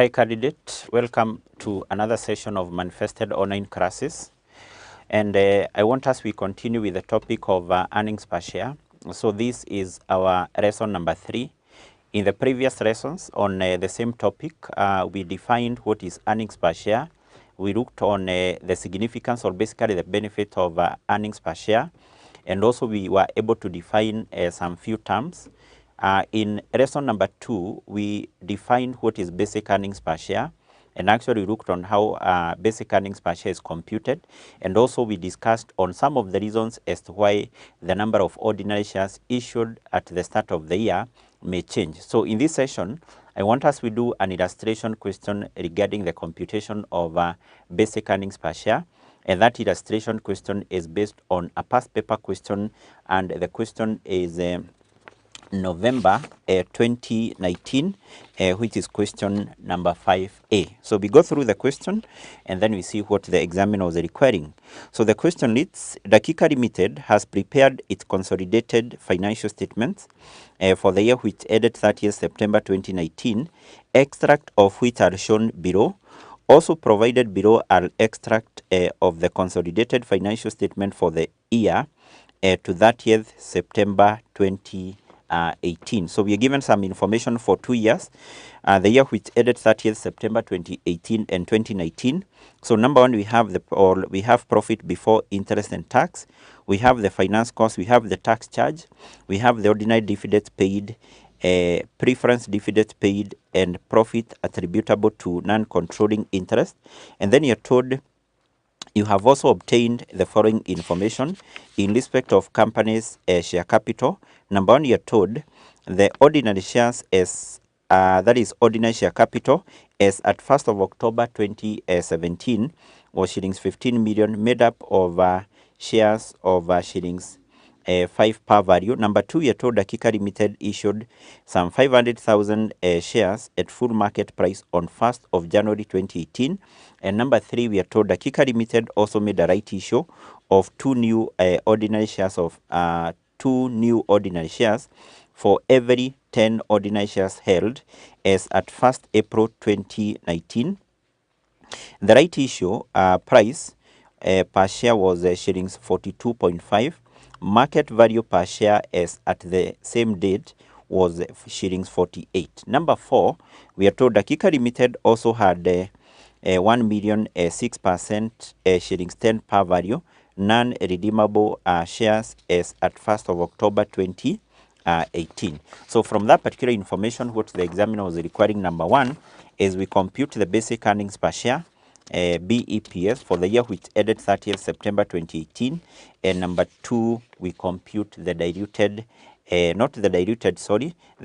Hi candidate, welcome to another session of Manifested Online Classes. And I want us we continue with the topic of earnings per share. So this is our lesson number 3. In the previous lessons on the same topic, we defined what is earnings per share. We looked on the significance or basically the benefit of earnings per share. And also we were able to define some few terms. In lesson number 2, we defined what is basic earnings per share and actually looked on how basic earnings per share is computed. And also we discussed on some of the reasons as to why the number of ordinary shares issued at the start of the year may change. So in this session, I want us to do an illustration question regarding the computation of basic earnings per share. And that illustration question is based on a past paper question, and the question is November 2019, which is question number 5A. So we go through the question and then we see what the examiner was requiring. So the question reads, Dakika Limited has prepared its consolidated financial statements for the year which ended 30th September 2019, extract of which are shown below. Also provided below are extract of the consolidated financial statement for the year to 30th September 2018. So we are given some information for 2 years, the year which ended 30th September 2018 and 2019. So number one, we have profit before interest and tax. We have the finance cost, we have the tax charge, we have the ordinary dividends paid, preference dividends paid, and profit attributable to non-controlling interest. And then you're told you have also obtained the following information in respect of company's share capital. Number one, you're told the ordinary shares as that is ordinary share capital as at 1st of October 2017 was shillings 15 million, made up of shares of shillings 5 per value. Number two, you're told Dakika Limited issued some 500,000 shares at full market price on 1st of January 2018. And number three, we are told Dakika Limited also made a right issue of two new ordinary shares for every 10 ordinary shares held as at 1st April 2019. The right issue price per share was shillings 42.5. Market value per share as at the same date was shillings 48. Number four, we are told Dakika Limited also had 1 million 6% shillings 10 per value non-redeemable shares as at 1st of October 2018. So from that particular information, what the examiner was requiring, number one, is we compute the basic earnings per share BEPS for the year which ended 30th September 2018, and number two, we compute the the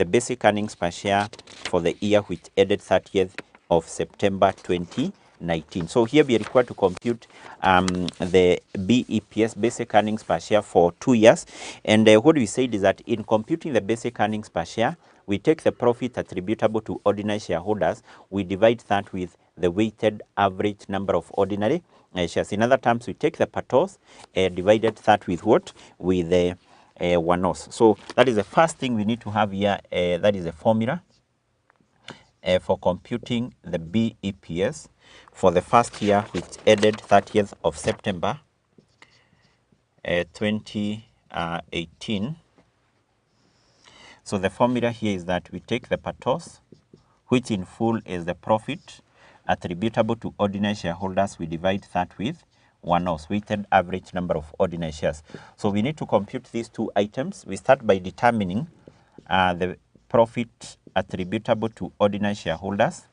basic earnings per share for the year which ended 30th of September 2019. So here we are required to compute the BEPS, basic earnings per share, for 2 years. And what we said is that in computing the basic earnings per share, we take the profit attributable to ordinary shareholders, we divide that with the weighted average number of ordinary shares. In other terms, we take the patos, divided that with what? With the one-offs. So that is the first thing we need to have here. That is a formula for computing the BEPS for the first year which ended 30th of September 2018. So the formula here is that we take the patos, which in full is the profit attributable to ordinary shareholders. We divide that with one-offs, weighted average number of ordinary shares. So we need to compute these two items. We start by determining the profit attributable to ordinary shareholders.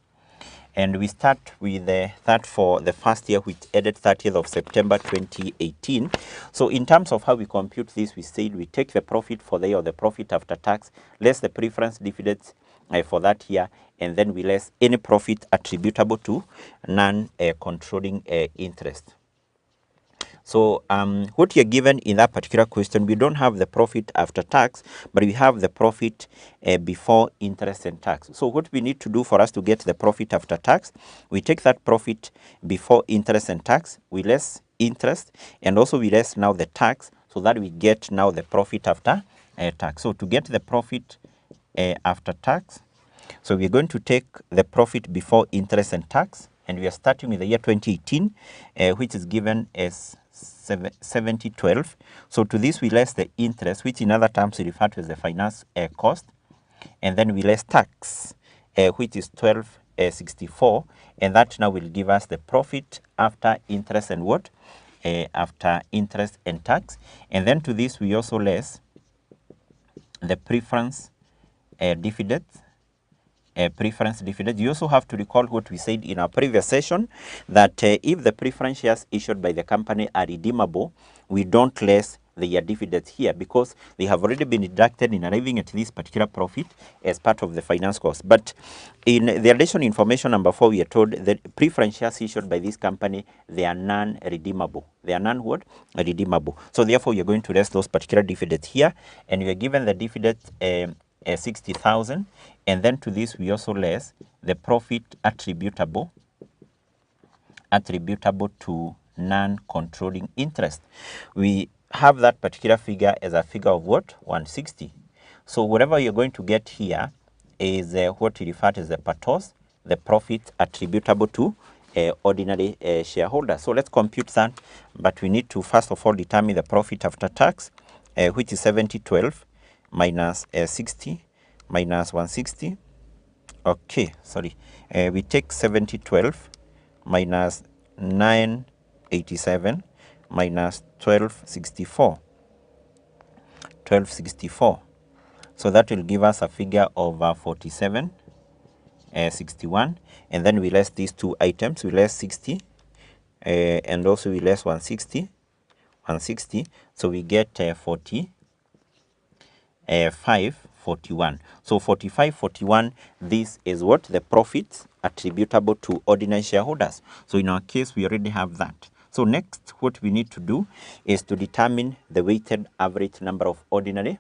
And we start with that for the first year which ended 30th of September 2018. So in terms of how we compute this, we said we take the profit for the year, or the profit after tax, less the preference dividends for that year, and then we less any profit attributable to non-controlling interest. So what you're given in that particular question, we don't have the profit after tax, but we have the profit before interest and tax. So what we need to do for us to get the profit after tax, we take that profit before interest and tax, we less interest, and also we less now the tax, so that we get now the profit after tax. So to get the profit after tax, So we're going to take the profit before interest and tax, and we are starting with the year 2018, which is given as 7012. So to this we less the interest, which in other terms we refer to as the finance cost, and then we less tax, which is 1264, and that now will give us the profit after interest and what? After interest and tax. And then to this we also less the preference dividend. Preference dividend. You also have to recall what we said in our previous session, that if the preference shares issued by the company are redeemable, we don't less their dividends here because they have already been deducted in arriving at this particular profit as part of the finance cost. But in the additional information number 4, we are told that preference shares issued by this company, they are non-redeemable. They are non-what? Redeemable. So therefore, you're going to less those particular dividends here, and you are given the dividend 60,000, and then to this we also less the profit attributable to non-controlling interest. We have that particular figure as a figure of what? 160. So whatever you're going to get here is what we refer to as the PATOS, the profit attributable to ordinary shareholders. So let's compute that, but we need to first of all determine the profit after tax, which is 7012 minus 60 minus 160. Okay, sorry. We take 7012 minus 987 minus 1264. 1264. So that will give us a figure of 4761. And then we less these two items. We less 60 and also we less 160. 160. So we get 541. So 4541, this is what? The profits attributable to ordinary shareholders. So in our case, we already have that. So next, what we need to do is to determine the weighted average number of ordinary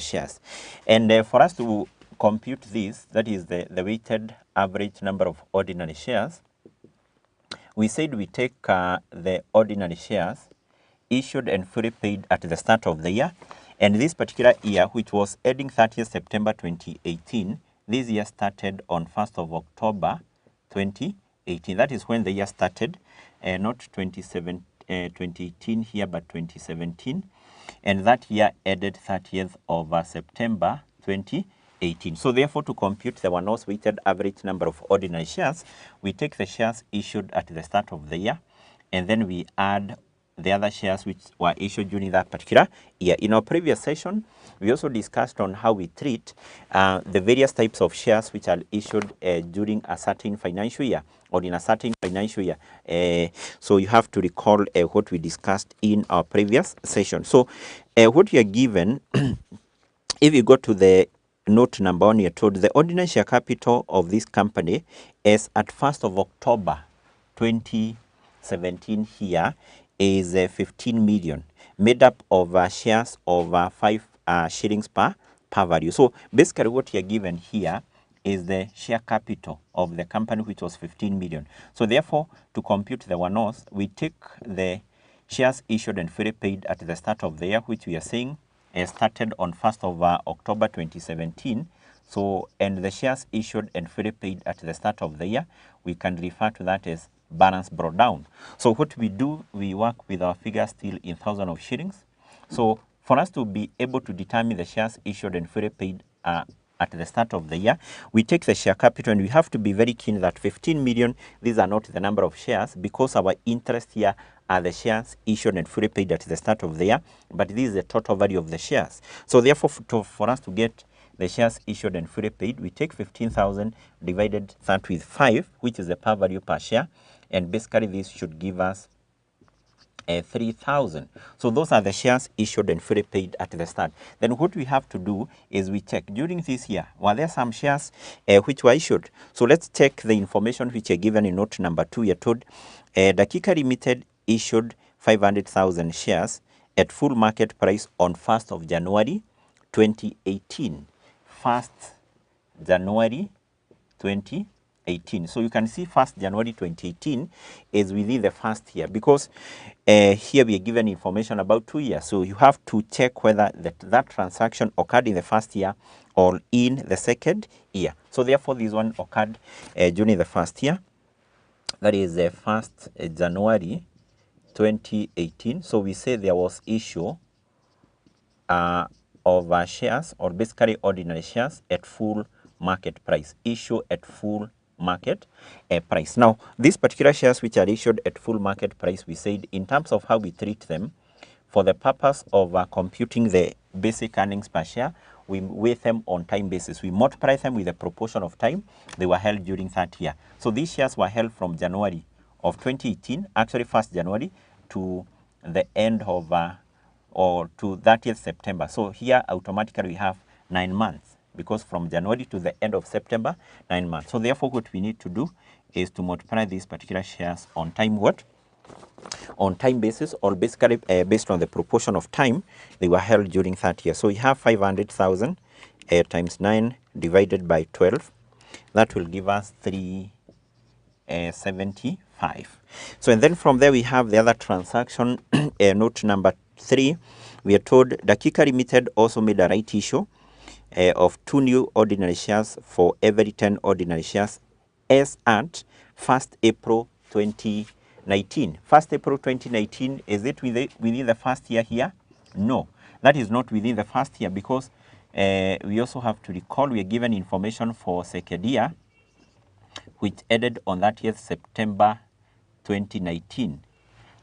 shares. And for us to compute this, that is the weighted average number of ordinary shares, we said we take the ordinary shares issued and fully paid at the start of the year. And this particular year, which was ending 30th September 2018, this year started on 1st of October 2018. That is when the year started, not 2018 here, but 2017. And that year ended 30th of September 2018. So therefore, to compute the one-off weighted average number of ordinary shares, we take the shares issued at the start of the year, and then we add the other shares which were issued during that particular year. In our previous session, we also discussed on how we treat the various types of shares which are issued during a certain financial year or in a certain financial year. So you have to recall what we discussed in our previous session. So what you are given, if you go to the note number 1, you're told the ordinary share capital of this company is at 1st of October 2017 here is 15 million, made up of shares of 5 shillings per value. So basically what you're given here is the share capital of the company, which was 15 million. So therefore, to compute the one-offs, we take the shares issued and fully paid at the start of the year, which we are saying started on 1st of October 2017. So, and the shares issued and fully paid at the start of the year, we can refer to that as balance brought down. So what we do, we work with our figure still in thousands of shillings. So for us to be able to determine the shares issued and fully paid at the start of the year, we take the share capital, and we have to be very keen that 15 million, these are not the number of shares, because our interest here are the shares issued and fully paid at the start of the year, but this is the total value of the shares. So therefore, for us to get the shares issued and fully paid, we take 15,000 divided that with 5, which is the par value per share, and basically this should give us 3,000. So those are the shares issued and fully paid at the start. Then what we have to do is we check during this year, were there some shares which were issued? So let's check the information which are given in note number 2. You're told Dakika Limited issued 500,000 shares at full market price on 1st of January 2018. 1st January 2018. 2018. So you can see 1st January 2018 is within the first year, because here we are given information about 2 years. So you have to check whether that transaction occurred in the first year or in the second year. So therefore this one occurred during the first year, that is the 1st January 2018. So we say there was issue of shares, or basically ordinary shares, at full market price. Issue at full market price. Now, these particular shares which are issued at full market price, we said in terms of how we treat them, for the purpose of computing the basic earnings per share, we weigh them on time basis. We multiply them with the proportion of time they were held during that year. So these shares were held from January of 2018, actually 1st January, to the end of or to 30th September. So here automatically we have 9 months, because from January to the end of September, 9 months. So therefore what we need to do is to multiply these particular shares on time what? On time basis, or basically based on the proportion of time they were held during that year. So we have 500,000 times 9 divided by 12. That will give us 375. So and then from there we have the other transaction, note number 3. We are told Dakika Limited also made a right issue of 2 new ordinary shares for every 10 ordinary shares as at 1st April 2019. 1st April 2019, is it within the first year here? No, that is not within the first year, because we also have to recall we are given information for second year, which ended on 30th September 2019.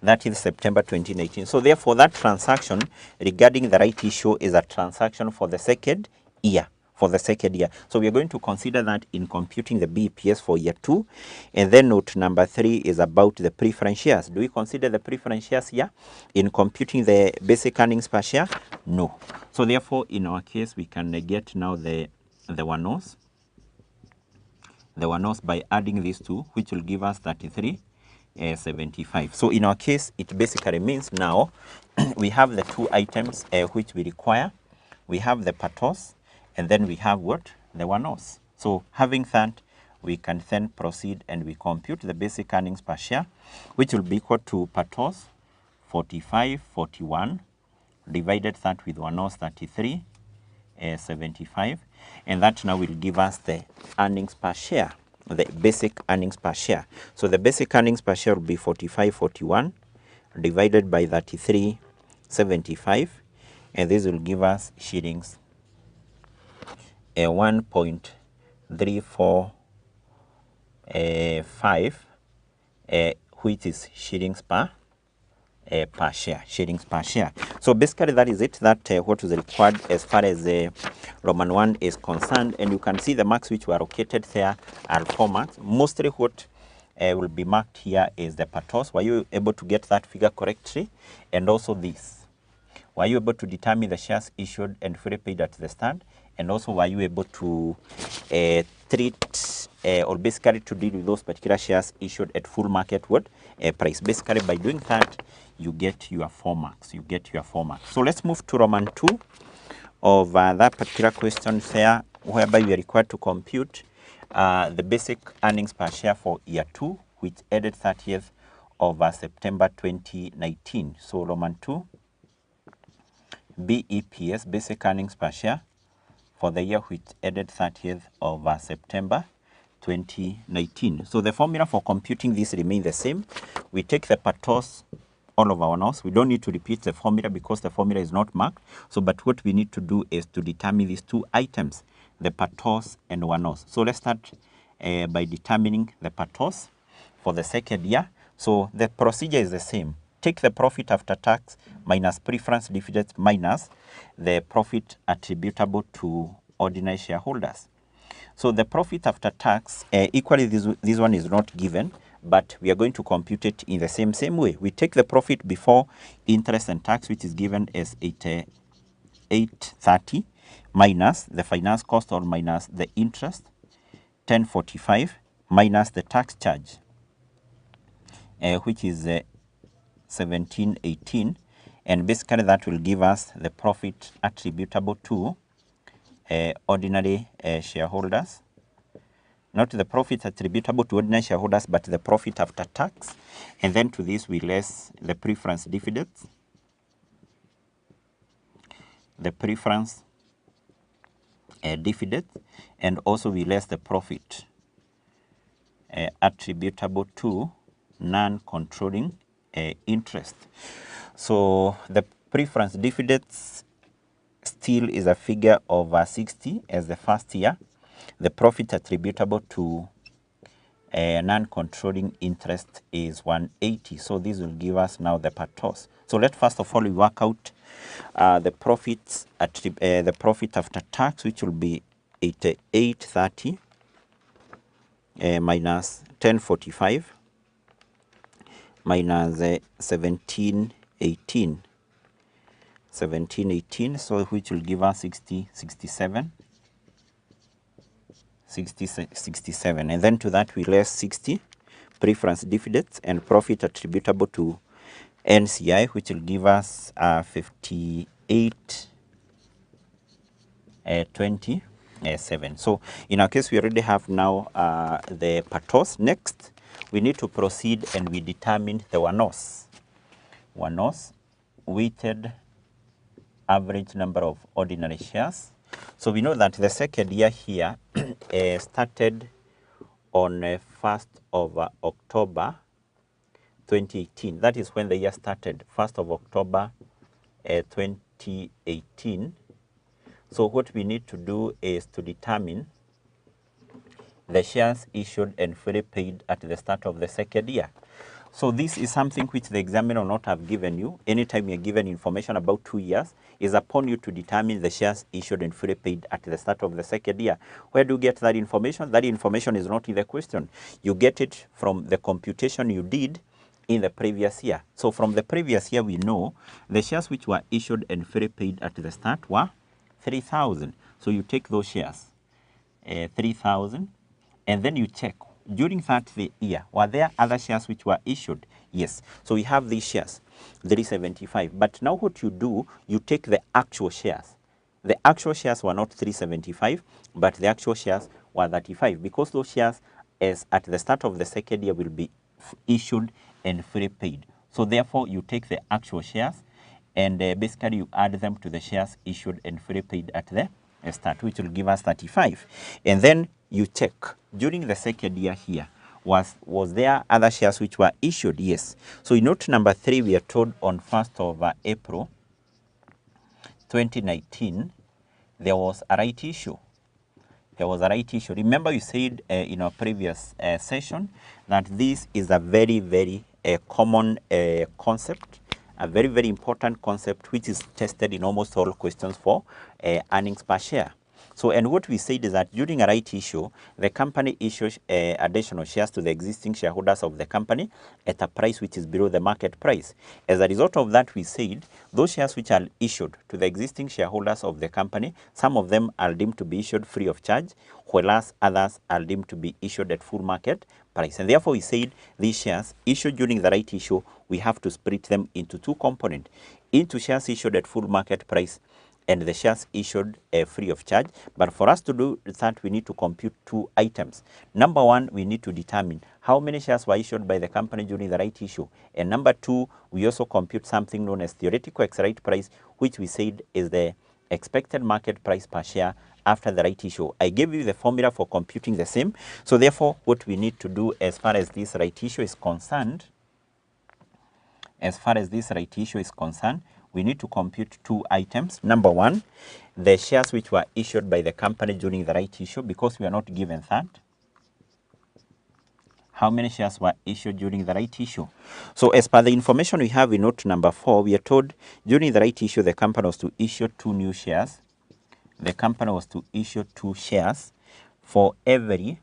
That is September 2019. So therefore that transaction regarding the right issue is a transaction for the second year. So we are going to consider that in computing the BEPS for year 2. And then note number 3 is about the preference shares. Do we consider the preference shares here in computing the basic earnings per share? No. So therefore in our case we can negate now the one-offs. The one-offs by adding these two, which will give us 33.75. So in our case, it basically means now we have the 2 items which we require. We have the patos, and then we have what? The one-offs. So having that, we can then proceed and we compute the basic earnings per share, which will be equal to patos 45.41 divided that with one-offs 33.75, and that now will give us the earnings per share, the basic earnings per share. So the basic earnings per share will be 45.41 divided by 33.75, and this will give us shillings 1.345, which is shillings per share, So basically that is it, that what is required as far as the Roman 1 is concerned. And you can see the marks which were located there are 4 marks. Mostly what will be marked here is the patos. Were you able to get that figure correctly? And also this. Were you able to determine the shares issued and fully paid at the start? And also were you able to treat or basically to deal with those particular shares issued at full market price? Basically by doing that, you get your 4 marks. So let's move to Roman 2 of that particular question there, whereby we are required to compute the basic earnings per share for year 2, which ended 30th of September 2019. So Roman 2, BEPS, basic earnings per share for the year which ended 30th of September 2019. So the formula for computing this remains the same. We take the patos all of our notes. We don't need to repeat the formula because the formula is not marked. So, but what we need to do is to determine these 2 items, the patos and one-offs. So let's start by determining the patos for the second year. So the procedure is the same. Take the profit after tax minus preference dividends minus the profit attributable to ordinary shareholders. So the profit after tax, equally this one is not given, but we are going to compute it in the same way. We take the profit before interest and tax, which is given as 830, minus the finance cost or minus the interest, 1045, minus the tax charge, which is 1718, and basically that will give us the profit attributable to ordinary shareholders, not the profit attributable to ordinary shareholders, but the profit after tax. And then to this we less the preference dividends, the preference dividend, and also we less the profit attributable to non-controlling interest. So the preference dividends still is a figure of 60 as the first year. The profit attributable to non-controlling interest is 180. So this will give us now the patos. So let first of all we work out the profit after tax, which will be 8830 minus 1045 minus 1718, so which will give us 67, and then to that we less 60 preference dividends and profit attributable to NCI, which will give us 5827. So in our case, we already have now the patos. Next, we need to proceed and we determine the wanos. Wanos, weighted average number of ordinary shares. So we know that the second year here started on 1st of October 2018. That is when the year started, 1st of October 2018. So what we need to do is to determine the shares issued and fully paid at the start of the second year. So this is something which the examiner will not have given you. Anytime you're given information about 2 years, is upon you to determine the shares issued and fully paid at the start of the second year. Where do you get that information? That information is not in the question. You get it from the computation you did in the previous year. So from the previous year, we know the shares which were issued and fully paid at the start were 3,000. So you take those shares, 3,000, and then you check during that year, were there other shares which were issued? Yes. So we have these shares, 375. But now what you do, you take the actual shares. The actual shares were not 375, but the actual shares were 35, because those shares as at the start of the second year will be issued and fully paid. So therefore, you take the actual shares and basically you add them to the shares issued and fully paid at the start, which will give us 35. And then you check during the second year here, was there other shares which were issued? Yes. So in note number 3, we are told on 1st of April 2019, there was a right issue. There was a right issue. Remember, you said in our previous session that this is a very, very common concept, a very, very important concept which is tested in almost all questions for earnings per share. So, and what we said is that during a right issue, the company issues additional shares to the existing shareholders of the company at a price which is below the market price. As a result of that, we said those shares which are issued to the existing shareholders of the company, some of them are deemed to be issued free of charge, whereas others are deemed to be issued at full market price. And therefore, we said these shares issued during the right issue, we have to split them into two components, into shares issued at full market price and the shares issued free of charge. But for us to do that, we need to compute two items. Number one, we need to determine how many shares were issued by the company during the right issue. And number two, we also compute something known as theoretical ex-right price, which we said is the expected market price per share after the right issue. I gave you the formula for computing the same. So therefore, what we need to do as far as this right issue is concerned, we need to compute two items. Number one, the shares which were issued by the company during the right issue, because we are not given that. How many shares were issued during the right issue? So as per the information we have in note number 4, we are told during the right issue, the company was to issue 2 new shares. The company was to issue 2 shares for every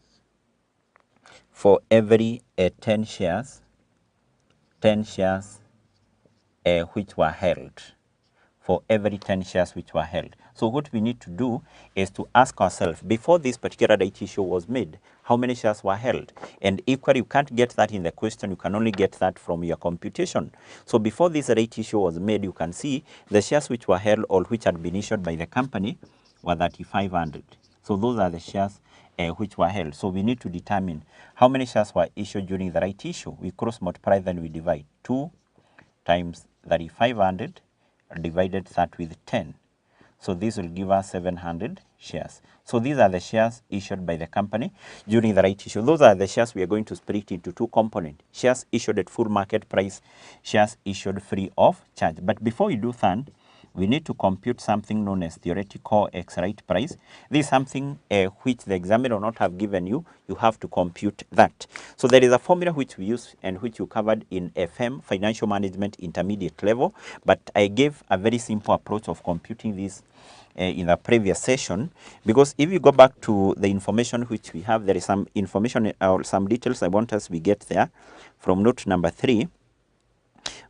10 shares, which were held, for every 10 shares which were held. So what we need to do is to ask ourselves, before this particular right issue was made, how many shares were held? And equally, you can't get that in the question, you can only get that from your computation. So before this right issue was made, you can see the shares which were held or which had been issued by the company were 3,500. So those are the shares which were held. So we need to determine how many shares were issued during the right issue. We cross multiply, then we divide. 2 times 3,500 divided that with 10. So this will give us 700 shares. So these are the shares issued by the company during the right issue. Those are the shares we are going to split into two components. Shares issued at full market price, shares issued free of charge. But before we do that, we need to compute something known as theoretical ex-right price. This is something which the examiner will not have given you. You have to compute that. So there is a formula which we use and which you covered in FM, Financial Management Intermediate level. But I gave a very simple approach of computing this in the previous session, because if you go back to the information which we have, there is some information or some details I want us we get there from note number 3.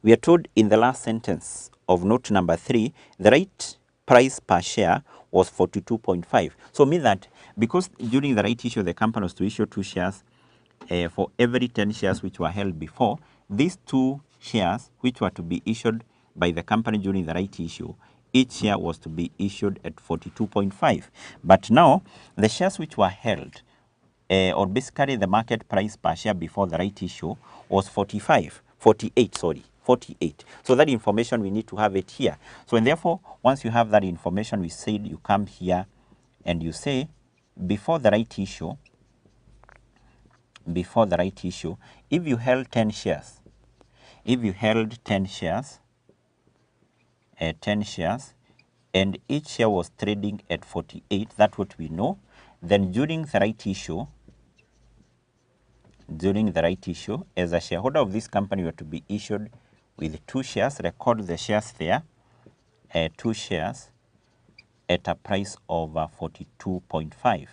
We are told in the last sentence of note number 3, the right price per share was 42.5. So mean that because during the right issue, the company was to issue 2 shares for every 10 shares which were held before, these 2 shares which were to be issued by the company during the right issue, each share was to be issued at 42.5. But now, the shares which were held, or basically the market price per share before the right issue was 48. So that information, we need to have it here. So and therefore, once you have that information, we said you come here and you say, before the right issue, if you held 10 shares, and each share was trading at 48, that's what we know, then during the right issue, as a shareholder of this company, you are to be issued with 2 shares. Record the shares there, 2 shares at a price of 42.5.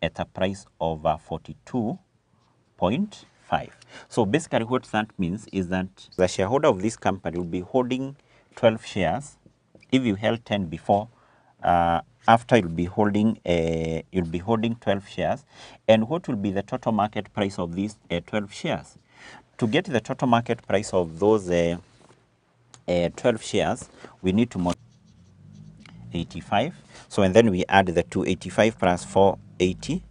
At a price of 42.5. So basically what that means is that the shareholder of this company will be holding 12 shares. If you held 10 before, after you'll be holding 12 shares. And what will be the total market price of these 12 shares? To get the total market price of those 12 shares, we need to multiply 85. So and then we add the 285 plus 480,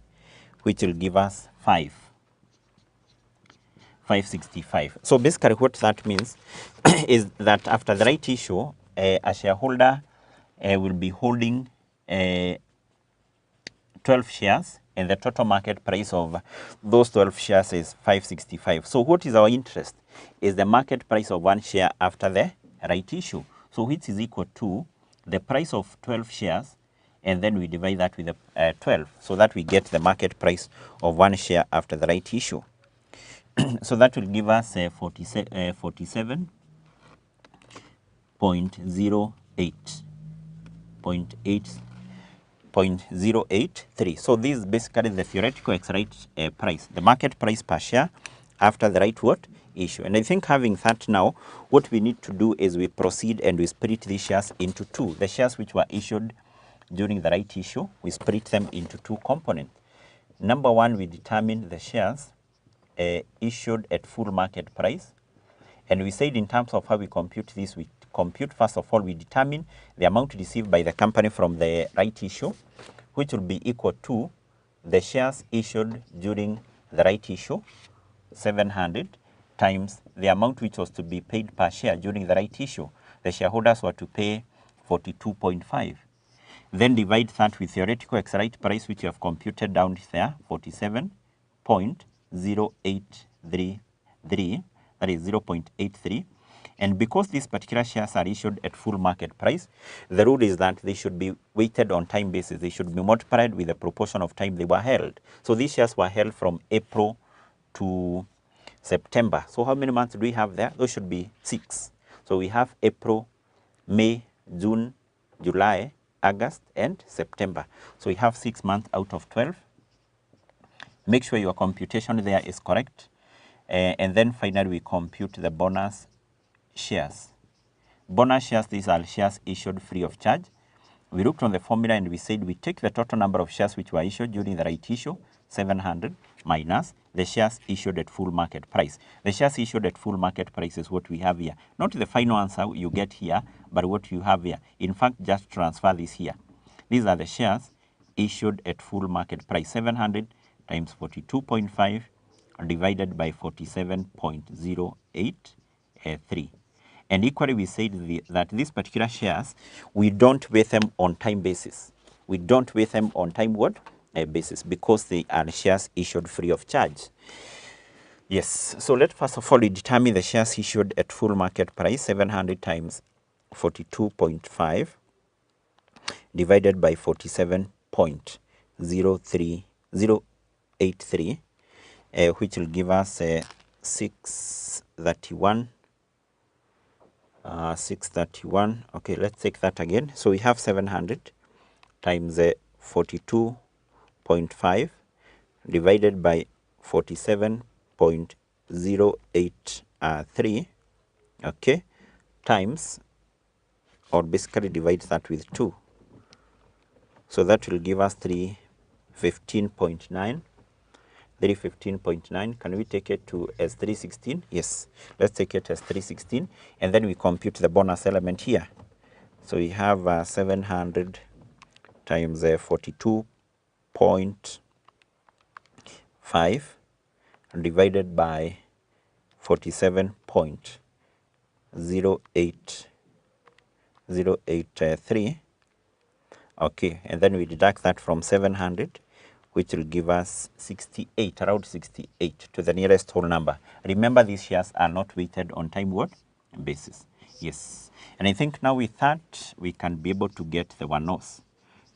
which will give us 565. So basically what that means is that after the right issue, a shareholder will be holding 12 shares, and the total market price of those 12 shares is 565. So what is our interest? Is the market price of 1 share after the right issue. So which is equal to the price of 12 shares, and then we divide that with 12, so that we get the market price of 1 share after the right issue. So that will give us 47.08. So this is basically the theoretical ex-right price, the market price per share after the right issue. And I think having that now, what we need to do is we proceed and we split these shares into 2. The shares which were issued during the right issue, we split them into 2 components. Number 1, we determine the shares issued at full market price. And we said in terms of how we compute this, we compute, first of all, we determine the amount received by the company from the right issue, which will be equal to the shares issued during the right issue, 700, times the amount which was to be paid per share during the right issue. The shareholders were to pay 42.5. Then divide that with theoretical ex-right price, which you have computed down there, 47.0833, that is 0.83. And because these particular shares are issued at full market price, the rule is that they should be weighted on time basis. They should be multiplied with the proportion of time they were held. So these shares were held from April to September. So how many months do we have there? Those should be 6. So we have April, May, June, July, August, and September. So we have 6 months out of 12. Make sure your computation there is correct. And then finally, we compute the bonus shares. Bonus shares, these are shares issued free of charge. We looked on the formula and we said we take the total number of shares which were issued during the right issue, 700, minus the shares issued at full market price. The shares issued at full market price is what we have here. Not the final answer you get here, but what you have here. In fact, just transfer this here. These are the shares issued at full market price. 700 times 42.5 divided by 47.083. And equally, we said that these particular shares, we don't weigh them on time basis. We don't weigh them on time what? Basis, because they are shares issued free of charge. Yes, so let's first of all determine the shares issued at full market price. 700 times 42.5 divided by 47.03083, which will give us 631. 631. Okay, let's take that again. So we have 700 times 42.5 divided by 47.083, okay, times, or basically divide that with 2. So that will give us 315.9. 315.9. Can we take it to as 316? Yes, let's take it as 316, and then we compute the bonus element here. So we have 700 times 42.5 divided by 47.083. Okay, and then we deduct that from 700, which will give us 68, around 68 to the nearest whole number. Remember, these shares are not weighted on time what? Basis. Yes. And I think now with that, we can be able to get the one-offs,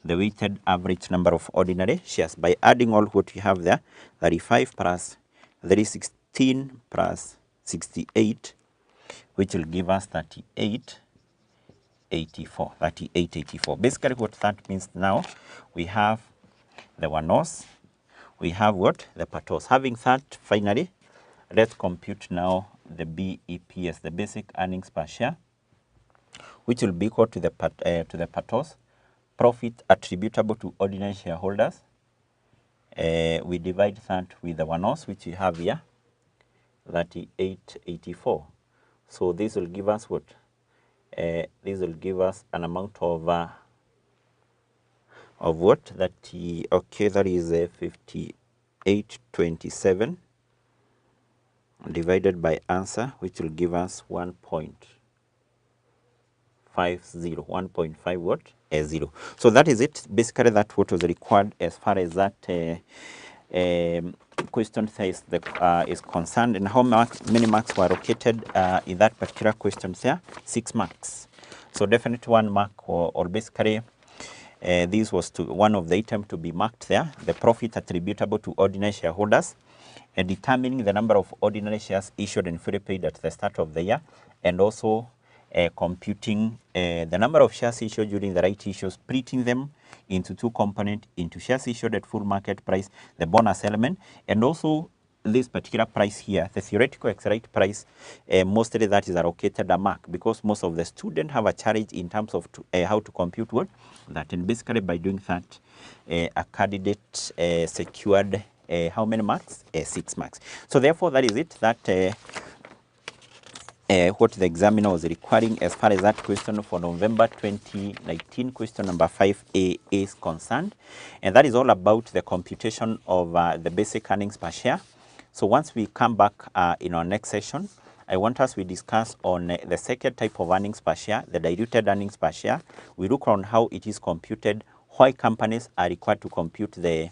the weighted average number of ordinary shares, by adding all what we have there, 35 plus 316 plus 68, which will give us 3884. 3884. Basically, what that means now, we have the one-offs, we have what? The patos. Having that, finally, let's compute now the BEPS, the basic earnings per share, which will be equal to the patos, profit attributable to ordinary shareholders. We divide that with the one-offs, which we have here, 3884. So this will give us what? This will give us an amount of what? That is 5827 divided by answer, which will give us 1.50, 1.5 what? 0. So that is it. Basically, that's what was required as far as that question says is concerned. And how many marks were allocated in that particular question there? 6 marks. So definitely 1 mark, or basically this was one of the items to be marked there, the profit attributable to ordinary shareholders, and determining the number of ordinary shares issued and fully paid at the start of the year, and also computing the number of shares issued during the right issue, splitting them into 2 components, into shares issued at full market price, the bonus element, and also this particular price here, the theoretical exact price, mostly that is allocated a mark, because most of the students have a challenge in terms of how to compute what that, and basically by doing that, a candidate secured how many marks? 6 marks. So therefore, that is it, that what the examiner was requiring as far as that question for November 2019, question number 5A is concerned. And that is all about the computation of the basic earnings per share. So once we come back in our next session, I want us to discuss on the second type of earnings per share, the diluted earnings per share. We look on how it is computed, why companies are required to compute the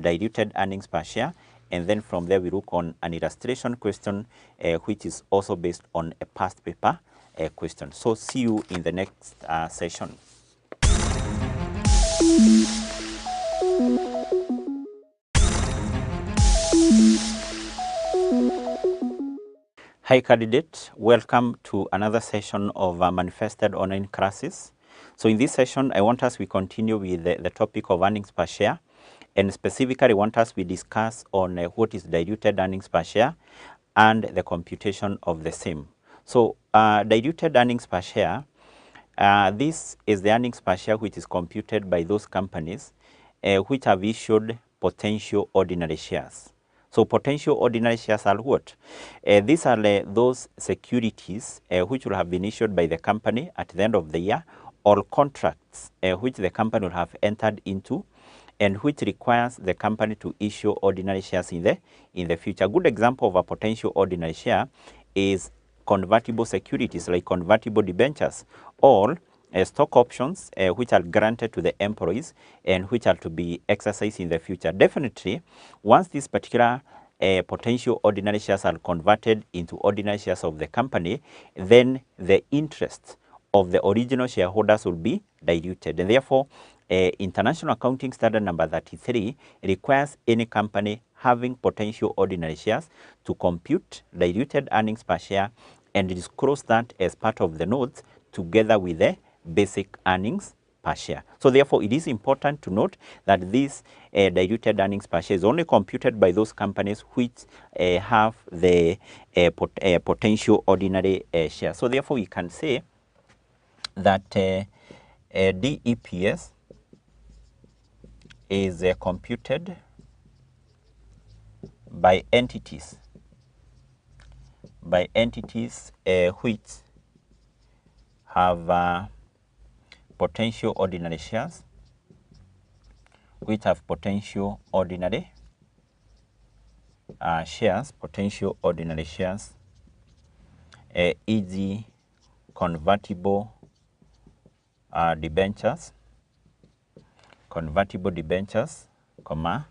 diluted earnings per share, and then from there we look on an illustration question which is also based on a past paper question. So see you in the next session. Hi candidate, welcome to another session of manifested online classes. So in this session, I want us we continue with the topic of earnings per share, and specifically want us we discuss on what is diluted earnings per share and the computation of the same. So diluted earnings per share, this is the earnings per share which is computed by those companies which have issued potential ordinary shares. So potential ordinary shares are what? These are those securities which will have been issued by the company at the end of the year, or contracts which the company will have entered into and which requires the company to issue ordinary shares in the future. A good example of a potential ordinary share is convertible securities like convertible debentures or stock options which are granted to the employees and which are to be exercised in the future. Definitely, once these particular potential ordinary shares are converted into ordinary shares of the company, then the interest of the original shareholders will be diluted. And therefore, International Accounting Standard number 33 requires any company having potential ordinary shares to compute diluted earnings per share and disclose that as part of the notes together with the basic earnings per share. So therefore, it is important to note that this diluted earnings per share is only computed by those companies which have the potential ordinary share. So therefore, we can say that DEPS is computed by entities which have potential ordinary shares, e.g. convertible debentures, comma,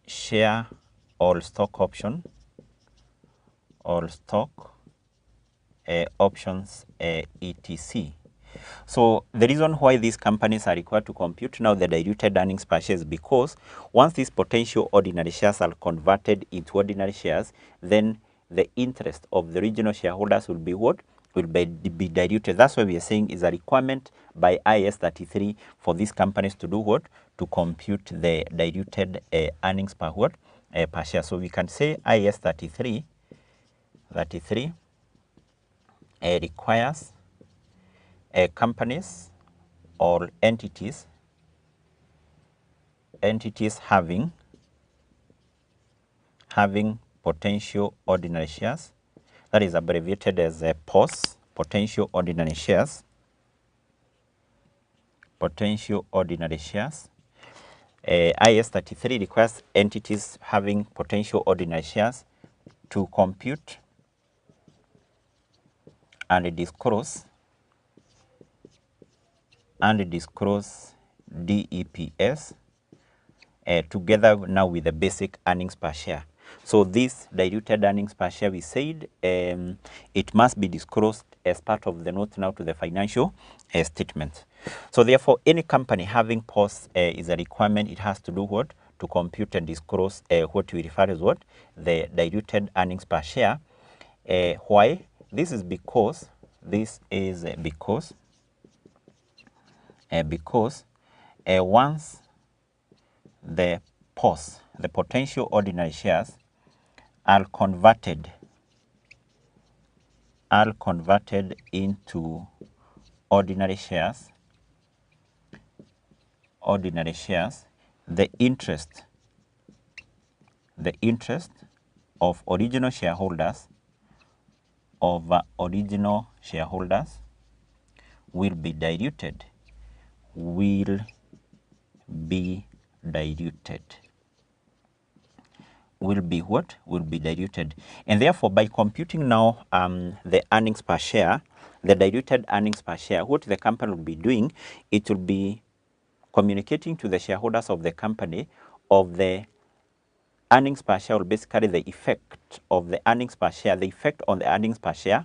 share or stock option or stock options, etc. So the reason why these companies are required to compute now the diluted earnings per share is because once these potential ordinary shares are converted into ordinary shares, then the interest of the original shareholders will be what? Will be diluted. That's why we are saying is a requirement by IAS 33 for these companies to do what? To compute the diluted earnings per what? Per share. So we can say IAS 33 requires companies or entities having potential ordinary shares, that is abbreviated as POS, potential ordinary shares. IAS 33 requires entities having potential ordinary shares to compute and disclose DEPS together now with the basic earnings per share. So this diluted earnings per share, we said it must be disclosed as part of the note now to the financial statement. So therefore, any company having POS is a requirement. It has to do what? To compute and disclose what we refer as what? The diluted earnings per share. Why? This is because once the POS, the potential ordinary shares, are converted into ordinary shares, the interest of original shareholders will be diluted. And therefore, by computing now the earnings per share, the diluted earnings per share, what the company will be doing, it will be communicating to the shareholders of the company of the earnings per share, or basically the effect of the earnings per share, the effect on the earnings per share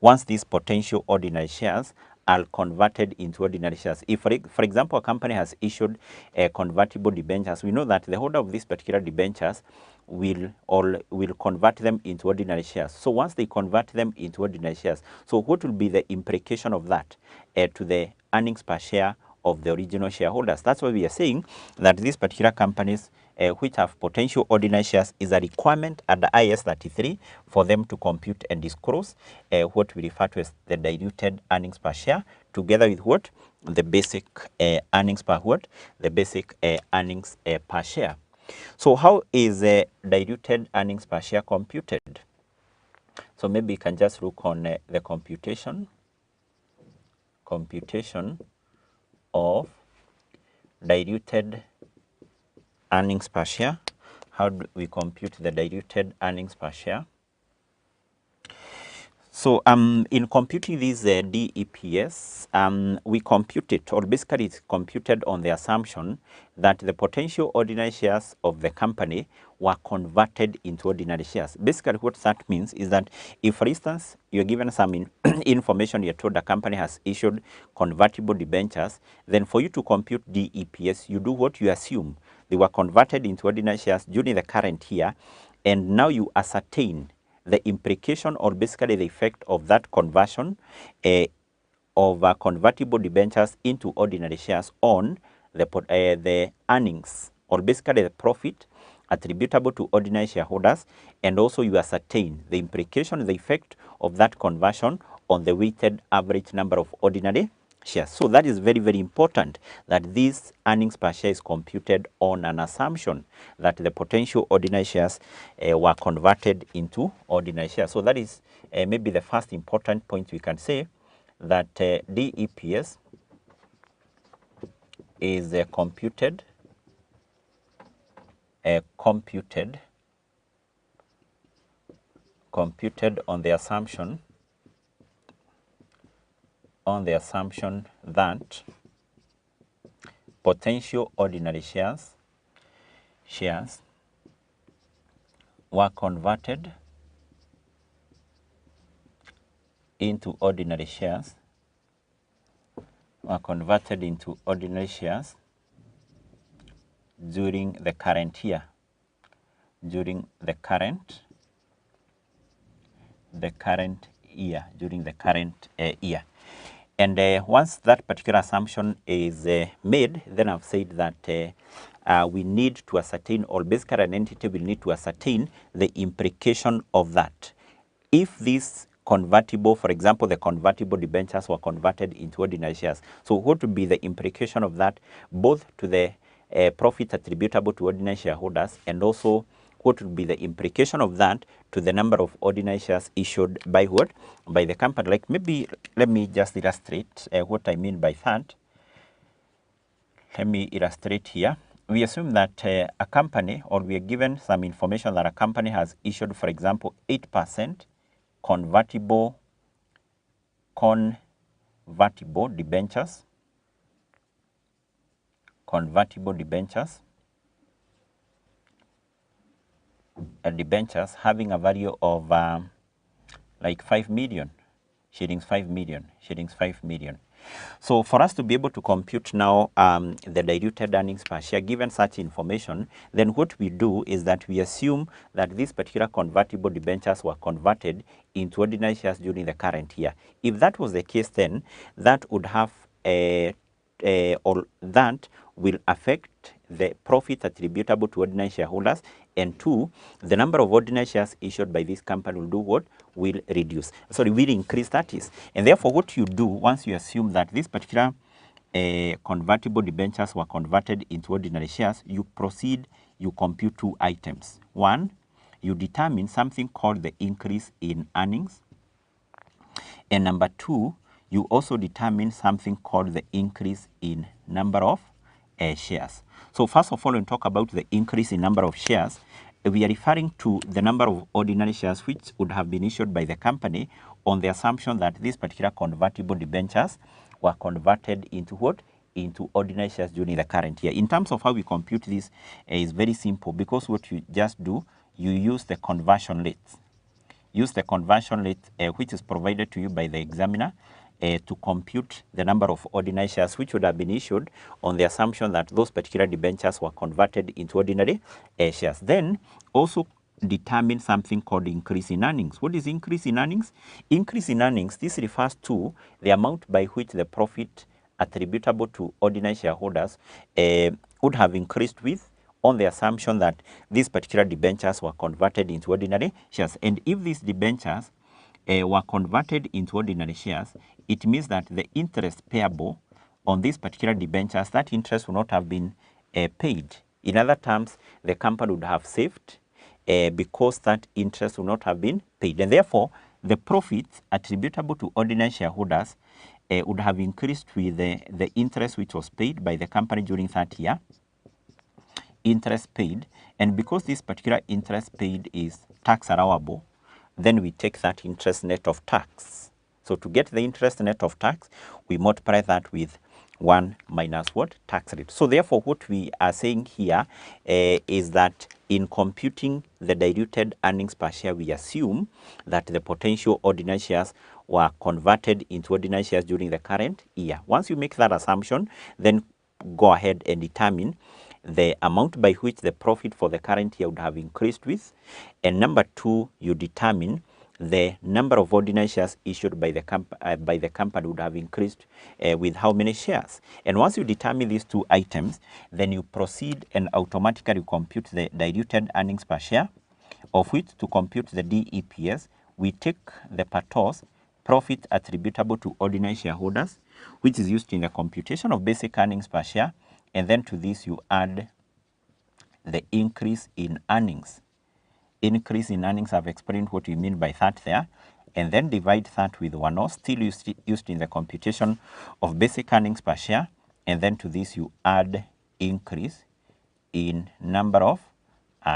once these potential ordinary shares are converted into ordinary shares. If, for example, a company has issued convertible debentures, we know that the holder of these particular debentures will convert them into ordinary shares. So once they convert them into ordinary shares, so what will be the implication of that to the earnings per share of the original shareholders? That's why we are saying that these particular companies which have potential ordinary shares is a requirement under IAS 33 for them to compute and disclose what we refer to as the diluted earnings per share, together with what? The basic earnings per what? The basic earnings per share. So how is diluted earnings per share computed? So maybe you can just look on the computation of diluted earnings per share. How do we compute the diluted earnings per share? So in computing this DEPS, we compute it, or basically it's computed on the assumption that the potential ordinary shares of the company were converted into ordinary shares. Basically what that means is that if, for instance, you're given some information, you're told the company has issued convertible debentures, then for you to compute DEPS, you do what you assume. They were converted into ordinary shares during the current year, and now you ascertain the implication, or basically the effect of that conversion of convertible debentures into ordinary shares on the earnings, or basically the profit attributable to ordinary shareholders, and also you ascertain the implication, the effect of that conversion on the weighted average number of ordinary shares. So that is very, very important, that this earnings per share is computed on an assumption that the potential ordinary shares were converted into ordinary shares. So that is maybe the first important point we can say, that DEPS is computed on the assumption that potential ordinary shares were converted into ordinary shares during the current year, year. And once that particular assumption is made, then I've said that we need to ascertain, or basically an entity will need to ascertain the implication of that. If this convertible, for example, the convertible debentures were converted into ordinary shares, so what would be the implication of that, both to the profit attributable to ordinary shareholders, and also what would be the implication of that to the number of ordinary shares issued by what? By the company. Like, maybe let me just illustrate what I mean by that. Let me illustrate here. We assume that a company, or we are given some information that a company has issued, for example, 8% convertible debentures, debentures having a value of like 5 million shillings, 5 million. So for us to be able to compute now the diluted earnings per share given such information, then what we do is that we assume that these particular convertible debentures were converted into ordinary shares during the current year. If that was the case, then that would have or that will affect the profit attributable to ordinary shareholders, and two, the number of ordinary shares issued by this company will do what? Will reduce. Sorry, will increase, that is. And therefore, what you do once you assume that this particular convertible debentures were converted into ordinary shares, you proceed, you compute two items. One, you determine something called the increase in earnings. And number two, you also determine something called the increase in number of shares. So first of all, when we talk about the increase in number of shares, we are referring to the number of ordinary shares which would have been issued by the company on the assumption that these particular convertible debentures were converted into what? Into ordinary shares during the current year. In terms of how we compute this, is very simple, because what you just do, you use the conversion rate. Use the conversion rate which is provided to you by the examiner to compute the number of ordinary shares which would have been issued on the assumption that those particular debentures were converted into ordinary shares. Then also determine something called increase in earnings. What is increase in earnings? Increase in earnings, this refers to the amount by which the profit attributable to ordinary shareholders would have increased with, on the assumption that these particular debentures were converted into ordinary shares. And if these debentures were converted into ordinary shares, it means that the interest payable on these particular debentures, that interest will not have been paid. In other terms, the company would have saved because that interest will not have been paid. And therefore, the profits attributable to ordinary shareholders would have increased with the interest which was paid by the company during that year, interest paid, and because this particular interest paid is tax allowable, then we take that interest net of tax. So to get the interest net of tax, we multiply that with 1 minus what? Tax rate. So therefore, what we are saying here is that in computing the diluted earnings per share, we assume that the potential ordinary shares were converted into ordinary shares during the current year. Once you make that assumption, then go ahead and determine the amount by which the profit for the current year would have increased with. And number 2, you determine the number of ordinary shares issued by the company would have increased with how many shares. And once you determine these two items, then you proceed and automatically compute the diluted earnings per share, of which to compute the DEPS, we take the PATOS, profit attributable to ordinary shareholders, which is used in the computation of basic earnings per share, and then to this you add the increase in earnings. Increase in earnings, I've explained what we mean by that there, and then divide that with 1/0, still used in the computation of basic earnings per share, and then to this you add increase in number of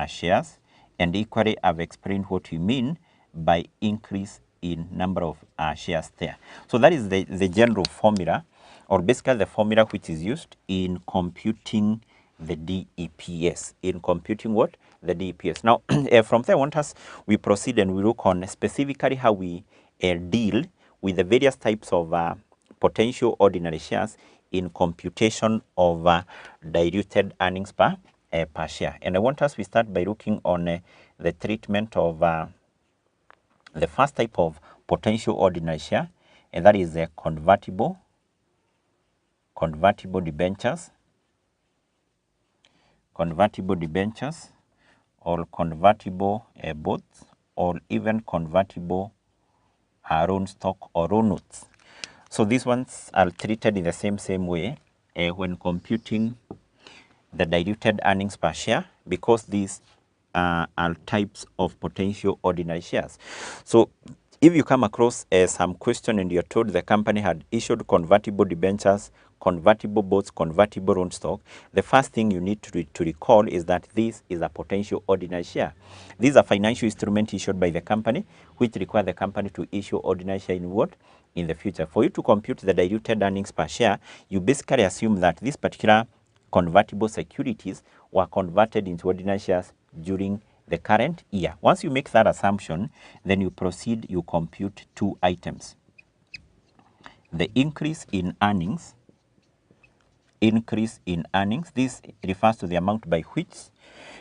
shares, and equally I've explained what we mean by increase in number of shares there. So that is the general formula, or basically the formula which is used in computing the DEPS. In computing what? The DEPS. Now, from there, we proceed and we look on specifically how we deal with the various types of potential ordinary shares in computation of diluted earnings per share. And I want us we start by looking on the treatment of the first type of potential ordinary share, and that is the convertible debentures, or convertible bonds, or even convertible loan stock or loan notes. So these ones are treated in the same way when computing the diluted earnings per share, because these are types of potential ordinary shares. So if you come across some question and you're told the company had issued convertible debentures, convertible bonds, convertible loan stock, the first thing you need to recall is that this is a potential ordinary share. These are financial instruments issued by the company, which require the company to issue ordinary share in what? In the future. For you to compute the diluted earnings per share, you basically assume that this particular convertible securities were converted into ordinary shares during the current year. Once you make that assumption, then you proceed, you compute two items. The increase in earnings. This refers to the amount by which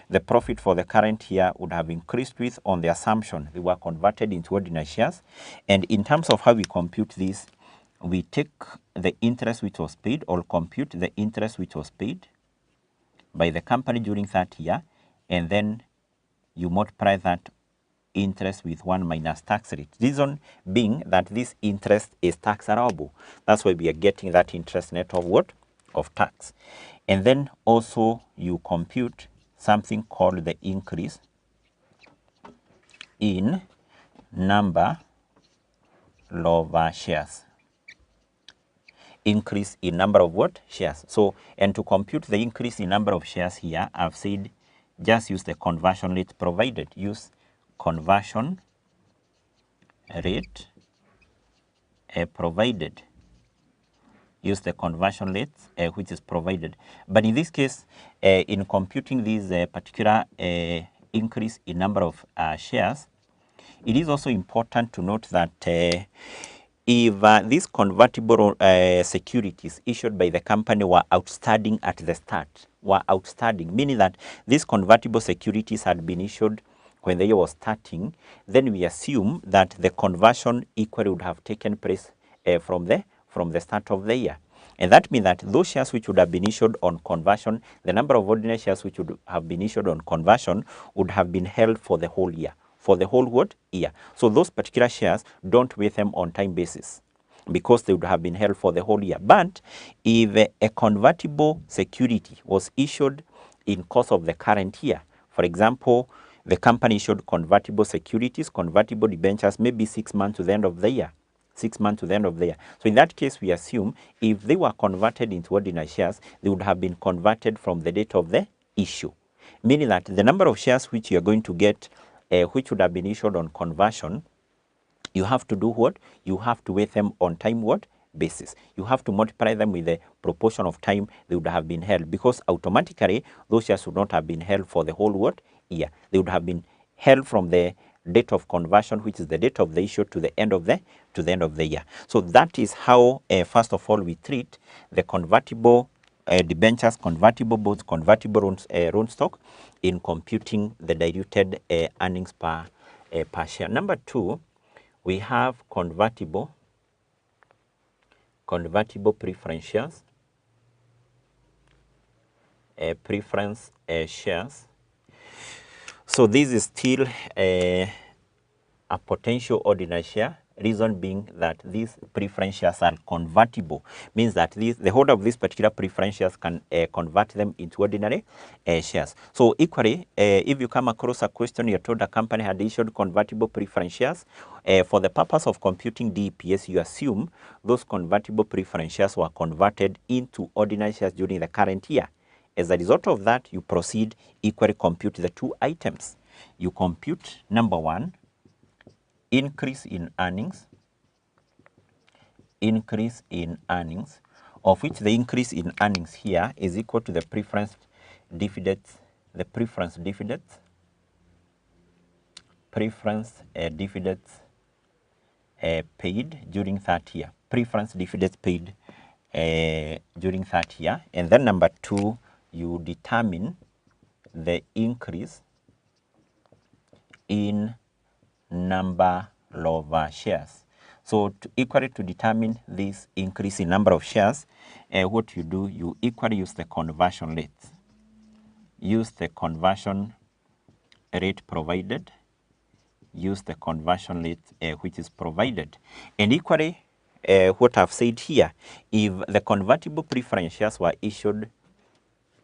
the profit for the current year would have increased with, on the assumption they were converted into ordinary shares. And in terms of how we compute this, we take the interest which was paid, or compute the interest which was paid by the company during that year, and then you multiply that interest with 1 minus tax rate. Reason being that this interest is tax allowable. That's why we are getting that interest net of what? Of tax. And then also you compute something called the increase in number of shares. Increase in number of what? Shares. So, and to compute the increase in number of shares here, I've said just use the conversion rate provided. Use conversion rate provided. Use the conversion rate which is provided. But in this case, in computing this particular increase in number of shares, it is also important to note that if these convertible securities issued by the company were outstanding at the start, meaning that these convertible securities had been issued when the year was starting, then we assume that the conversion equally would have taken place from the start of the year. And that means that those shares which would have been issued on conversion, the number of ordinary shares which would have been issued on conversion would have been held for the whole year. For the whole what? Year. So those particular shares, don't weigh them on time basis, because they would have been held for the whole year. But if a convertible security was issued in course of the current year, for example, the company issued convertible securities, convertible debentures, maybe 6 months to the end of the year. 6 months to the end of the year. So in that case, we assume if they were converted into ordinary shares, they would have been converted from the date of the issue, meaning that the number of shares which you are going to get, which would have been issued on conversion, you have to do what? You have to weigh them on time what? Basis. You have to multiply them with the proportion of time they would have been held, because automatically those shares would not have been held for the whole what? Year. They would have been held from the date of conversion, which is the date of the issue, to the end of the year. So that is how first of all we treat the convertible debentures, convertible bonds, convertible loan stock in computing the diluted earnings per share. Number two, we have convertible preference shares, preference shares. So this is still a potential ordinary share. Reason being that these preference shares are convertible, means that the holder of these particular preference shares can convert them into ordinary shares. So equally, if you come across a question, you're told a company had issued convertible preference shares, for the purpose of computing DEPS, you assume those convertible preference shares were converted into ordinary shares during the current year. As a result of that, you proceed equally compute the two items. You compute, number one, increase in earnings, of which the increase in earnings here is equal to the preference dividends, paid during that year, preference dividends paid during that year. And then number two, you determine the increase in number of shares. So equally to determine this increase in number of shares, what you do, you equally use the conversion rate. Use the conversion rate provided. Use the conversion rate which is provided. And equally, what I've said here, if the convertible preference shares were issued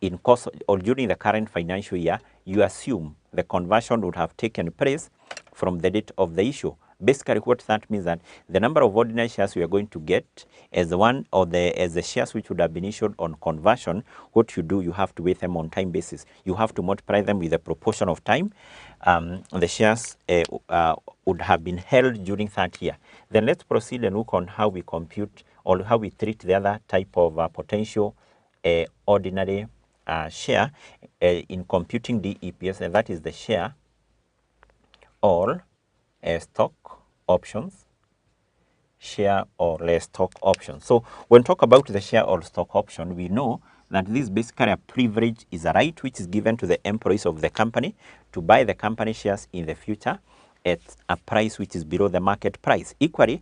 in course or during the current financial year, you assume the conversion would have taken place from the date of the issue. Basically, what that means that the number of ordinary shares we are going to get as the shares which would have been issued on conversion, what you do, you have to weigh them on time basis. You have to multiply them with the proportion of time the shares would have been held during that year. Then let's proceed and look on how we compute or how we treat the other type of potential ordinary share in computing the EPS, and that is the share or stock options. Share or stock option. So when talk about the share or stock option, we know that this basically a privilege is a right which is given to the employees of the company to buy the company shares in the future at a price which is below the market price. Equally,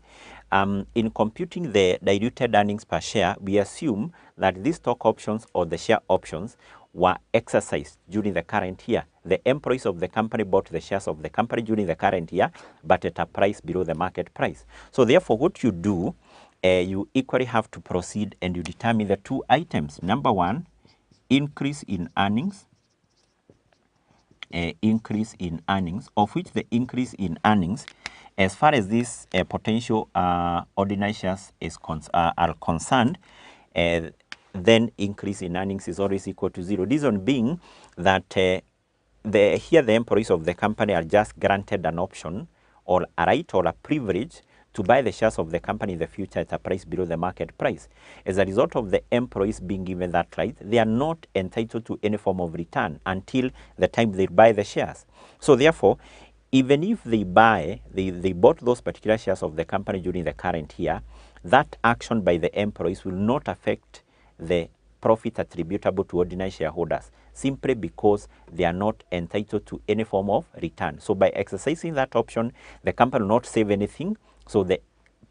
in computing the diluted earnings per share, we assume that these stock options or the share options were exercised during the current year. The employees of the company bought the shares of the company during the current year, but at a price below the market price. So therefore, what you do, you equally have to proceed and you determine the two items. Number one, increase in earnings, of which the increase in earnings, as far as this potential ordinary shares are concerned, then increase in earnings is always equal to zero. Reason being that here the employees of the company are just granted an option or a right or a privilege to buy the shares of the company in the future at a price below the market price. As a result of the employees being given that right, they are not entitled to any form of return until the time they buy the shares. So therefore, even if they bought those particular shares of the company during the current year, that action by the employees will not affect the profit attributable to ordinary shareholders, simply because they are not entitled to any form of return. So by exercising that option, the company will not save anything, so the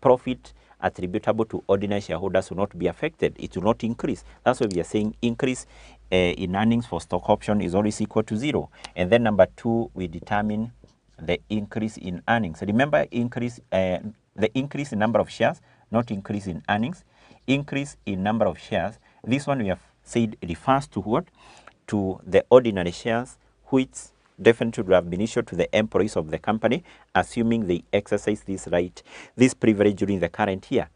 profit attributable to ordinary shareholders will not be affected. It will not increase. That's why we are saying increase in earnings for stock option is always equal to zero. And then number two, we determine the increase in earnings. Remember, the increase in number of shares, not increase in earnings. Increase in number of shares, this one we have said refers to what? To the ordinary shares which definitely would have been issued to the employees of the company, assuming they exercise this right, this privilege during the current year.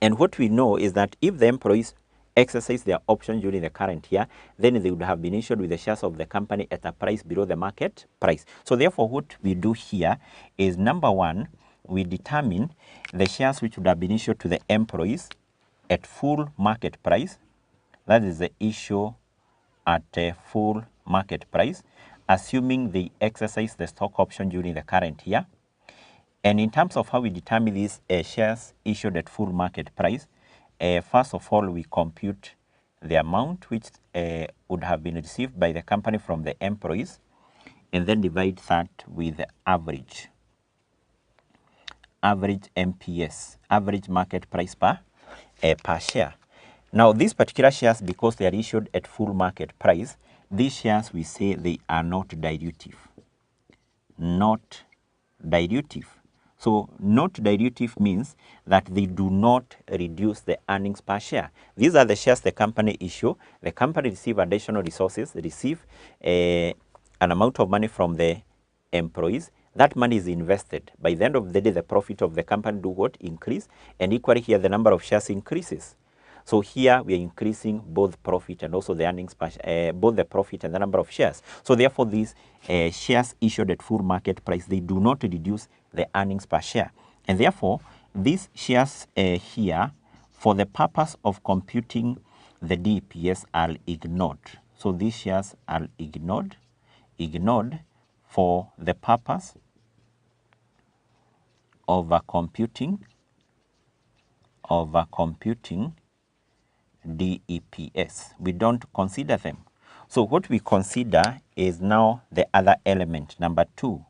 And what we know is that if the employees exercise their option during the current year, then they would have been issued with the shares of the company at a price below the market price. So therefore, what we do here is, number one, we determine the shares which would have been issued to the employees at full market price. That is the issue at a full market price, assuming they exercise the stock option during the current year. And in terms of how we determine these shares issued at full market price, first of all, we compute the amount which would have been received by the company from the employees, and then divide that with the average MPS, average market price per share. Now, these particular shares, because they are issued at full market price, these shares, we say they are not dilutive. Not dilutive. So not dilutive means that they do not reduce the earnings per share. These are the shares the company issue. The company receive additional resources, receive an amount of money from the employees. That money is invested. By the end of the day, the profit of the company do what? Increase. And equally here, the number of shares increases. So here we are increasing both profit and also the earnings per both the profit and the number of shares. So therefore, these shares issued at full market price, they do not reduce the earnings per share. And therefore, these shares here, for the purpose of computing the DPS, are ignored. So these shares are ignored for the purpose of computing DEPS. We don't consider them. So what we consider is now the other element, number 2.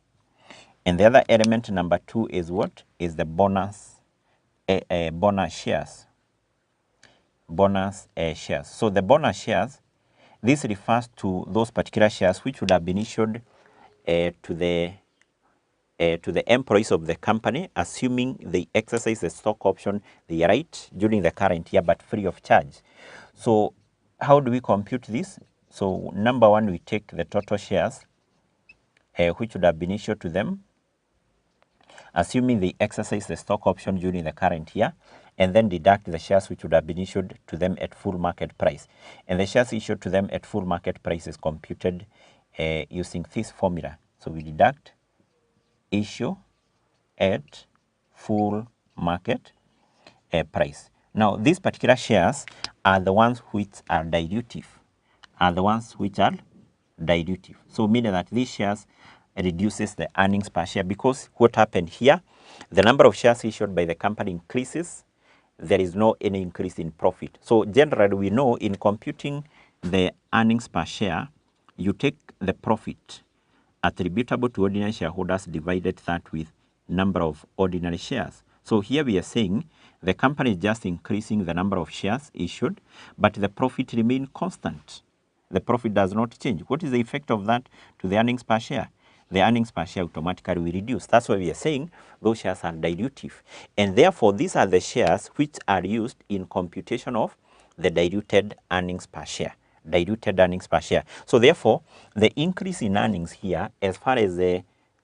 And the other element, number 2, is what? Is the bonus shares. Bonus shares. So the bonus shares, this refers to those particular shares which would have been issued to the employees of the company, assuming they exercise the stock option, the right, during the current year, but free of charge. So how do we compute this? So number 1, we take the total shares which would have been issued to them, assuming they exercise the stock option during the current year, and then deduct the shares which would have been issued to them at full market price. And the shares issued to them at full market price is computed using this formula. So we deduct issue at full market price. Now, these particular shares are the ones which are dilutive, So meaning that these shares reduces the earnings per share, because what happened here, the number of shares issued by the company increases, there is no any increase in profit. So generally, we know in computing the earnings per share, you take the profit attributable to ordinary shareholders divided that with number of ordinary shares. So here we are saying the company is just increasing the number of shares issued, but the profit remains constant. The profit does not change. What is the effect of that to the earnings per share? The earnings per share automatically will reduce. That's why we are saying those shares are dilutive. And therefore, these are the shares which are used in computation of the diluted earnings per share. So therefore, the increase in earnings here, as far as the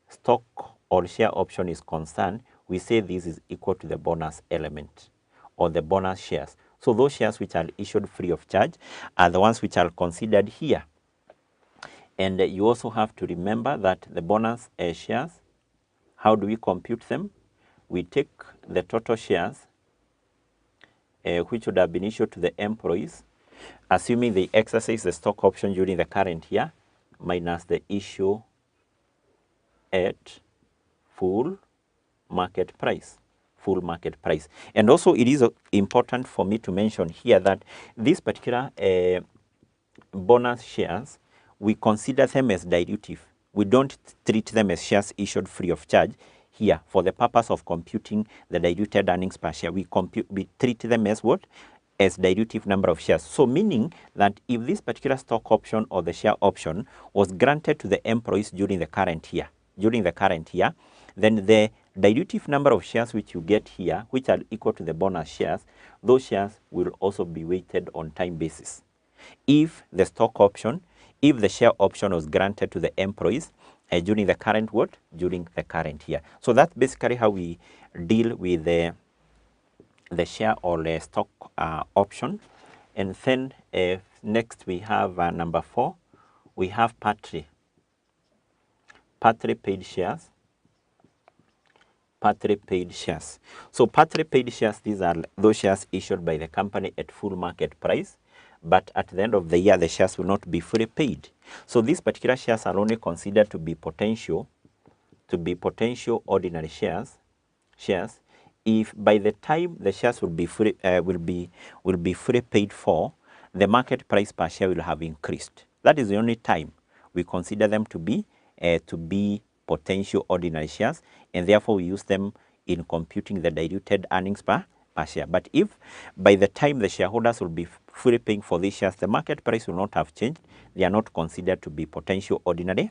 stock or share option is concerned, we say this is equal to the bonus element or the bonus shares. So those shares which are issued free of charge are the ones which are considered here. And you also have to remember that the bonus shares, how do we compute them? We take the total shares which would have been issued to the employees, assuming they exercise the stock option during the current year, minus the issue at full market price. And also, it is important for me to mention here that these particular bonus shares, we consider them as dilutive. We don't treat them as shares issued free of charge. Here, for the purpose of computing the diluted earnings per share, we treat them as what? As dilutive number of shares. So meaning that if this particular stock option or the share option was granted to the employees during the current year, then the dilutive number of shares which you get here, which are equal to the bonus shares, those shares will also be weighted on time basis. If the stock option if the share option was granted to the employees during the current what? During the current year. So that's basically how we deal with the share or the stock option. And then next we have number 4, we have partly paid shares. Partly paid shares. So partly paid shares, these are those shares issued by the company at full market price, but at the end of the year, the shares will not be fully paid. So these particular shares are only considered to be potential ordinary shares, if by the time the shares will be fully paid for, the market price per share will have increased. That is the only time we consider them to be potential ordinary shares, and therefore we use them in computing the diluted earnings per share. But if by the time the shareholders will be fully paying for these shares, the market price will not have changed, they are not considered to be potential ordinary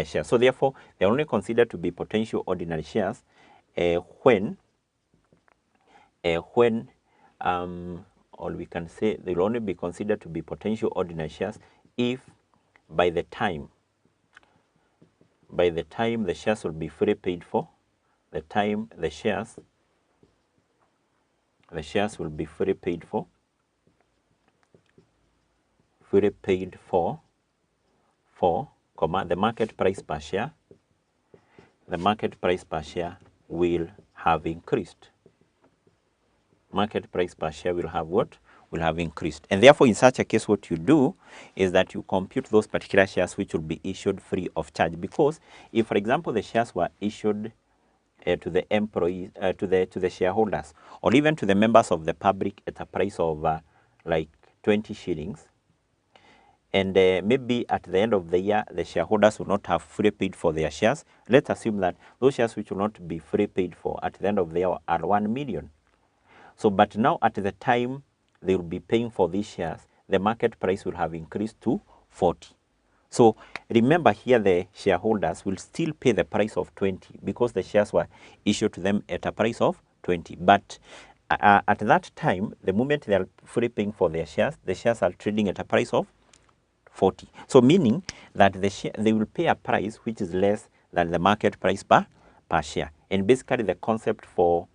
shares. So therefore, they are only considered to be potential ordinary shares when or we can say they will only be considered to be potential ordinary shares if by the time the shares will be fully paid for, the shares will be fully paid for, the market price per share, will have increased. Market price per share will have what? Will have increased. And therefore, in such a case, what you do is that you compute those particular shares which will be issued free of charge. Because if, for example, the shares were issued to the employees, to the shareholders, or even to the members of the public at a price of like 20 shillings, and maybe at the end of the year, the shareholders will not have fully paid for their shares. Let's assume that those shares which will not be fully paid for at the end of the year are 1 million. So, but now at the time they will be paying for these shares, the market price will have increased to 40. So remember here, the shareholders will still pay the price of 20 because the shares were issued to them at a price of 20. But at that time, the moment they are fully paying for their shares, the shares are trading at a price of 40. So meaning that they will pay a price which is less than the market price per share. And basically the concept for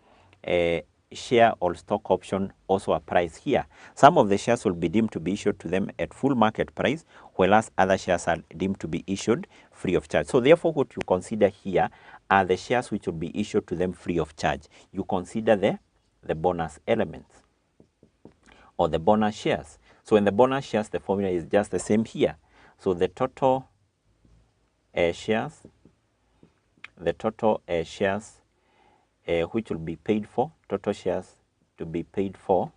share or stock option also applies here. Some of the shares will be deemed to be issued to them at full market price, whereas other shares are deemed to be issued free of charge. So therefore, what you consider here are the shares which will be issued to them free of charge. You consider the bonus elements or the bonus shares. So in the bonus shares, the formula is just the same here. So the total shares which will be paid for, total shares to be paid for,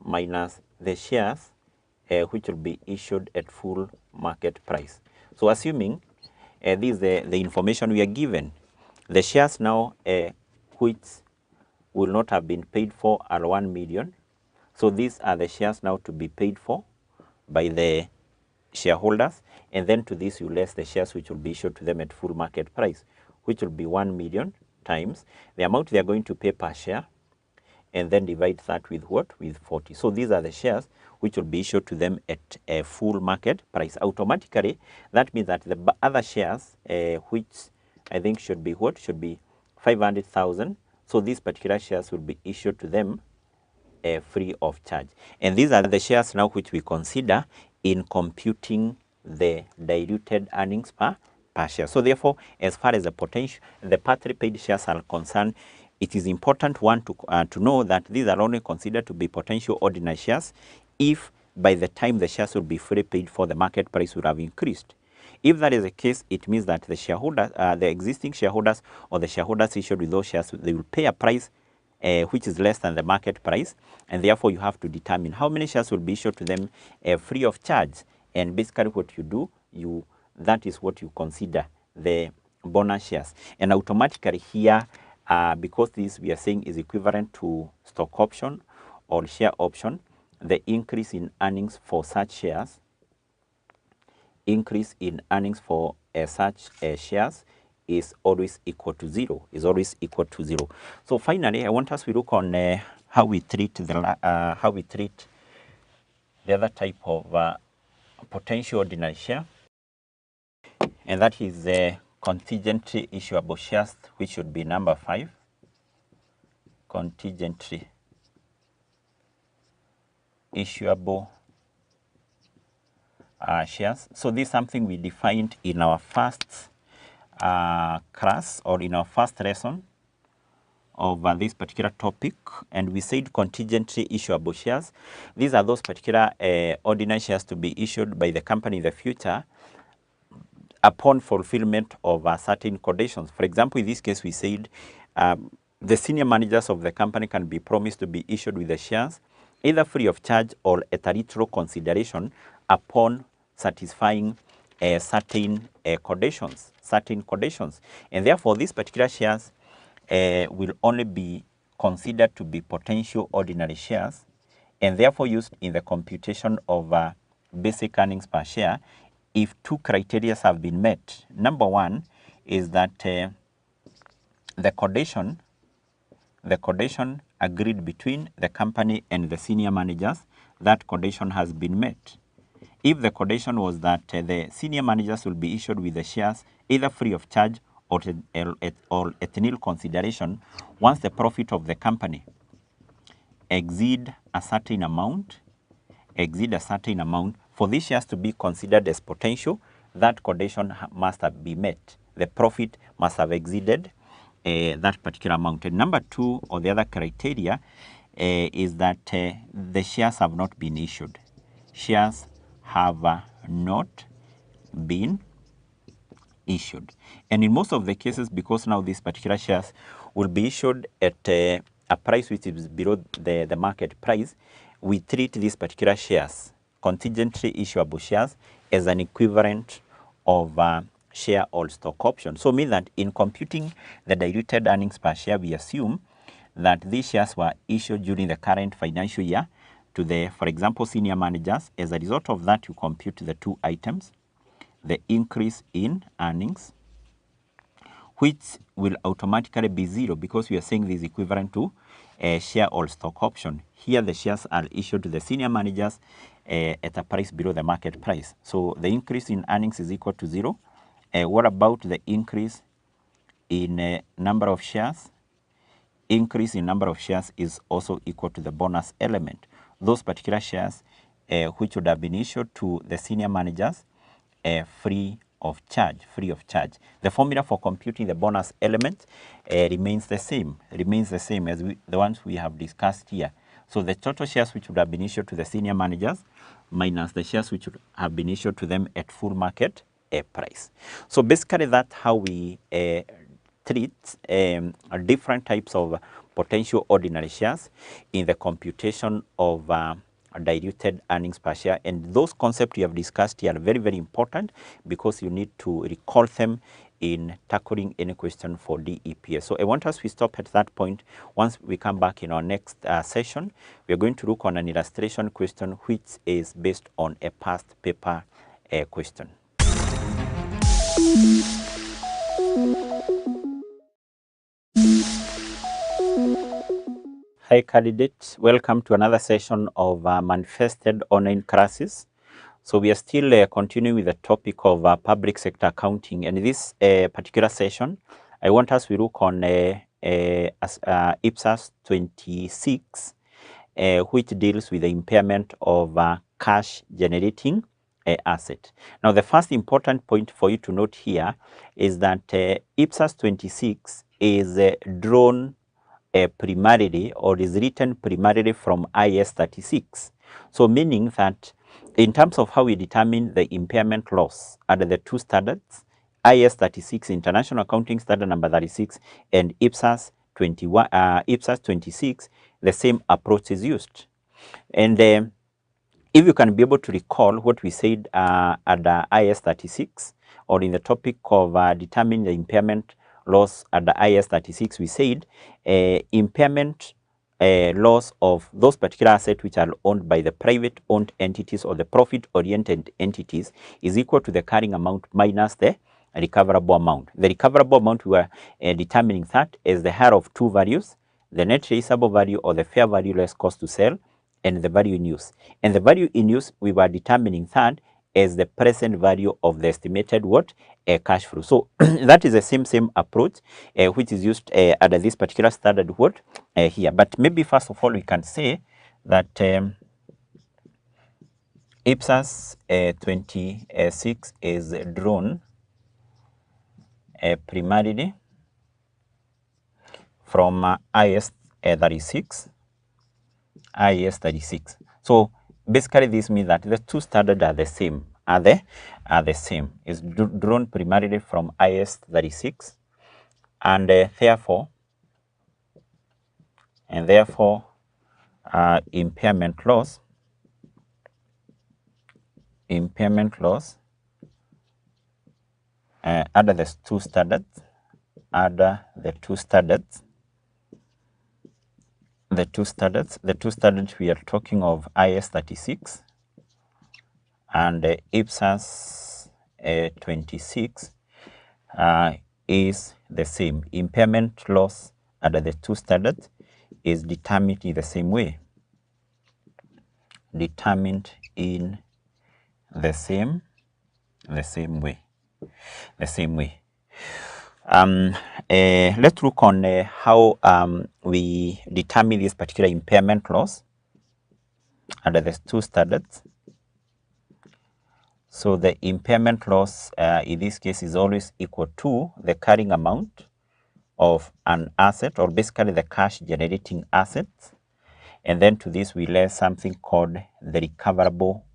minus the shares which will be issued at full market price. So assuming this is the information we are given, the shares now which will not have been paid for are 1 million. So these are the shares now to be paid for by the shareholders, and then to this you less the shares which will be issued to them at full market price, which will be 1 million times the amount they are going to pay per share, and then divide that with what? With 40. So these are the shares which will be issued to them at a full market price. Automatically, that means that the other shares, which I think should be what? Should be 500,000. So these particular shares will be issued to them free of charge. And these are the shares now which we consider in computing the diluted earnings per share. So therefore, as far as the partly paid shares are concerned, it is important to know that these are only considered to be potential ordinary shares if by the time the shares will be fully paid for, the market price will have increased. If that is the case, it means that the shareholders, the existing shareholders or the shareholders issued with those shares, they will pay a price which is less than the market price, and therefore you have to determine how many shares will be issued to them free of charge. And basically what you do, that is what you consider the bonus shares. And automatically here, because this we are saying is equivalent to stock option or share option, the increase in earnings for such shares, shares is always equal to 0. So finally, I want us to look on how we treat the other type of potential ordinary share, and that is the contingently issuable shares, which should be number 5. Contingently issuable shares. So this is something we defined in our first class, or in our first lesson of this particular topic, and we said contingently issuable shares. These are those particular ordinary shares to be issued by the company in the future upon fulfillment of certain conditions. For example, in this case, we said the senior managers of the company can be promised to be issued with the shares either free of charge or at a little consideration upon satisfying certain conditions. And therefore, these particular shares will only be considered to be potential ordinary shares, and therefore used in the computation of basic earnings per share if two criteria have been met. Number one is that the condition agreed between the company and the senior managers, that condition has been met. If the condition was that the senior managers will be issued with the shares either free of charge or at nil consideration once the profit of the company exceed a certain amount, for these shares to be considered as potential, that condition must have been met. The profit must have exceeded that particular amount. And number two, or the other criteria, is that the shares have not been issued. Shares have not been issued. And in most of the cases, because now these particular shares will be issued at a price which is below the market price, we treat these particular shares, contingently issuable shares, as an equivalent of share or stock option. So mean that in computing the diluted earnings per share, we assume that these shares were issued during the current financial year to the, for example, senior managers. As a result of that, you compute the two items, the increase in earnings, which will automatically be zero because we are saying this is equivalent to a share or stock option. Here the shares are issued to the senior managers at a price below the market price. So the increase in earnings is equal to zero. What about the increase in number of shares? Increase in number of shares is also equal to the bonus element. Those particular shares which would have been issued to the senior managers free of charge. The formula for computing the bonus element remains the same as the ones we have discussed here. So the total shares which would have been issued to the senior managers minus the shares which would have been issued to them at full market price. So basically that's how we treat different types of potential ordinary shares in the computation of diluted earnings per share. And those concepts we have discussed here are very, very important because you need to recall them in tackling any question for DEPS. So I want us to stop at that point. Once we come back in our next session, we are going to look on an illustration question which is based on a past paper question. Hi candidates, welcome to another session of manifested online classes. So we are still continuing with the topic of public sector accounting, and in this particular session, I want us to look on IPSAS 26, which deals with the impairment of cash generating asset. Now the first important point for you to note here is that IPSAS 26 is drawn primarily, or is written primarily from IS 36. So meaning that in terms of how we determine the impairment loss under the two standards, IS 36, International Accounting Standard number 36, and IPSAS 21, IPSAS 26, the same approach is used. And if you can be able to recall what we said under IS 36, or in the topic of determining the impairment loss under IS 36, we said impairment loss of those particular assets which are owned by the private owned entities or the profit oriented entities is equal to the carrying amount minus the recoverable amount. The recoverable amount, we are determining that as the higher of two values, the net realizable value or the fair value less cost to sell, and the value in use. And the value in use, we were determining that as the present value of the estimated what? Cash flow. So that is the same approach which is used under this particular standard what? Here. But maybe first of all, we can say that IPSAS 26 is drawn primarily from IS 36. IS 36. So basically this means that the two standards are the same. Are the same. It's drawn primarily from IS 36, and therefore impairment loss under the two standards, the two standards we are talking of IS 36 and IPSAS 26 is the same. Impairment loss under the two standards is determined in the same way. Determined in the same way. Let's look on how we determine this particular impairment loss under the two standards. So the impairment loss in this case is always equal to the carrying amount of an asset, or basically the cash generating asset, and then to this we layer something called the recoverable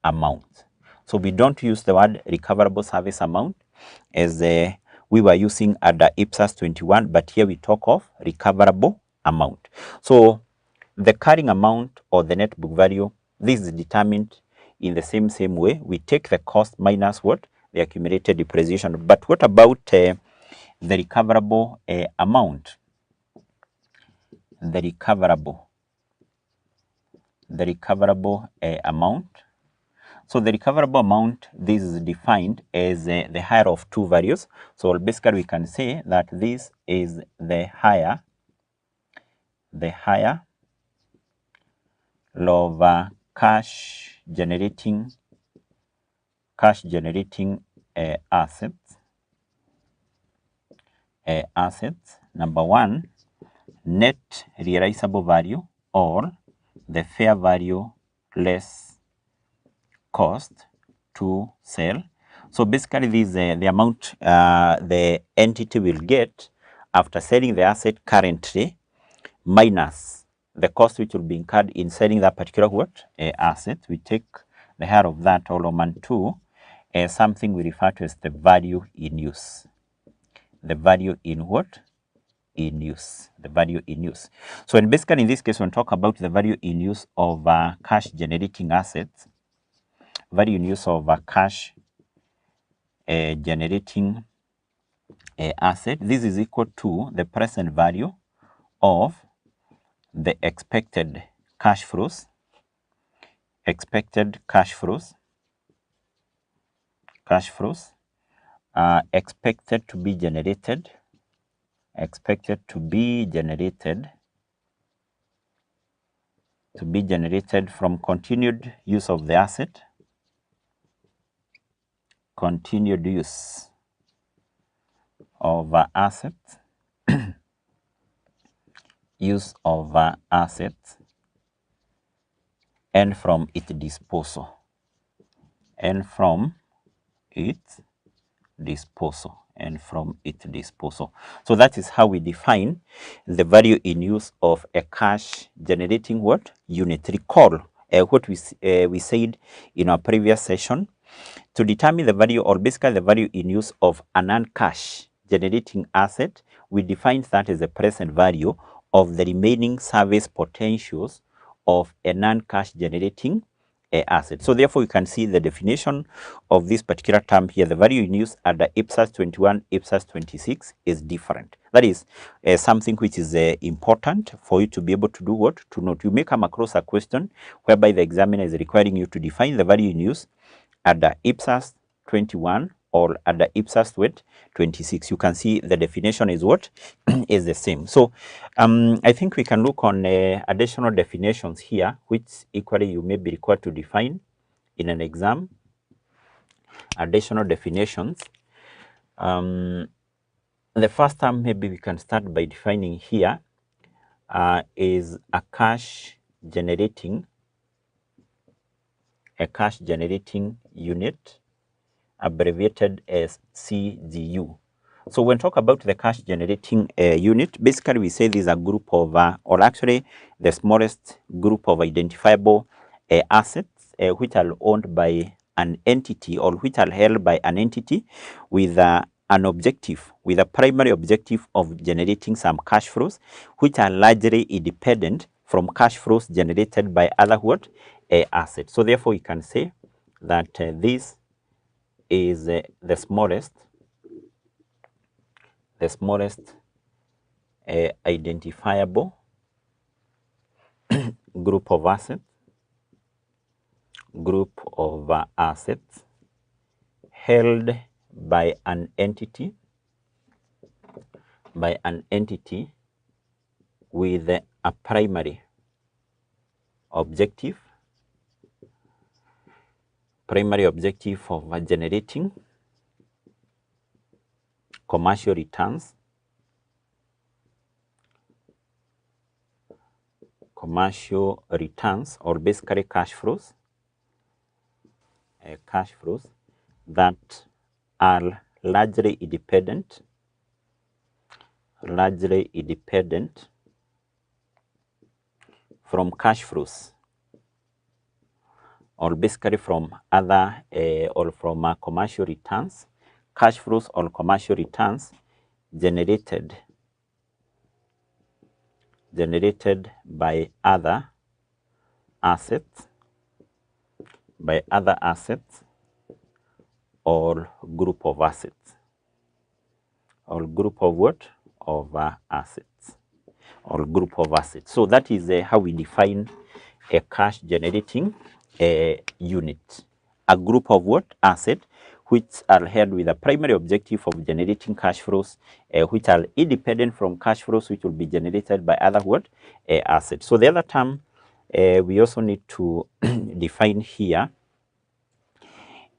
amount. So we don't use the word recoverable service amount as we were using under IPSAS 21, but here we talk of recoverable amount. So the carrying amount or the net book value, this is determined in the same way. We take the cost minus what? The accumulated depreciation. But what about the recoverable amount? The recoverable amount. So the recoverable amount, this is defined as the higher of two values. So basically we can say that this is the higher of cash generating assets. Number one, net realizable value, or the fair value less cost to sell. So basically this is the amount the entity will get after selling the asset currently minus the cost which will be incurred in selling that particular what? Asset. We take the higher of that, all over 2, something we refer to as the value in use. The value in what? In use. The value in use. So and basically in this case, when we talk about the value in use of cash generating assets, value in use of a cash generating asset, this is equal to the present value of the expected cash flows, expected to be generated from continued use of the asset, continued use of assets, use of assets, and from its disposal, So that is how we define the value in use of a cash generating what? Unit. Recall what we said in our previous session. To determine the value, or basically the value in use of a non-cash generating asset, we define that as the present value of the remaining service potentials of a non-cash generating asset. So therefore you can see the definition of this particular term here. The value in use under IPSAS 21, IPSAS 26 is different. That is something which is important for you to be able to do what? To note. You may come across a question whereby the examiner is requiring you to define the value in use under IPSAS 21 or at the IPSAS what 26. You can see the definition is what is the same. So I think we can look on additional definitions here, which equally you may be required to define in an exam. Additional definitions. The first term maybe we can start by defining here is a cash generating unit, abbreviated as CGU. So when talk about the cash generating unit, basically we say this is a group of, or actually the smallest group of identifiable assets which are owned by an entity, or which are held by an entity with an objective, with a primary objective of generating some cash flows, which are largely independent from cash flows generated by other what assets. So therefore you can say that this is the smallest identifiable group of assets held by an entity with a primary objective of generating commercial returns, or basically cash flows that are largely independent from cash flows, or basically from other or from commercial returns, cash flows or commercial returns generated by other assets or group of assets, or group of what? Of assets, or group of assets. So that is how we define a cash generating unit. A group of what? Asset which are held with a primary objective of generating cash flows which are independent from cash flows which will be generated by other what? Assets. So the other term we also need to define here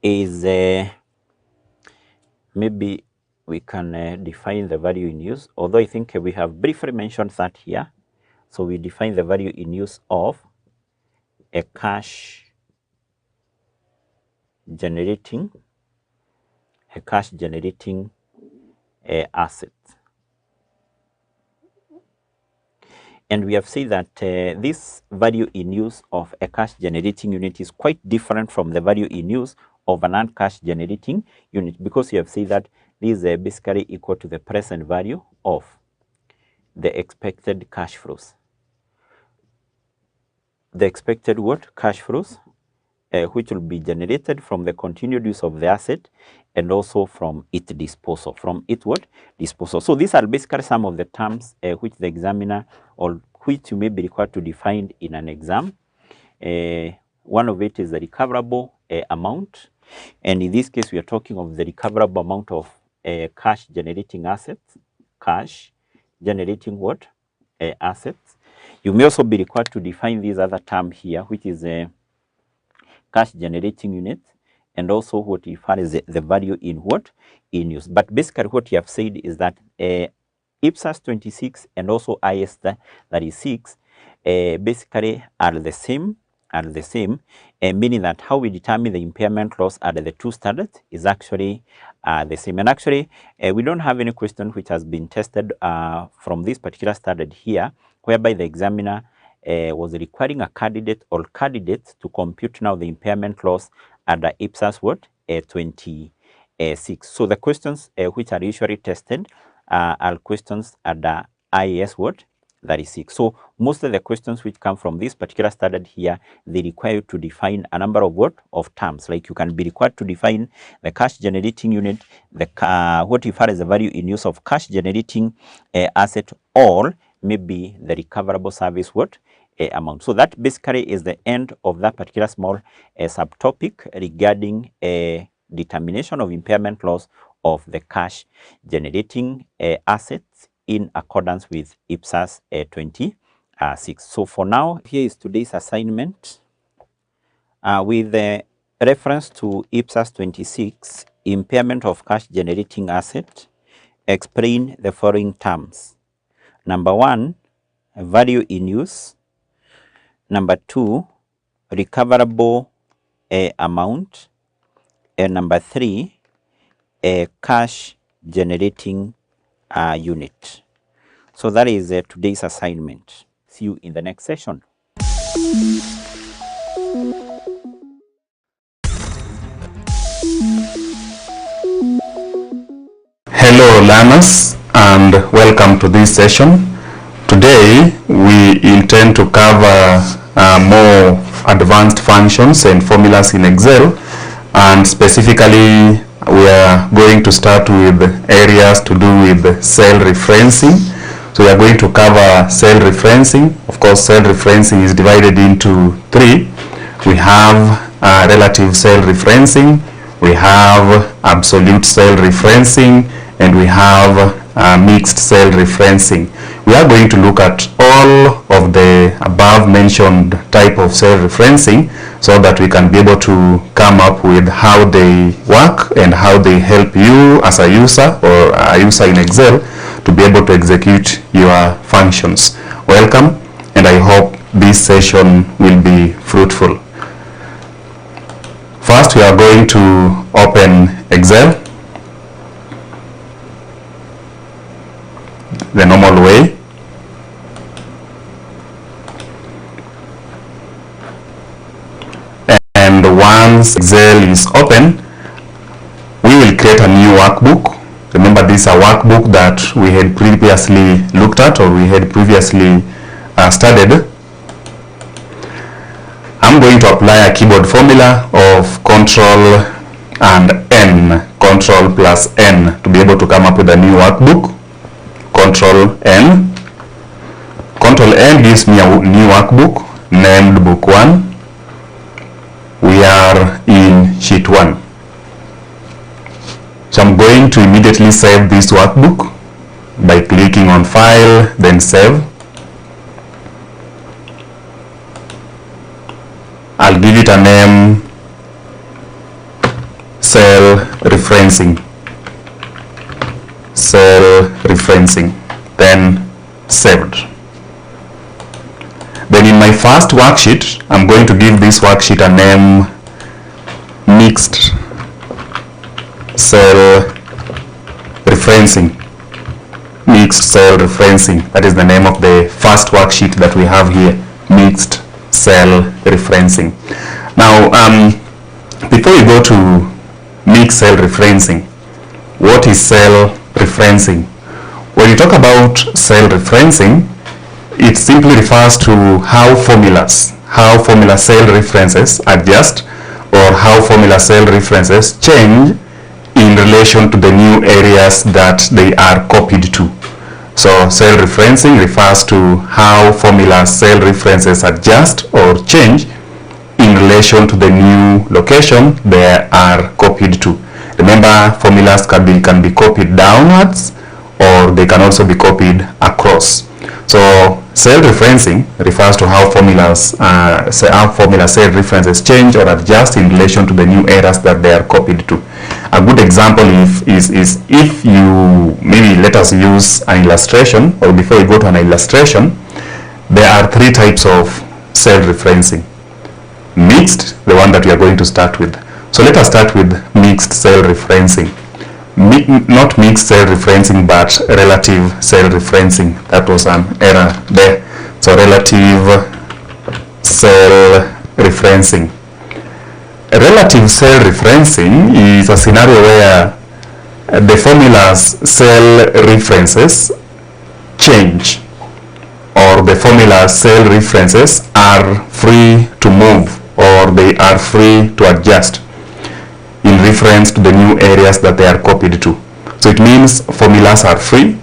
is maybe we can define the value in use, although I think we have briefly mentioned that here. So we define the value in use of a cash generating asset. And we have said that this value in use of a cash generating unit is quite different from the value in use of a non-cash generating unit, because you have said that this is basically equal to the present value of the expected cash flows. The expected what? Cash flows which will be generated from the continued use of the asset and also from its disposal. So these are basically some of the terms which the examiner, or which you may be required to define in an exam. One of it is the recoverable amount, and in this case we are talking of the recoverable amount of cash generating assets. Cash generating what? Assets. You may also be required to define this other term here, which is a cash generating unit, and also what you refer as the value in what? In use. But basically what you have said is that IPSAS 26 and also IS 36 basically are the same, meaning that how we determine the impairment loss at the two standards is actually the same. And actually we don't have any question which has been tested from this particular standard here, whereby the examiner was requiring a candidate or candidates to compute now the impairment loss at the IPSAS what? 26. So the questions which are usually tested are questions at the IAS what? 36. So most of the questions which come from this particular standard here, they require you to define a number of what? Of terms. Like you can be required to define the cash generating unit, the what you refer as the value in use of cash generating asset, or maybe the recoverable service what? Amount. So that basically is the end of that particular small subtopic regarding determination of impairment loss of the cash generating assets in accordance with IPSAS 26. So for now, here is today's assignment. With the reference to IPSAS 26, impairment of cash generating asset, explain the following terms. Number 1, value in use. Number 2, recoverable amount. And number 3, a cash generating unit. So that is today's assignment. See you in the next session. Hello learners, and welcome to this session. Today we intend to cover more advanced functions and formulas in Excel, and specifically we are going to start with areas to do with cell referencing. So we are going to cover cell referencing. Of course, cell referencing is divided into 3. We have relative cell referencing, we have absolute cell referencing, and we have mixed cell referencing. We are going to look at all of the above mentioned type of cell referencing so that we can be able to come up with how they work and how they help you as a user or a user in Excel to be able to execute your functions. Welcome, and I hope this session will be fruitful. First, we are going to open Excel the normal way. And once Excel is open, we will create a new workbook. Remember, this is a workbook that we had previously looked at, or we had previously studied. I'm going to apply a keyboard formula of Control and N, Control plus N, to be able to come up with a new workbook. Control N. Control N gives me a new workbook named Book 1. We are in Sheet 1. So I'm going to immediately save this workbook by clicking on File, then Save. I'll give it a name, Cell Referencing. Cell referencing, then saved. Then in my first worksheet, I'm going to give this worksheet a name, mixed cell referencing. Mixed cell referencing, that is the name of the first worksheet that we have here, mixed cell referencing. Now, before we go to mixed cell referencing, what is cell referencing? When you talk about cell referencing, it simply refers to how formula cell references adjust, or how formula cell references change in relation to the new areas that they are copied to. So cell referencing refers to how formula cell references adjust or change in relation to the new location they are copied to. Remember, formulas can be copied downwards, or they can also be copied across. So cell referencing refers to how formula cell references change or adjust in relation to the new areas that they are copied to. A good example is if you, maybe let us use an illustration, or before we go to an illustration, there are 3 types of cell referencing. Mixed, the one that we are going to start with. So let us start with mixed cell referencing. Not mixed cell referencing, but relative cell referencing. That was an error there. So relative cell referencing. Relative cell referencing is a scenario where the formula's cell references change, or the formula's cell references are free to move, or they are free to adjust in reference to the new areas that they are copied to. So it means formulas are free.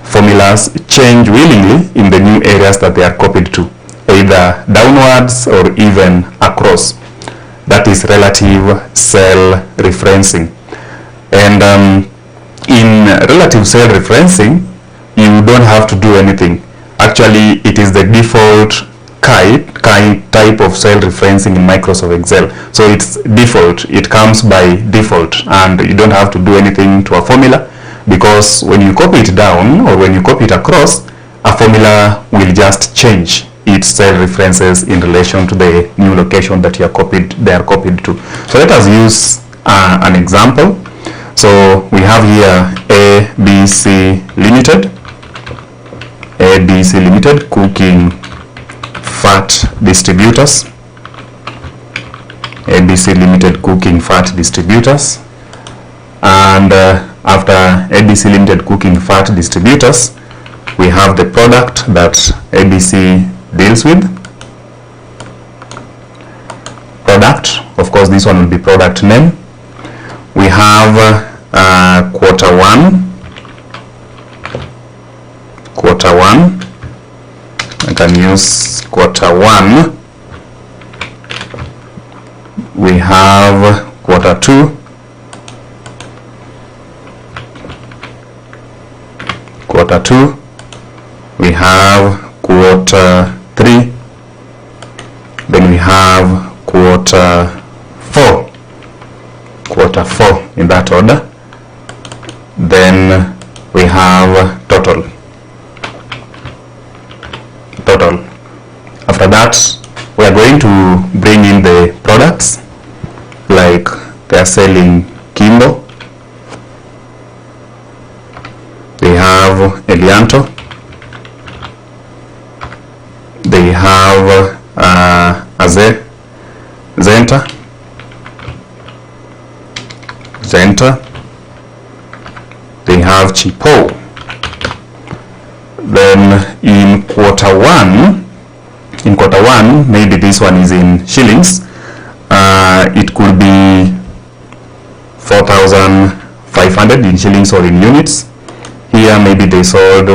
Formulas change willingly in the new areas that they are copied to, either downwards or even across. That is relative cell referencing. And in relative cell referencing, you don't have to do anything. Actually, it is the default type of cell referencing in Microsoft Excel. So it's default, it comes by default, and you don't have to do anything to a formula, because when you copy it down or when you copy it across, a formula will just change its cell references in relation to the new location that they are copied to. So let us use an example. So we have here ABC Limited cooking fat distributors. ABC Limited cooking fat distributors. And after ABC Limited cooking fat distributors, we have the product that ABC deals with. Product, of course, this one will be product name. We have quarter one. I can use quarter one. We have quarter two. We have quarter three. Then we have quarter four in that order. Then we have total. After that, we are going to bring in the products, like they are selling Kimbo. They have Elianto. They have Zenta. They have Chipo. Then in quarter one, maybe this one is in shillings. It could be 4,500 in shillings or in units. Here maybe they sold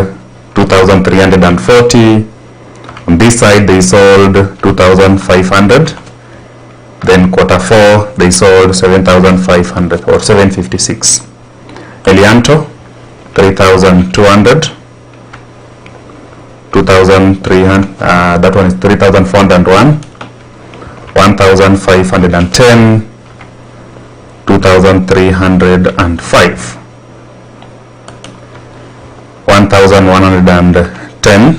2,340. On this side they sold 2,500. Then quarter four they sold 7,500 or 756. Elianto 3,200. 2,300. That one is 3,401. 1,510. 2,305. 1,110.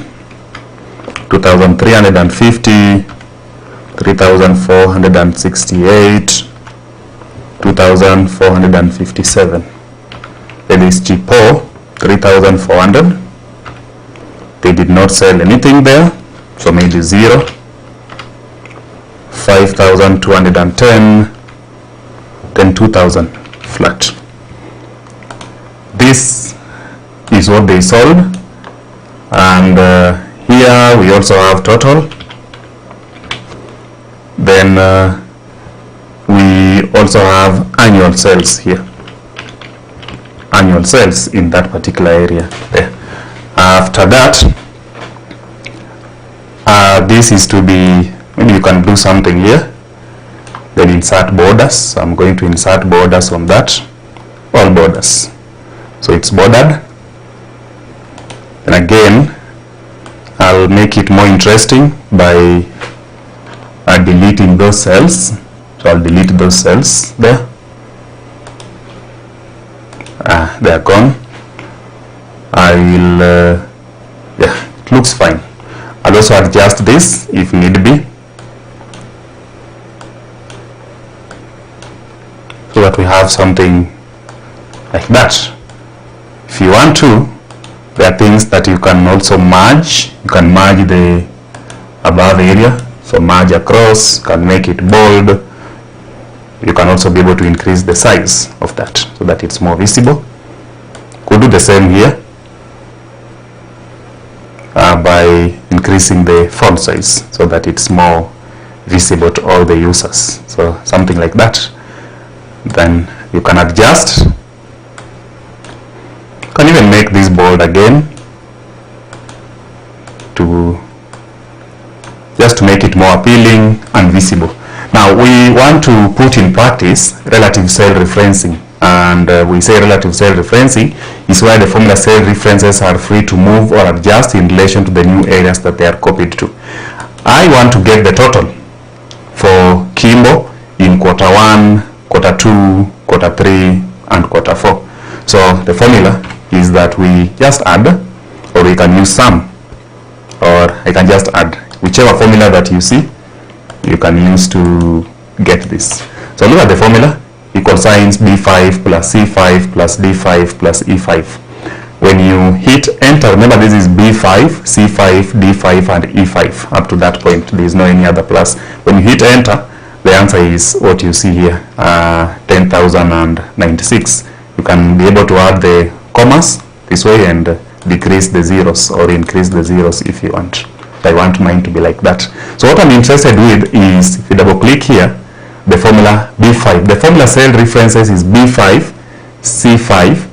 2,350. 3,468. 2,457. Then is Chipo 3,400. They did not sell anything there, so maybe 0. 5,210. Then 2,000 flat. This is what they sold. And here we also have total. Then we also have annual sales here. Annual sales in that particular area there. After that, this is to be, maybe you can do something here. Then insert borders. So I'm going to insert borders on that. All borders. So it's bordered. And again, I'll make it more interesting by deleting those cells. So I'll delete those cells there. They are gone. I will, yeah, it looks fine. I'll also adjust this if need be, so that we have something like that. If you want to, there are things that you can also merge. You can merge the above area, so merge across, can make it bold. You can also be able to increase the size of that so that it's more visible. Could do the same here by increasing the font size so that it's more visible to all the users. So something like that. Then you can adjust. You can even make this bold again to just to make it more appealing and visible. Now we want to put in practice relative cell referencing. And we say relative cell referencing is where the formula cell references are free to move or adjust in relation to the new areas that they are copied to. I want to get the total for Kimbo in quarter 1, quarter 2, quarter 3, and quarter 4. So the formula is that we just add, or we can use sum, or I can just add. Whichever formula that you see, you can use to get this. So look at the formula. Equal signs B5 plus C5 plus D5 plus E5. When you hit enter, remember this is B5, C5, D5 and E5. Up to that point, there is no any other plus. When you hit enter, the answer is what you see here, 10,096. You can be able to add the commas this way and decrease the zeros or increase the zeros if you want. I want mine to be like that. So what I'm interested with is, if you double click here, the formula B5. The formula cell references is B5, C5,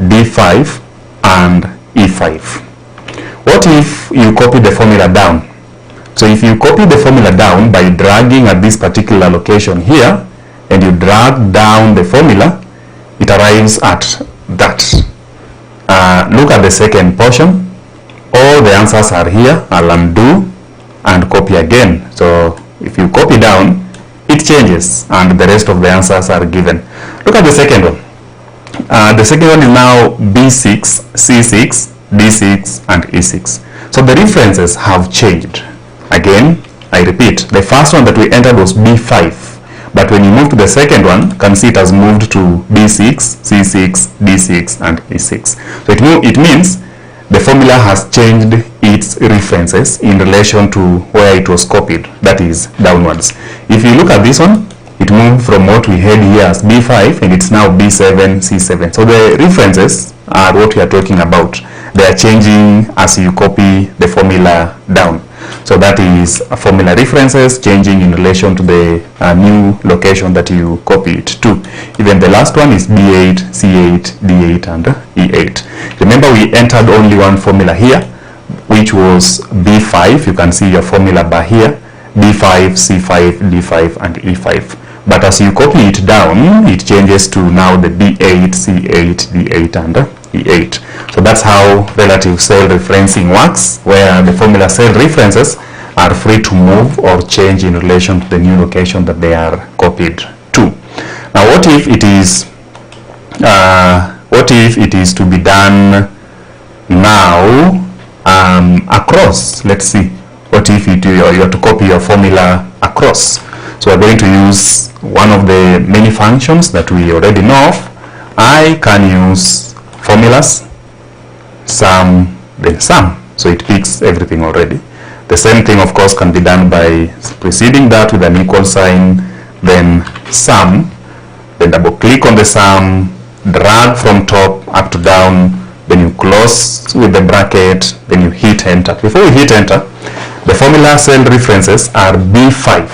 D5, and E5. What if you copy the formula down? So if you copy the formula down by dragging at this particular location here, and you drag down the formula, it arrives at that. Look at the second portion. All the answers are here. I'll undo and copy again. So if you copy down, it changes and the rest of the answers are given. Look at the second one. The second one is now B6, C6, D6 and E6. So the references have changed. Again, I repeat, the first one that we entered was B5, but when you move to the second one, you can see it has moved to B6, C6, D6 and E6. So it means the formula has changed its references in relation to where it was copied, that is downwards. If you look at this one, it moved from what we had here as B5 and it's now B7, C7. So the references are what we are talking about. They are changing as you copy the formula down. So that is formula references changing in relation to the new location that you copy it to. Even the last one is B8, C8, D8 and E8. Remember, we entered only one formula here, which was B5. You can see your formula bar here, B5, C5, D5 and E5. But as you copy it down, it changes to now the B8, C8, D8 and E8. So that's how relative cell referencing works, where the formula cell references are free to move or change in relation to the new location that they are copied to. Now what if it is to be done now across? Let's see. What if you have to copy your formula across? So we're going to use one of the many functions that we already know of. I can use formulas, sum, then sum. So it picks everything already. The same thing, of course, can be done by preceding that with an equal sign, then sum, then double click on the sum, drag from top up to down, then you close with the bracket, then you hit enter. Before you hit enter, the formula cell references are B5,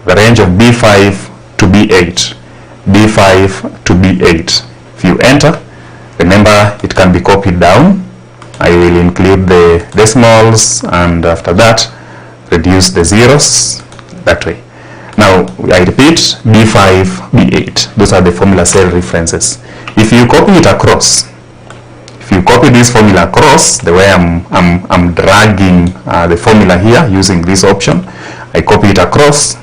the range of B5 to B8, B5 to B8. If you enter, remember it can be copied down. I will include the decimals and after that reduce the zeros that way. Now I repeat, B5, B8. Those are the formula cell references. If you copy it across, if you copy this formula across, the way I'm dragging the formula here using this option, I copy it across.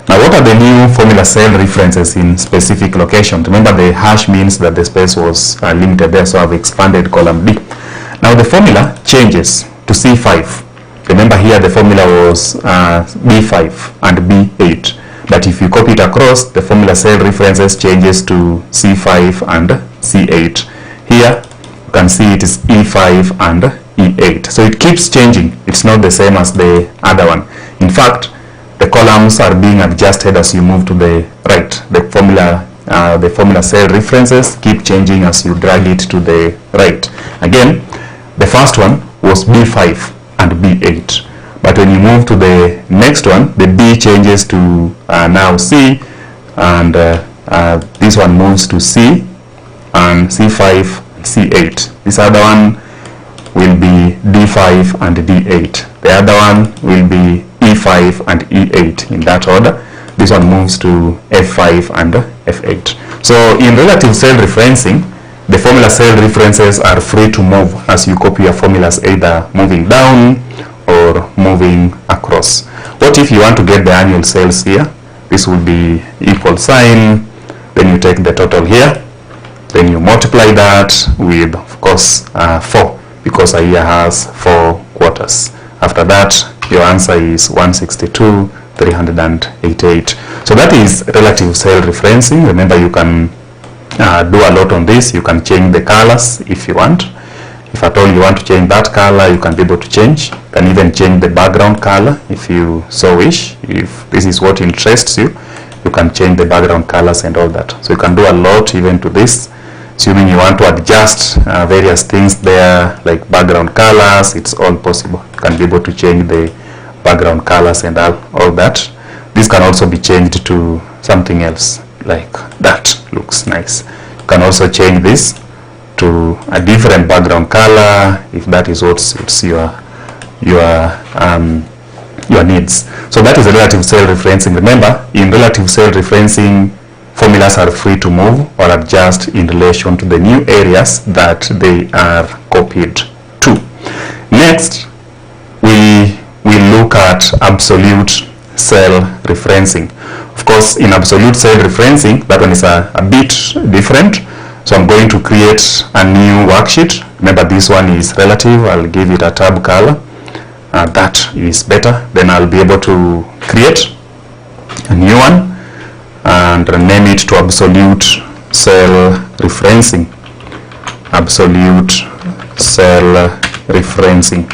Now what are the new formula cell references in specific locations? Remember, the hash means that the space was limited there, so I've expanded column B. Now the formula changes to C5. Remember here the formula was B5 and B8. But if you copy it across, the formula cell references changes to C5 and C8. Here you can see it is E5 and E8. So it keeps changing. It's not the same as the other one. In fact, the columns are being adjusted as you move to the right. The formula cell references keep changing as you drag it to the right. Again, the first one was B5 and B8. But when you move to the next one, the B changes to now C, and this one moves to C, and C5, C8. This other one will be D5 and D8. The other one will be E5 and E8 in that order. this one moves to F5 and F8. So in relative cell referencing, the formula cell references are free to move as you copy your formulas, either moving down or moving across. What if you want to get the annual sales here? This would be equal sign, then you take the total here, then you multiply that with, of course, 4, because a year has 4 quarters. After that, your answer is 162,388. So that is relative cell referencing. Remember, you can do a lot on this. You can change the colors if you want. If at all you want to change that color, you can be able to change. You can even change the background color if you so wish. If this is what interests you, you can change the background colors and all that. So you can do a lot even to this. Assuming you want to adjust various things there, like background colors, it's all possible. You can be able to change the background colors and all that. This can also be changed to something else, like that. Looks nice. You can also change this to a different background color if that is what suits your needs. So that is a relative cell referencing. Remember, in relative cell referencing, formulas are free to move or adjust in relation to the new areas that they are copied to. Next, we look at absolute cell referencing. Of course, in absolute cell referencing, that one is a bit different. So I'm going to create a new worksheet. Remember, this one is relative. I'll give it a tab color. That is better. Then I'll be able to create a new one and name it to absolute cell referencing. Absolute cell referencing.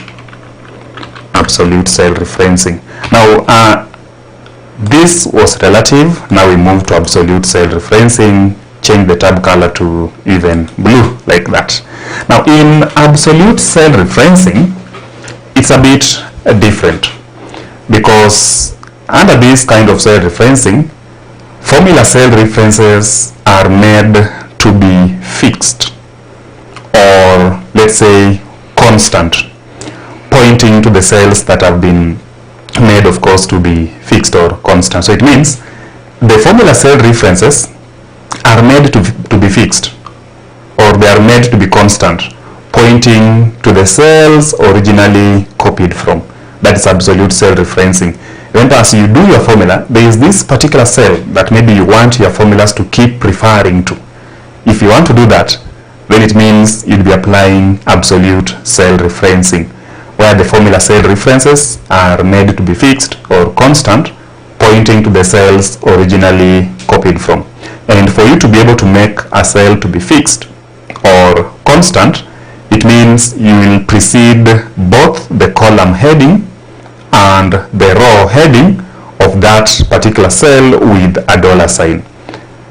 Absolute cell referencing. Now, this was relative. Now we move to absolute cell referencing. Change the tab color to even blue, like that. Now, in absolute cell referencing, it's a bit different, because under this kind of cell referencing, formula cell references are made to be fixed, or let's say constant, pointing to the cells that have been made, of course, to be fixed or constant. So it means the formula cell references are made to be fixed, or they are made to be constant, pointing to the cells originally copied from. That is absolute cell referencing. Remember, as you do your formula, there is this particular cell that maybe you want your formulas to keep referring to. If you want to do that, then it means you'll be applying absolute cell referencing, where the formula cell references are made to be fixed or constant, pointing to the cells originally copied from. And for you to be able to make a cell to be fixed or constant, it means you will precede both the column heading and the row heading of that particular cell with a $sign.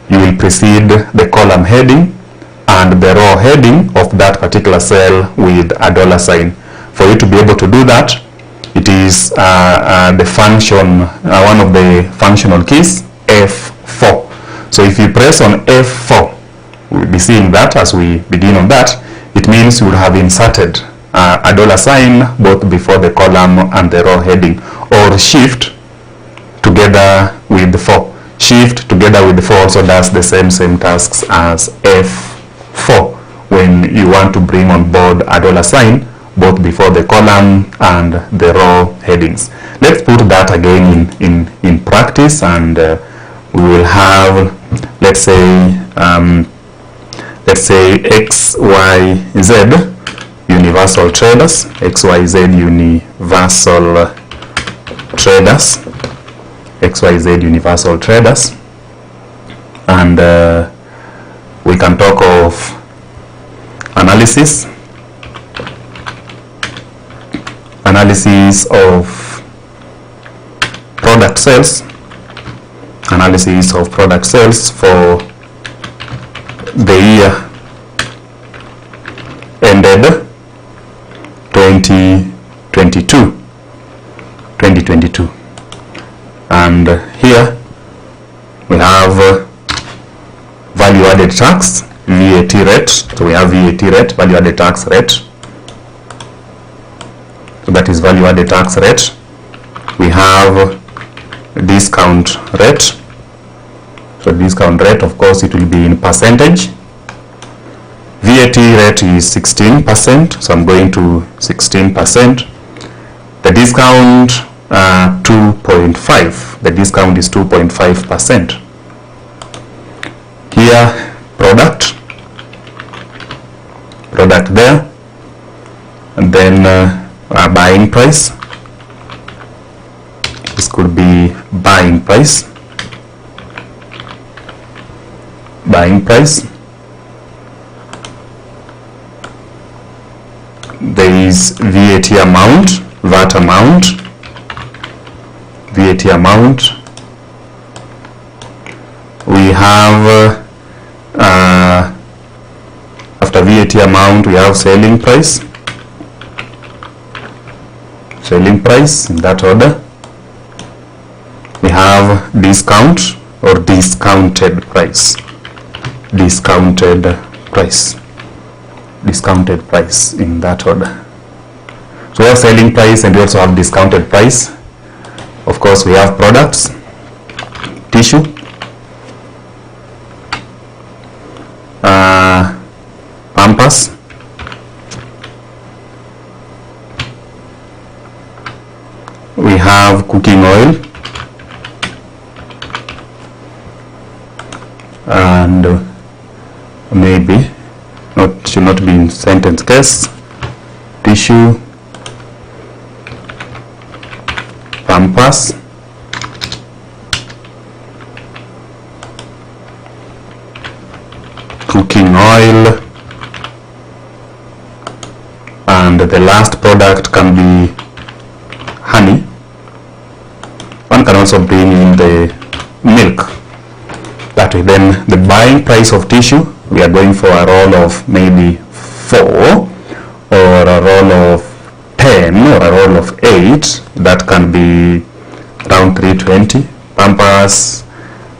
You will precede the column heading and the row heading of that particular cell with a $sign. For you to be able to do that, it is the function, one of the functional keys, F4. So if you press on F4, we'll be seeing that as we begin on that. It means you will have inserted a $sign both before the column and the row heading, or shift together with the 4. Shift together with the 4 also does the same tasks as F4 when you want to bring on board a $sign both before the column and the row headings. Let's put that again in practice, and we will have, let's say XYZ universal traders, XYZ universal traders, XYZ universal traders, and we can talk of analysis of product sales, analysis of product sales for the year ended 2022, and here we have value added tax, VAT rate. So we have VAT rate, value added tax rate. So that is value added tax rate. We have discount rate. So discount rate, of course, it will be in percentage. VAT rate is 16%, so I'm going to 16%. The discount 2.5. The discount is 2.5%. Here, product there, and then buying price. This could be buying price. There is VAT amount, VAT amount. We have after VAT amount, we have selling price in that order. We have discount or discounted price in that order. So we have selling price and we also have discounted price. Of course, we have products, tissue, pampers, we have cooking oil, and maybe should not be in sentence case, tissue, pampers, cooking oil, and the last product can be honey. One can also bring in the milk. That way, then the buying price of tissue, we are going for a roll of maybe 4, or a roll of 10, or a roll of 8. That can be around 320. Pampers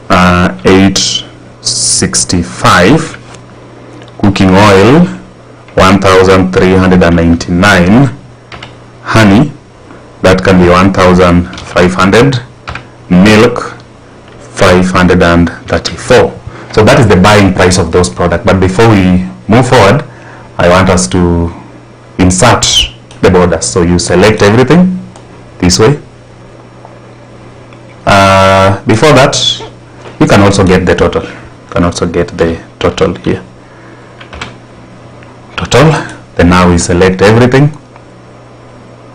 865. Cooking oil 1399. Honey, that can be 1500. Milk 534. So that is the buying price of those products. But before we move forward, I want us to insert the borders. So you select everything this way. Before that, you can also get the total. You can also get the total here. Total. Then now we select everything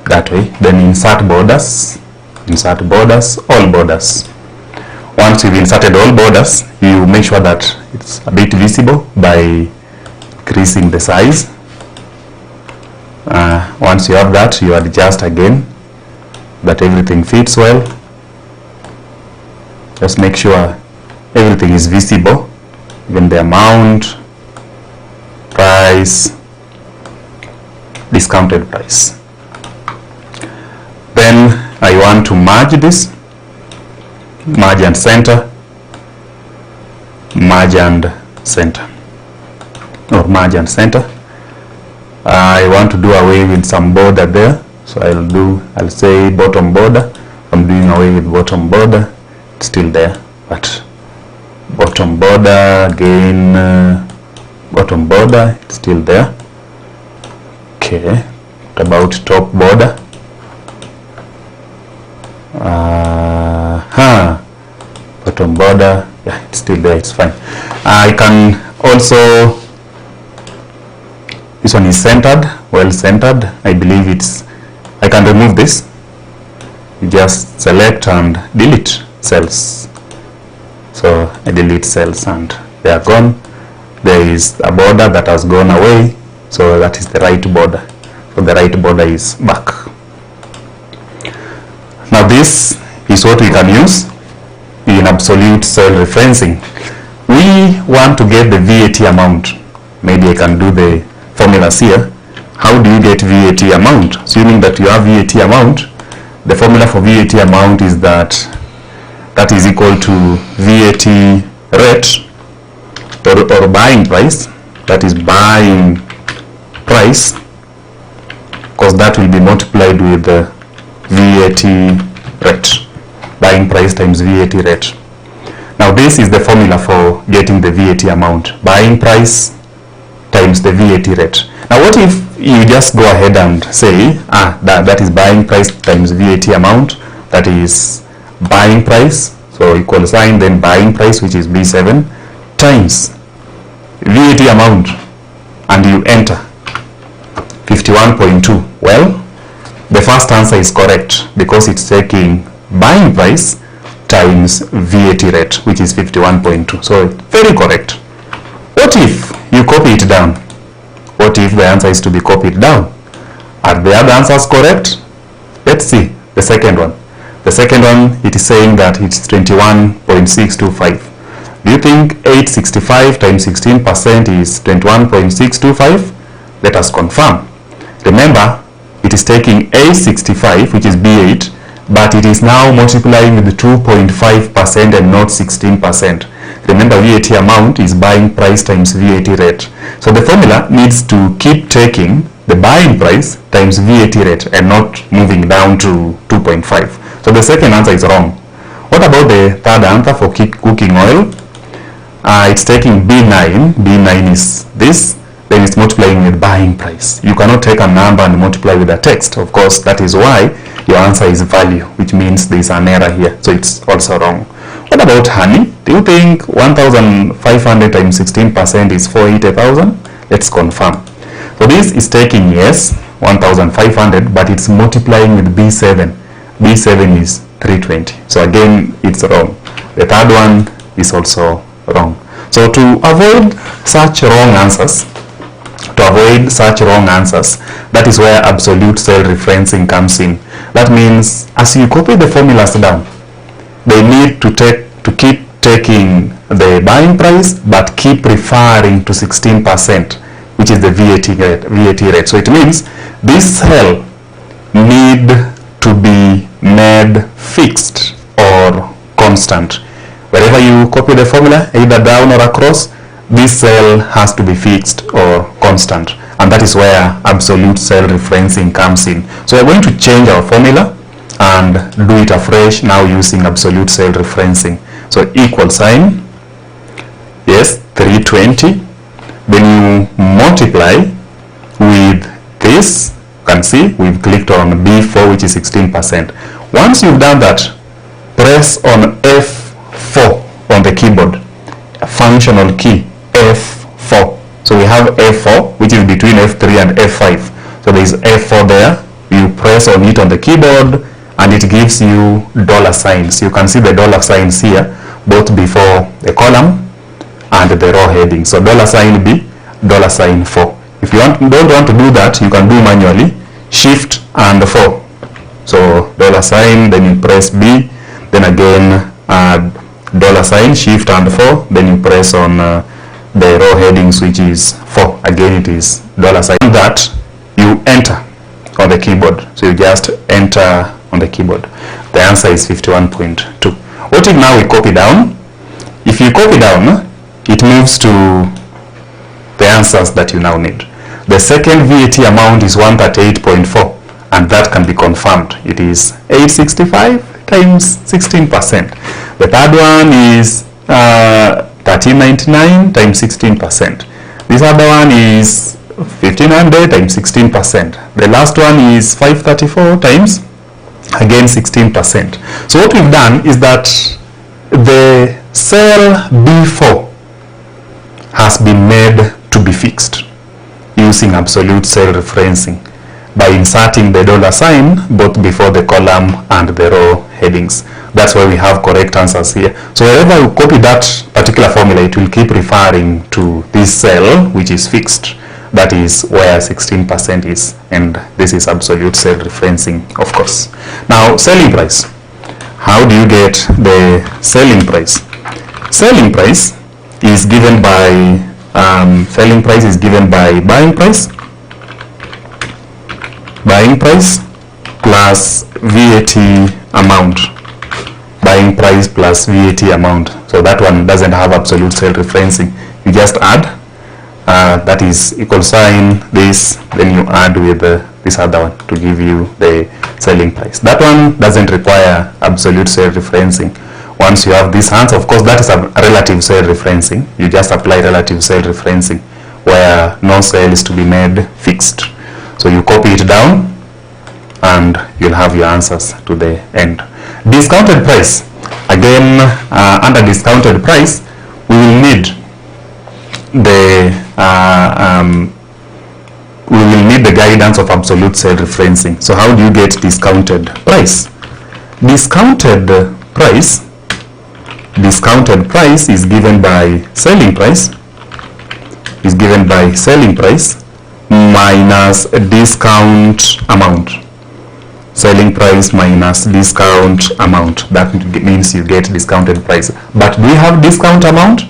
that way. Then insert borders. Insert borders, all borders. Once you've inserted all borders, you make sure that it's a bit visible by increasing the size. Once you have that, you adjust again that everything fits well. Just make sure everything is visible, even the amount, price, discounted price. Then I want to merge this, merge and center, merge and center, or merge and center. I want to do away with some border there, so I'll say bottom border. I'm doing away with bottom border. It's still there, but bottom border again, bottom border, it's still there. Okay, what about top border? Bottom border, yeah, it's still there, it's fine. I can also, this one is centered, well centered. I believe I can remove this. You just select and delete cells. So I delete cells and they are gone. There is a border that has gone away, so that is the right border. So the right border is back. Now this is what we can use in absolute cell referencing. We want to get the VAT amount. Maybe I can do the formulas here. How do you get VAT amount? Assuming that you have VAT amount, the formula for VAT amount is that is equal to VAT rate or buying price. That is buying price, because that will be multiplied with the VAT rate. buying price times VAT rate. Now this is the formula for getting the VAT amount, buying price times the VAT rate. Now what if you just go ahead and say, that is buying price times VAT amount, that is buying price, so equal sign, then buying price, which is B7, times VAT amount, and you enter 51.2. Well, the first answer is correct because it's taking buying price times VAT rate, which is 51.2. So very correct. What if you copy it down? What if the answer is to be copied down? Are the other answers correct? Let's see the second one. The second one, it is saying that it's 21.625. Do you think 865 times 16% is 21.625? Let us confirm. Remember, it is taking 865, which is B8, but it is now multiplying with 2.5% and not 16%. Remember, VAT amount is buying price times VAT rate. So the formula needs to keep taking the buying price times VAT rate and not moving down to 2.5. So the second answer is wrong. What about the third answer for cooking oil? It's taking B9. B9 is this. Then it's multiplying with buying price. You cannot take a number and multiply with a text. Of course, that is why your answer is value, which means there is an error here. So it's also wrong. What about honey? Do you think 1,500 times 16% is 480,000? Let's confirm. So this is taking, yes, 1,500, but it's multiplying with B7. B7 is 320. So again, it's wrong. The third one is also wrong. So to avoid such wrong answers, that is where absolute cell referencing comes in. That means as you copy the formulas down, they need to keep taking the buying price but keep referring to 16%, which is the VAT rate. So it means this cell need to be made fixed or constant. Wherever you copy the formula, either down or across, this cell has to be fixed or constant, and that is where absolute cell referencing comes in. So we're going to change our formula and do it afresh now using absolute cell referencing. So equal sign, yes, 320, then you multiply with this. You can see we've clicked on B4, which is 16%. Once you've done that, press on F4 on the keyboard, a functional key, F4. So we have F4, which is between F3 and F5. So there is F4 there. You press on it on the keyboard and it gives you dollar signs. You can see the dollar signs here, both before the column and the row heading. So dollar sign B, dollar sign 4. If you don't want to do that, you can do manually, Shift and 4. So dollar sign, then you press B, then again dollar sign, Shift and 4, then you press on the row headings, which is 4. Again it is dollar sign. That you enter on the keyboard. So you just enter on the keyboard. The answer is 51.2. What if now we copy down? If you copy down, it moves to the answers that you now need. The second VAT amount is 138.4, and that can be confirmed. It is 865 times 16%. The third one is 1399 times 16%. This other one is 1500 times 16%. The last one is 534 times, again 16%. So what we've done is that the cell B4 has been made to be fixed using absolute cell referencing by inserting the dollar sign both before the column and the row headings. That's why we have correct answers here. So wherever you copy that particular formula, it will keep referring to this cell which is fixed. That is where 16% is, and this is absolute cell referencing, of course. Now, selling price. How do you get the selling price? Selling price is given by buying price plus VAT amount. Buying price plus VAT amount. So that one doesn't have absolute cell referencing. You just add. That is equal sign this, then you add with this other one to give you the selling price. That one doesn't require absolute cell referencing. Once you have these hands, of course that is a relative cell referencing. You just apply relative cell referencing where no cell is to be made fixed. So you copy it down and you'll have your answers to the end. Discounted price. Again, under discounted price, we will need the guidance of absolute cell referencing. So how do you get discounted price? Discounted price is given by selling price, minus discount amount. Selling price minus discount amount. That means you get discounted price. But do we have discount amount?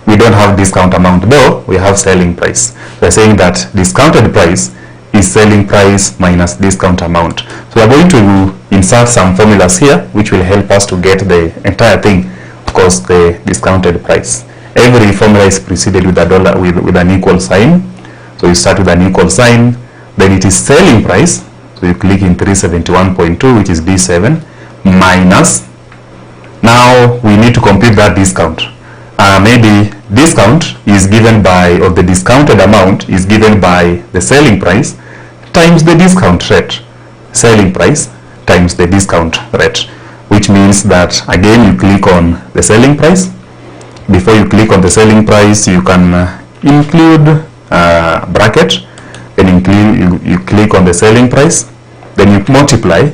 We don't have discount amount, though we have selling price. We're saying that discounted price is selling price minus discount amount. So we're going to insert some formulas here which will help us to get the entire thing, of course the discounted price. Every formula is preceded with a dollar with an equal sign. So you start with an equal sign, then it is selling price. So you click in 371.2, which is D7, minus, now we need to compute that discount. Maybe discount is given by, or the discounted amount is given by the selling price times the discount rate. Selling price times the discount rate, which means that again you click on the selling price. Before you click on the selling price, you can include bracket. Then you click on the selling price, then you multiply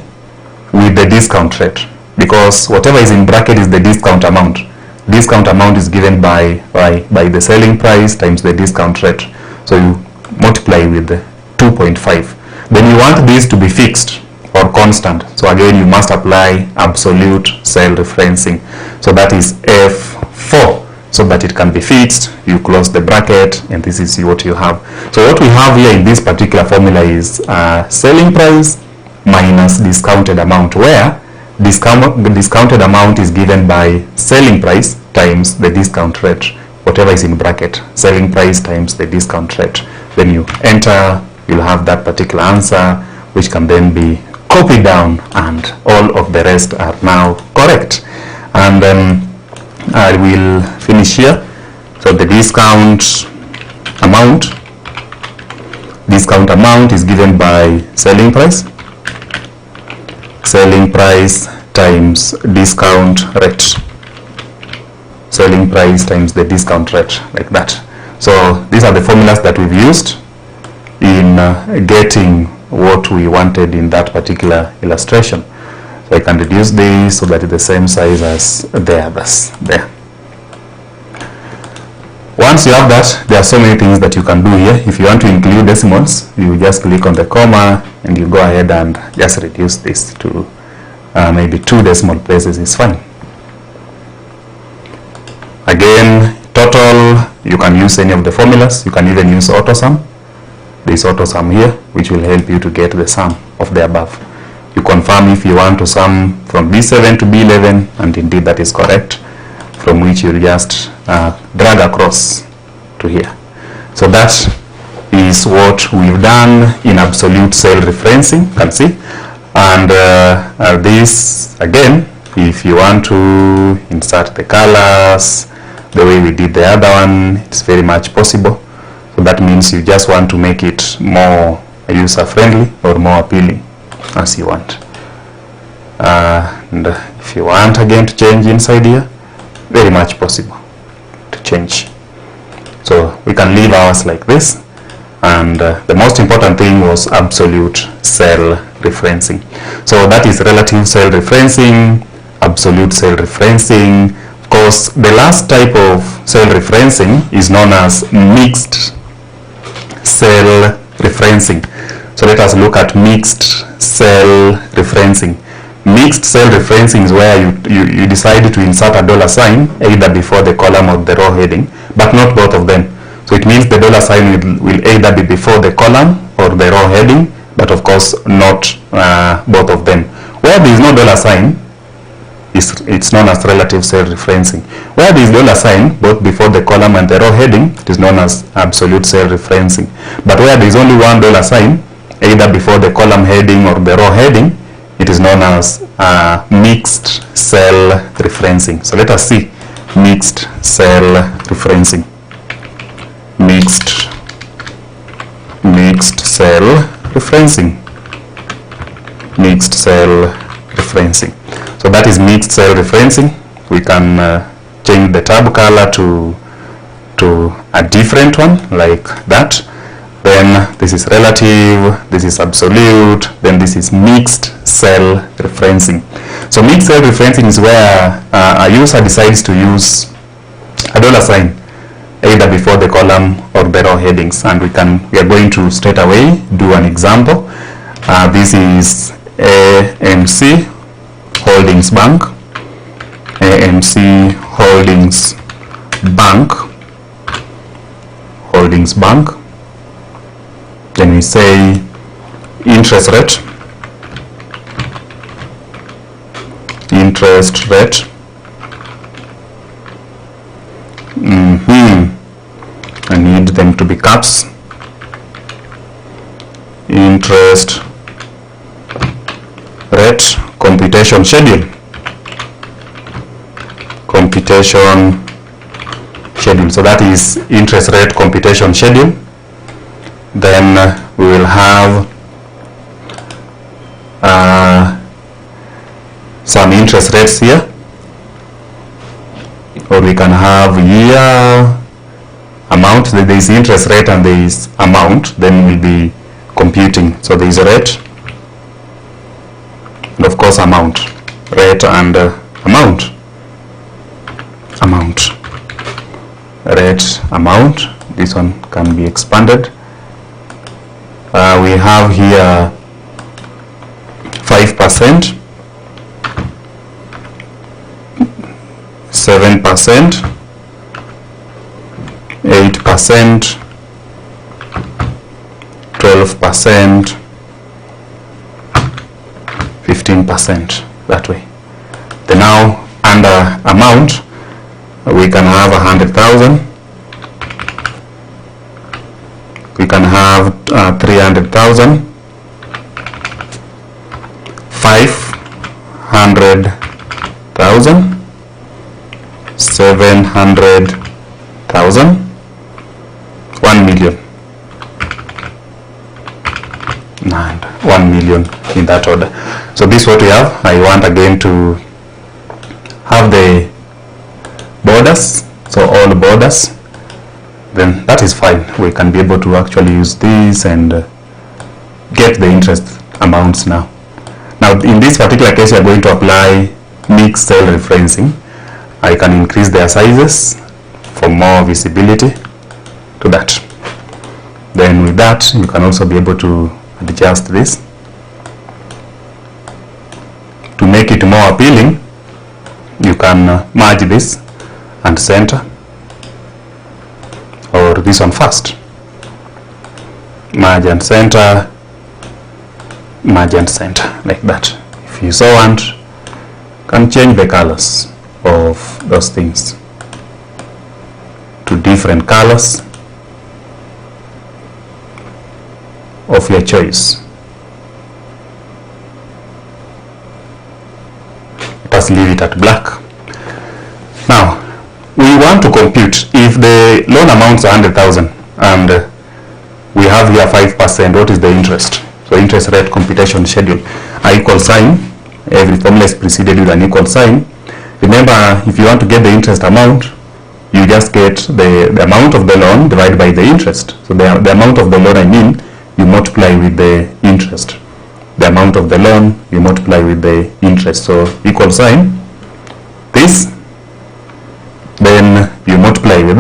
with the discount rate, because whatever is in bracket is the discount amount. Discount amount is given by the selling price times the discount rate. So you multiply with 2.5. Then you want this to be fixed or constant. So again you must apply absolute cell referencing. So that is F4. So that it can be fixed, you close the bracket, and this is what you have. So what we have here in this particular formula is selling price minus discounted amount, where discounted amount is given by selling price times the discount rate, whatever is in bracket, selling price times the discount rate. Then you enter, you'll have that particular answer, which can then be copied down, and all of the rest are now correct. And then I will finish here. So the discount amount is given by selling price times discount rate, selling price times the discount rate, like that. So these are the formulas that we've used in getting what we wanted in that particular illustration. So I can reduce this so that it's the same size as the others there. Once you have that, there are so many things that you can do here. If you want to include decimals, you just click on the comma and you go ahead and just reduce this to maybe 2 decimal places is fine. Again, total, you can use any of the formulas. You can even use AutoSum. This AutoSum here, which will help you to get the sum of the above. You confirm if you want to sum from B7 to B11, and indeed that is correct, from which you'll just drag across to here. So that is what we've done in absolute cell referencing, you can see. And this, again, if you want to insert the colors the way we did the other one, it's very much possible. So that means you just want to make it more user-friendly or more appealing, as you want. And if you want again to change inside here, very much possible to change. So we can leave ours like this, and the most important thing was absolute cell referencing. So that is relative cell referencing, absolute cell referencing. Of course, the last type of cell referencing is known as mixed cell referencing. So let us look at mixed cell referencing. Mixed cell referencing is where you decide to insert a dollar sign either before the column or the row heading, but not both of them. So it means the dollar sign will either be before the column or the row heading, but of course not both of them. Where there is no dollar sign, it's known as relative cell referencing. Where there is dollar sign both before the column and the row heading, it is known as absolute cell referencing. But where there is only one dollar sign, either before the column heading or the row heading, it is known as mixed cell referencing. So let us see mixed cell referencing. Mixed cell referencing. Mixed cell referencing. So that is mixed cell referencing. We can change the tab color to a different one like that. Then this is relative, this is absolute, then this is mixed cell referencing. So mixed cell referencing is where a user decides to use a dollar sign either before the column or the row headings, and we are going to straight away do an example. This is AMC Holdings Bank. AMC Holdings Bank. Then we say interest rate. I need them to be caps. Interest rate computation schedule. So that is interest rate computation schedule. Then we will have some interest rates here, or we can have year amount. There is interest rate and there is amount, then we'll be computing. So there is a rate and of course amount. Rate and amount. Rate, amount. This one can be expanded. We have here 5%, 7%, 8%, 12%, 15%, that way. Then now under amount, we can have 100,000. We can have 300,000, 500,000, 700,000, 1 million, and 1 million in that order. So this is what we have. I want again to have the borders, so all borders. Then that is fine. We can be able to actually use these and get the interest amounts now. Now in this particular case, we are going to apply mixed cell referencing. I can increase their sizes for more visibility to that. Then with that, you can also be able to adjust this to make it more appealing. You can merge this and center, or this one first. Merge and center, merge and center, like that. If you so want, you can change the colors of those things to different colors of your choice. Let us leave it at black. Now, we want to compute if the loan amounts 100,000 and we have here 5%, what is the interest? So interest rate computation schedule. A equal sign, every formula is preceded with an equal sign. Remember, if you want to get the interest amount, you just get the amount of the loan divided by the interest. So the amount of the loan, I mean, you multiply with the interest. The amount of the loan, you multiply with the interest. So equal sign, this, then you multiply with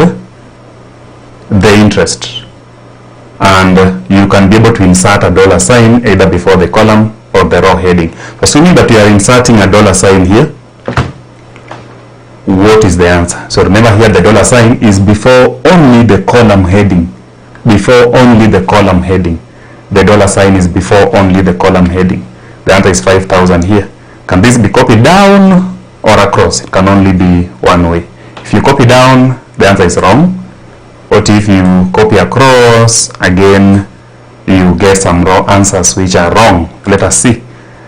the interest, and you can be able to insert a dollar sign either before the column or the row heading. Assuming that you are inserting a dollar sign here, what is the answer? So remember here the dollar sign is before only the column heading. Before only the column heading. The dollar sign is before only the column heading. The answer is 5,000 here. Can this be copied down or across? It can only be one way. If you copy down, the answer is wrong. What if you copy across? Again, you you get some raw answers which are wrong. Let us see.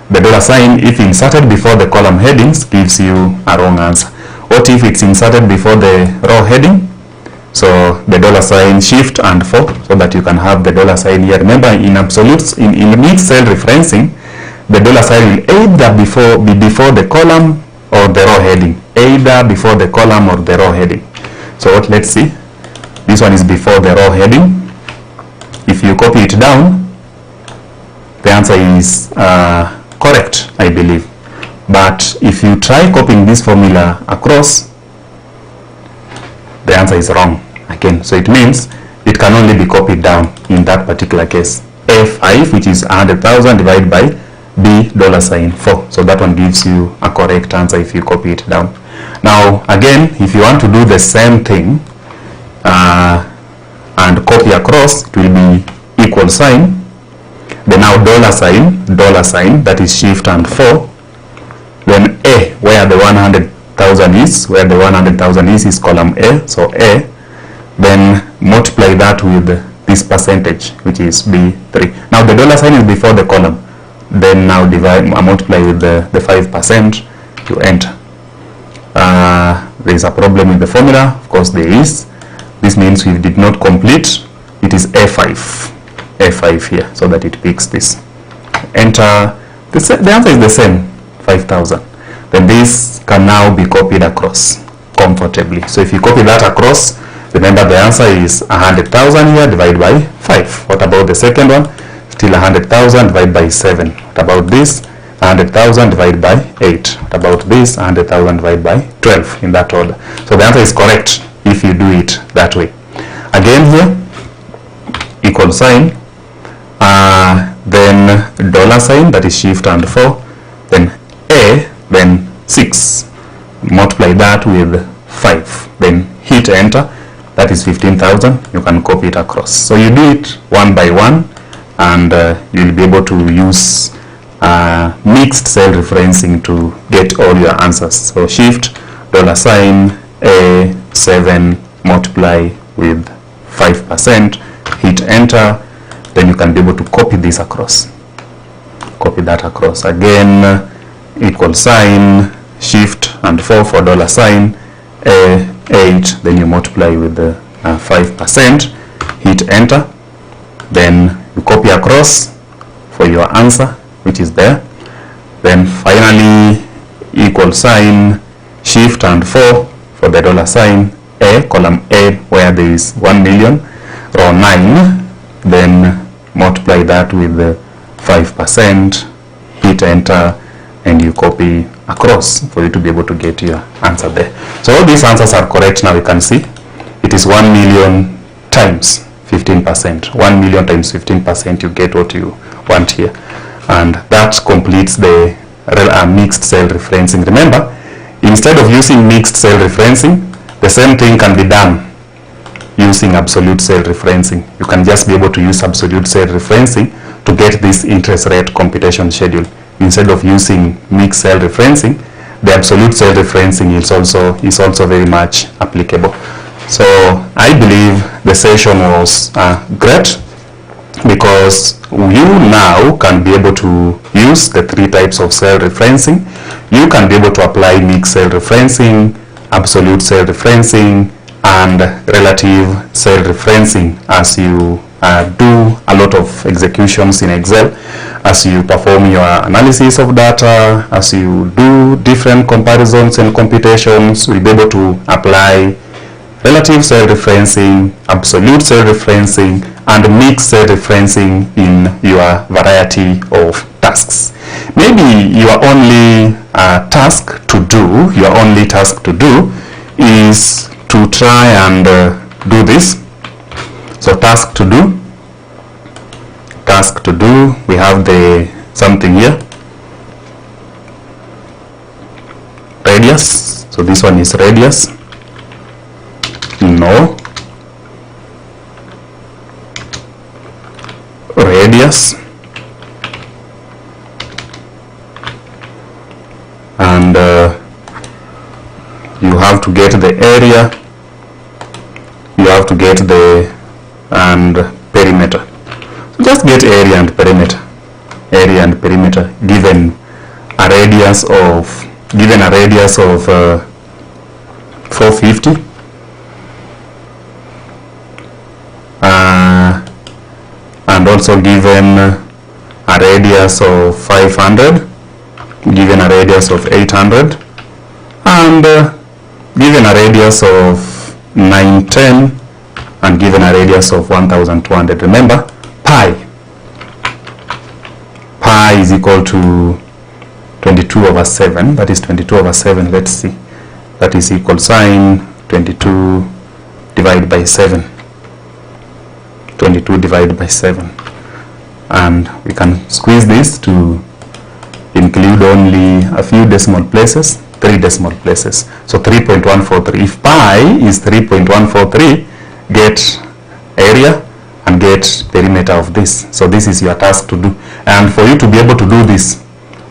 The dollar sign, if inserted before the column headings, gives you a wrong answer. What if it's inserted before the row heading? So the dollar sign, shift and 4, so that you can have the dollar sign here. Remember, in absolutes, in mixed cell referencing, the dollar sign will either be before the column or the row heading. Either before the column or the row heading. So let's see. This one is before the row heading. If you copy it down, the answer is correct, I believe. But if you try copying this formula across, the answer is wrong again. So it means it can only be copied down in that particular case. F5, which is 100,000, divided by B $4. So that one gives you a correct answer if you copy it down. Now again, if you want to do the same thing and copy across, it will be equal sign, then now dollar sign, that is shift and 4, then A, where the 100,000 is column A, so A, then multiply that with this percentage, which is B3. Now the dollar sign is before the column, then now multiply with the 5%, you enter. There is a problem with the formula, of course there is. This means we did not complete. It is F5 here, so that it picks this. Enter. The answer is the same, 5,000. Then this can now be copied across comfortably. So if you copy that across, remember the answer is 100,000 here divided by 5. What about the second one? Still 100,000 divided by 7. What about this? 100,000 divided by 8. What about this? 100,000 divided by 12, in that order. So the answer is correct if you do it that way. Again here, equal sign, then dollar sign, that is shift and 4, then A, then 6. Multiply that with 5. Then hit enter. That is 15,000. You can copy it across. So you do it one by one, and you'll be able to use mixed cell referencing to get all your answers. So shift, dollar sign, A7, multiply with 5%, hit enter, then you can be able to copy this across. Copy that across. Again, equal sign, shift and 4 for dollar sign, A8, then you multiply with the 5%, hit enter, then you copy across for your answer, which is there. Then finally, equal sign, shift and 4 for the dollar sign, A, column A, where there is 1 million, row 9, then multiply that with the 5%, hit enter, and you copy across for you to be able to get your answer there. So all these answers are correct. Now you can see it is 1 million times 15%. 1 million times 15%, you get what you want here. And that completes the mixed cell referencing. Remember, instead of using mixed cell referencing, the same thing can be done using absolute cell referencing. You can just be able to use absolute cell referencing to get this interest rate computation schedule. Instead of using mixed cell referencing, the absolute cell referencing is also very much applicable. So I believe the session was great, because you now can be able to use the 3 types of cell referencing. You can be able to apply mixed cell referencing, absolute cell referencing, and relative cell referencing as you do a lot of executions in Excel, as you perform your analysis of data, as you do different comparisons and computations. We'll be able to apply relative cell referencing, absolute cell referencing, and mixed cell referencing in your variety of tasks. Maybe your only task to do is to try and do this. So task to do, we have the something here, radius. So this one is radius. No, radius, and you have to get the area, you have to get the perimeter. Just get area and perimeter. Area and perimeter given a radius of 450 and also given a radius of 500, given a radius of 800, and given a radius of 910, and given a radius of 1200. Remember, pi is equal to 22 over 7. That is 22 over 7. Let's see. That is equal sine 22 divided by 7. 22 divided by 7. And we can squeeze this to include only a few decimal places, 3 decimal places. So 3.143. If pi is 3.143, get area and get perimeter of this. So this is your task to do. And for you to be able to do this,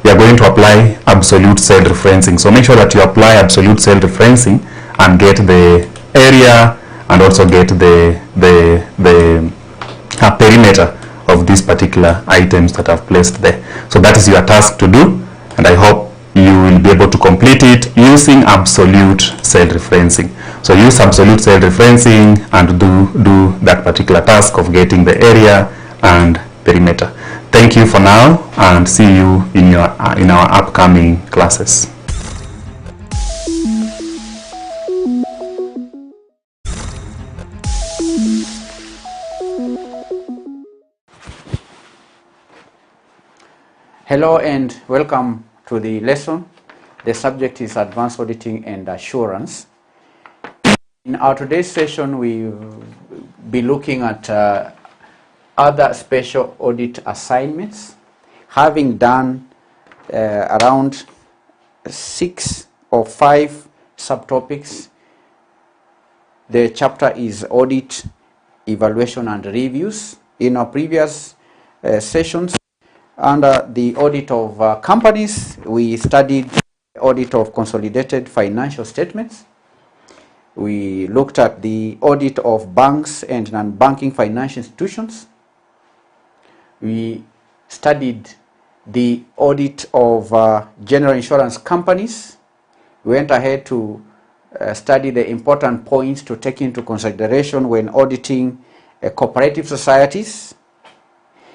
we are going to apply absolute cell referencing. So make sure that you apply absolute cell referencing and get the area and also get the perimeter of these particular items that I've placed there. So that is your task to do, and I hope you will be able to complete it using absolute cell referencing. So use absolute cell referencing and do that particular task of getting the area and perimeter. Thank you for now, and see you in our upcoming classes. Hello and welcome to the lesson. The subject is Advanced Auditing and Assurance. In our today's session, we will be looking at other special audit assignments. Having done around 6 or 5 subtopics, the chapter is Audit, Evaluation and Reviews. In our previous sessions, under the audit of companies, we studied the audit of consolidated financial statements. We looked at the audit of banks and non-banking financial institutions. We studied the audit of general insurance companies. We went ahead to study the important points to take into consideration when auditing cooperative societies.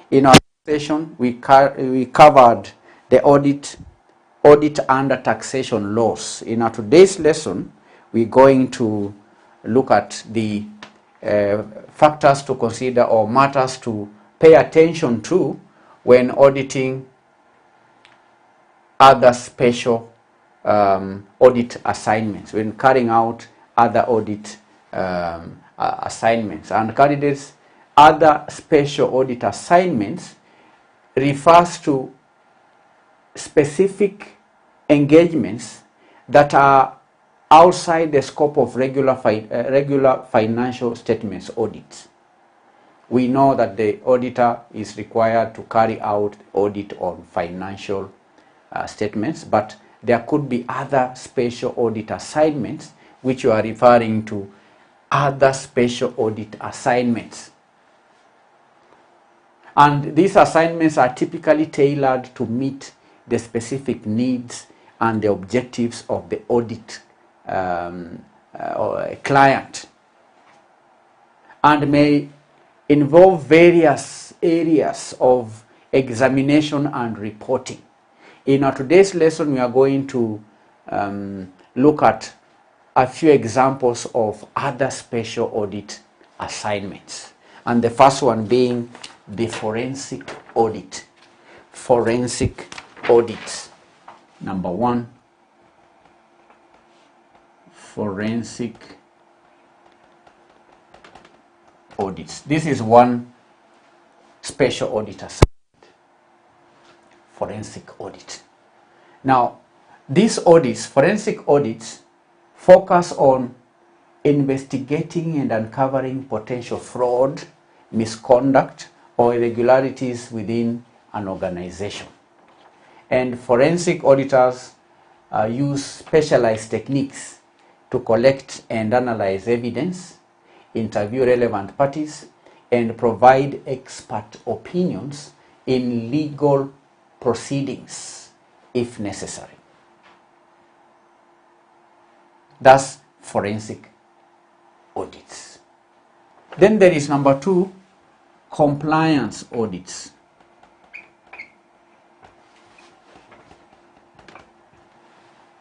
In our session, we covered the audit under taxation laws. In our today's lesson, we're going to look at the factors to consider or matters to pay attention to when auditing other special audit assignments, when carrying out other audit assignments. And candidates, other special audit assignments refers to specific engagements that are outside the scope of regular financial statements audits. We know that the auditor is required to carry out audit on financial statements, but there could be other special audit assignments which you are referring to other special audit assignments. And these assignments are typically tailored to meet the specific needs and the objectives of the audit or a client, and may involve various areas of examination and reporting. In our today's lesson, we are going to look at a few examples of other special audit assignments. And the first one being the forensic audit. Forensic audit. Number 1, forensic audits. This is one special audit assignment. Forensic audit. Now, these audits, forensic audits, focus on investigating and uncovering potential fraud, misconduct, or irregularities within an organization. And forensic auditors use specialized techniques to collect and analyze evidence, interview relevant parties, and provide expert opinions in legal proceedings if necessary. That's forensic audits. Then there is number 2, compliance audits.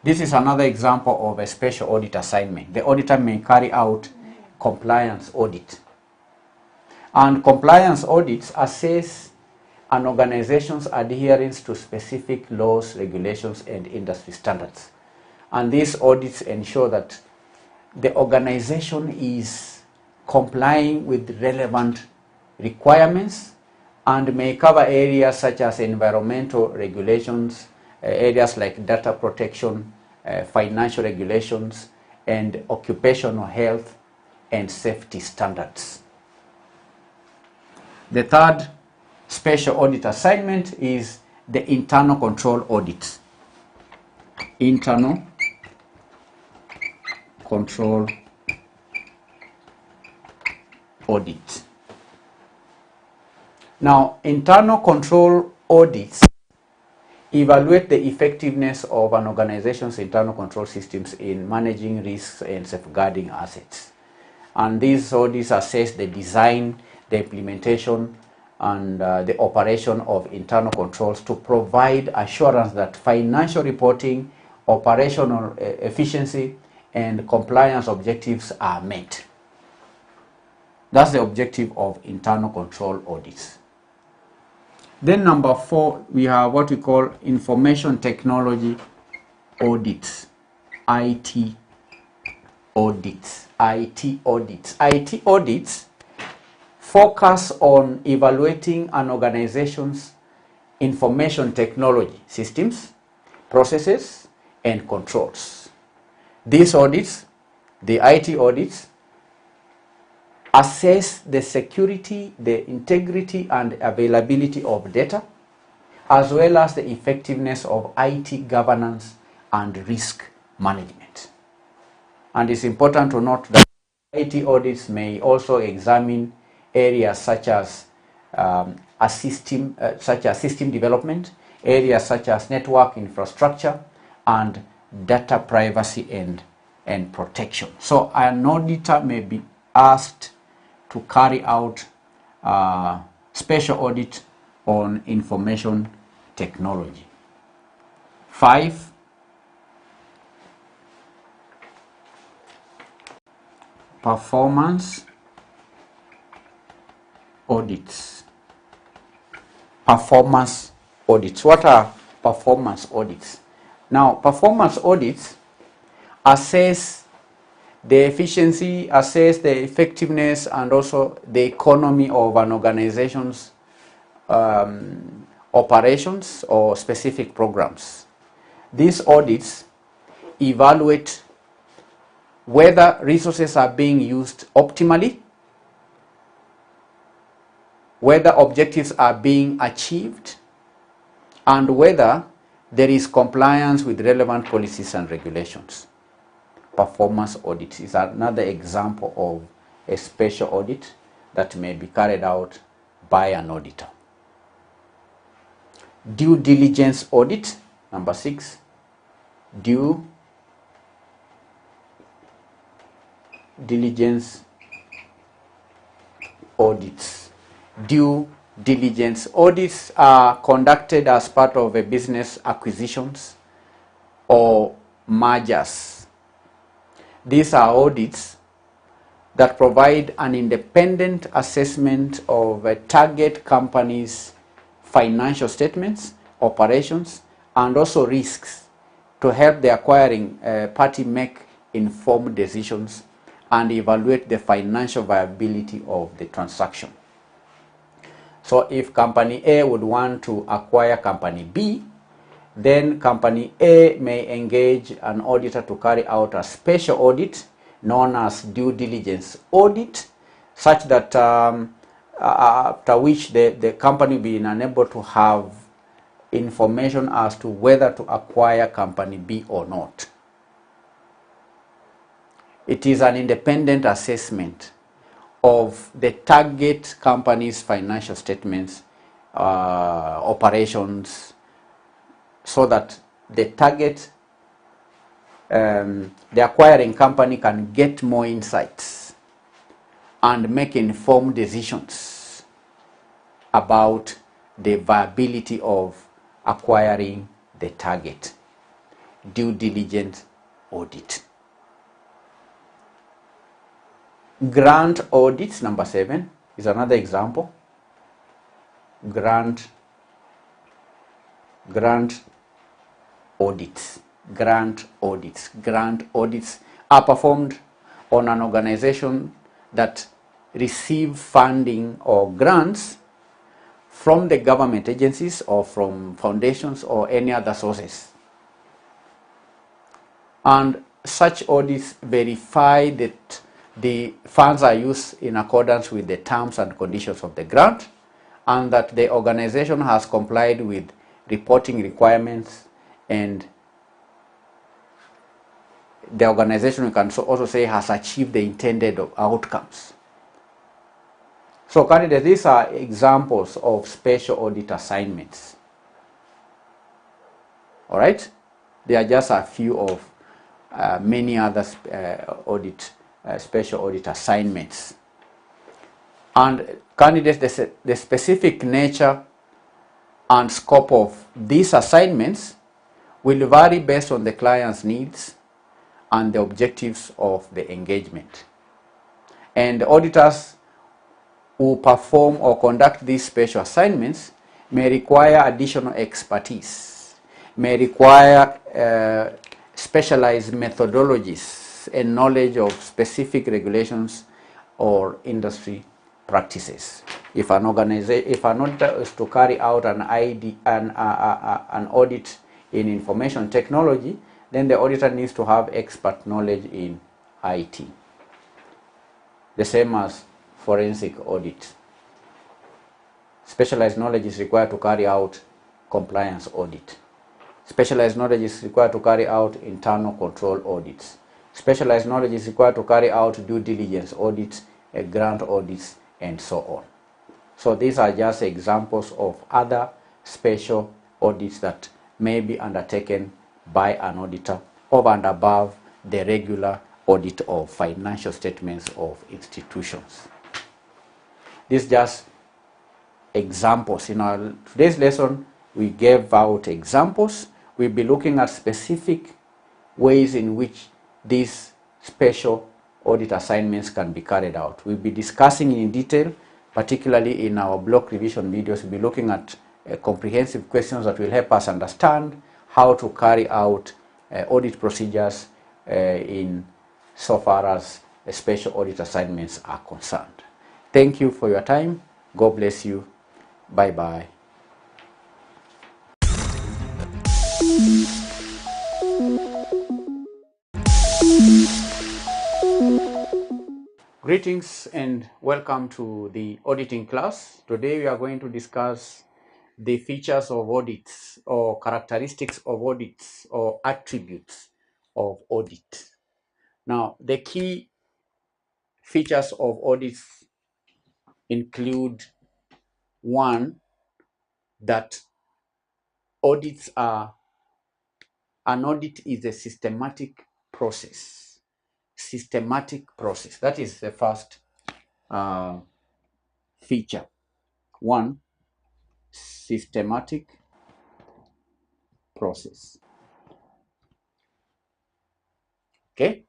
This is another example of a special audit assignment. The auditor may carry out compliance audit. And compliance audits assess an organization's adherence to specific laws, regulations, and industry standards. And these audits ensure that the organization is complying with relevant requirements and may cover areas such as environmental regulations, areas like data protection, financial regulations, and occupational health and safety standards. The third special audit assignment is the internal control audit. Internal control audit. Now, internal control audits evaluate the effectiveness of an organization's internal control systems in managing risks and safeguarding assets. And these audits assess the design, the implementation, and the operation of internal controls to provide assurance that financial reporting, operational efficiency, and compliance objectives are met. That's the objective of internal control audits. Then number 4, we have what we call information technology audits, IT audits. IT audits. IT audits focus on evaluating an organization's information technology systems, processes, and controls. These audits, the IT audits, assess the security, the integrity, and availability of data, as well as the effectiveness of IT governance and risk management. And it's important to note that IT audits may also examine areas such as system development, areas such as network infrastructure, and data privacy and protection. So an auditor may be asked to carry out a special audit on information technology. 5, performance audits. Performance audits. What are performance audits? Now, performance audits assess the efficiency, assess the effectiveness, and also the economy of an organization's operations or specific programs. These audits evaluate whether resources are being used optimally, whether objectives are being achieved, and whether there is compliance with relevant policies and regulations. Performance audit is another example of a special audit that may be carried out by an auditor. Due diligence audit, number 6. Due diligence audits. Due diligence audits are conducted as part of a business acquisitions or mergers. These are audits that provide an independent assessment of a target company's financial statements, operations, and also risks to help the acquiring party make informed decisions and evaluate the financial viability of the transaction. So if company A would want to acquire company B, then company A may engage an auditor to carry out a special audit known as due diligence audit, such that after which the company will be unable to have information as to whether to acquire company B or not. It is an independent assessment of the target company's financial statements, operations, so that the target, the acquiring company can get more insights and make informed decisions about the viability of acquiring the target. Due diligence audit. Grant audits, number 7, is another example. Grant audits. Grant audits are performed on an organization that receive funding or grants from the government agencies or from foundations or any other sources. And such audits verify that the funds are used in accordance with the terms and conditions of the grant, and that the organization has complied with reporting requirements, and the organization, we can also say, has achieved the intended outcomes. So candidates, these are examples of special audit assignments. All right? They are just a few of many other special audit assignments. And candidates, the specific nature and scope of these assignments will vary based on the client's needs and the objectives of the engagement. And auditors who perform or conduct these special assignments may require additional expertise, may require specialized methodologies and knowledge of specific regulations or industry practices. If an auditor is to carry out an audit in information technology, then the auditor needs to have expert knowledge in IT. The same as forensic audit. Specialized knowledge is required to carry out compliance audit. Specialized knowledge is required to carry out internal control audits. Specialized knowledge is required to carry out due diligence audits, grant audits, and so on. So these are just examples of other special audits that may be undertaken by an auditor over and above the regular audit of financial statements of institutions. These just examples. In our today's lesson, we gave out examples. We'll be looking at specific ways in which these special audit assignments can be carried out. We'll be discussing in detail, particularly in our block revision videos. We'll be looking at comprehensive questions that will help us understand how to carry out audit procedures in so far as special audit assignments are concerned. Thank you for your time. God bless you. Bye-bye. Greetings and welcome to the auditing class. Today we are going to discuss the features of audits, or characteristics of audits, or attributes of audit. Now, the key features of audits include: 1, that an audit is a systematic process. Systematic process. That is the first feature. 1, systematic process. Okay?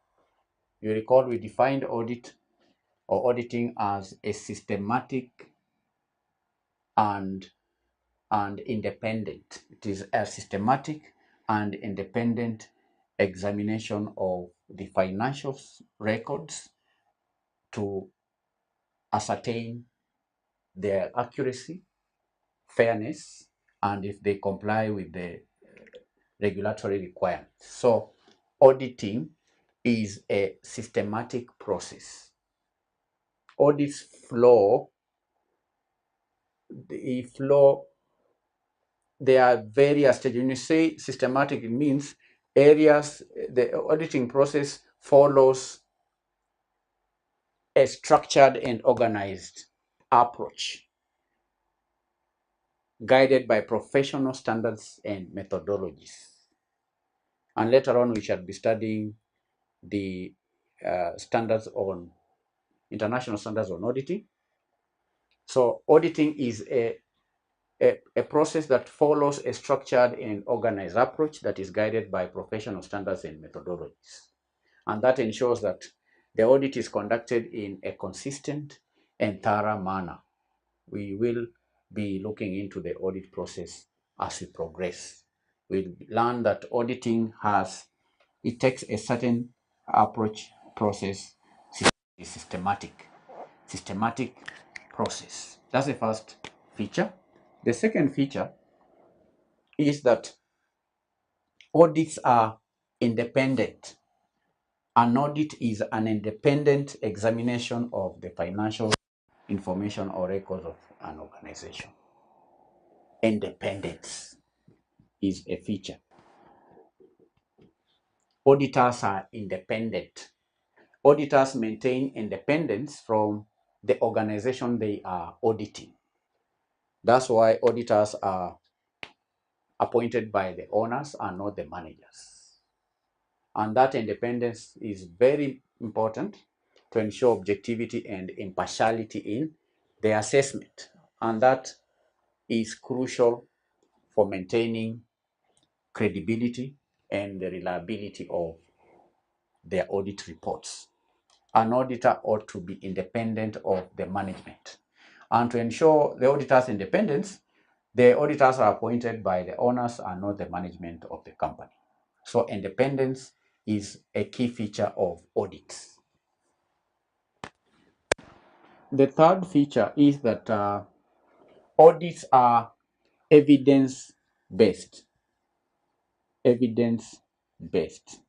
You recall we defined audit or auditing as a systematic and independent. It is a systematic and independent examination of the financial records to ascertain their accuracy, fairness, and if they comply with the regulatory requirements. So auditing is a systematic process. Audits flow, there are various stages. When you say systematic, it means areas, the auditing process follows a structured and organized approach guided by professional standards and methodologies. And later on, we shall be studying the international standards on auditing. So auditing is a process that follows a structured and organized approach that is guided by professional standards and methodologies. And that ensures that the audit is conducted in a consistent and thorough manner. We will be looking into the audit process as we progress. We'll learn that auditing takes a certain approach process, systematic process. That's the first feature. The second feature is that audits are independent. An audit is an independent examination of the financial information or records of an organization. Independence is a feature. Auditors are independent. Auditors maintain independence from the organization they are auditing. That's why auditors are appointed by the owners and not the managers. And that independence is very important to ensure objectivity and impartiality in the assessment. And that is crucial for maintaining credibility and the reliability of their audit reports. An auditor ought to be independent of the management. And to ensure the auditor's independence, the auditors are appointed by the owners and not the management of the company. So independence is a key feature of audits. The third feature is that audits are evidence-based. Evidence-based.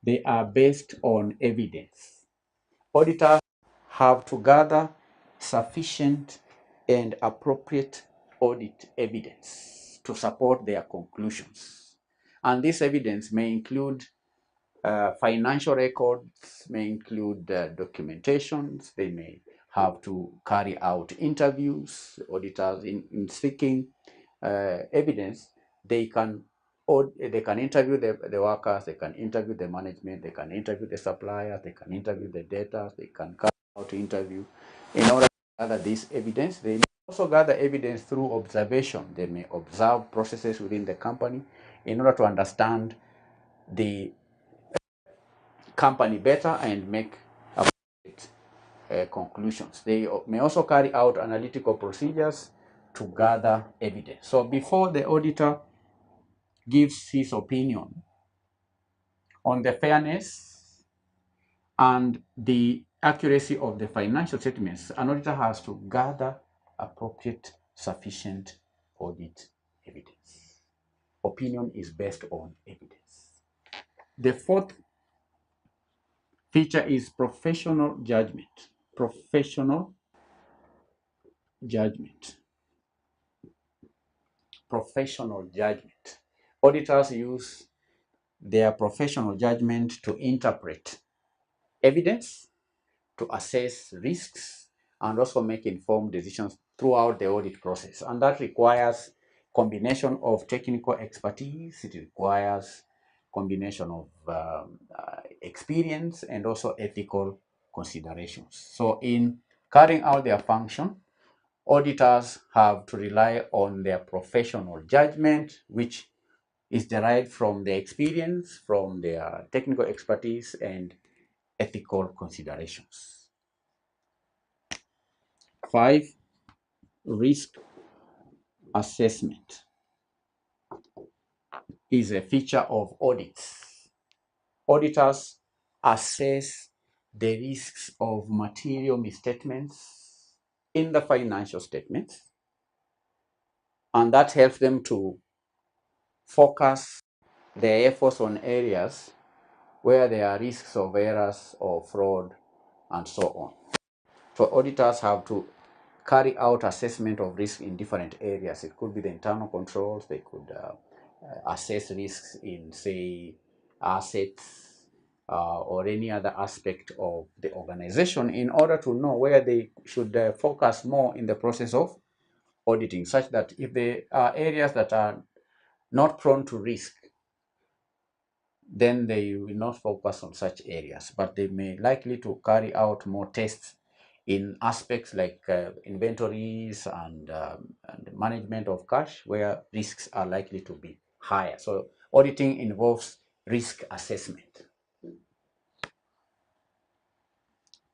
They are based on evidence. Auditors have to gather sufficient and appropriate audit evidence to support their conclusions. And this evidence may include financial records, may include documentations. They may have to carry out interviews. Auditors, in seeking evidence, they can interview the workers, they can interview the management, they can interview the suppliers, they can interview the data, they can carry out interview. In order to gather this evidence, they may also gather evidence through observation. They may observe processes within the company in order to understand the company better and make appropriate conclusions. They may also carry out analytical procedures to gather evidence. So before the auditor gives his opinion on the fairness and the accuracy of the financial statements, an auditor has to gather appropriate, sufficient audit evidence. Opinion is based on evidence. The fourth feature is professional judgment. Professional judgment. Professional judgment. Auditors use their professional judgment to interpret evidence, to assess risks, and also make informed decisions throughout the audit process. And that requires combination of technical expertise. It requires combination of experience and also ethical considerations. So in carrying out their function, auditors have to rely on their professional judgment, which is derived from their experience, from their technical expertise, and ethical considerations. 5, risk assessment is a feature of audits. Auditors assess the risks of material misstatements in the financial statements, and that helps them to focus their efforts on areas where there are risks of errors or fraud and so on. So auditors have to carry out assessment of risk in different areas. It could be the internal controls. They could assess risks in, say, assets, or any other aspect of the organization in order to know where they should focus more in the process of auditing, such that if there are areas that are not prone to risk, then they will not focus on such areas, but they may likely to carry out more tests in aspects like inventories and management of cash, where risks are likely to be higher. So auditing involves risk assessment.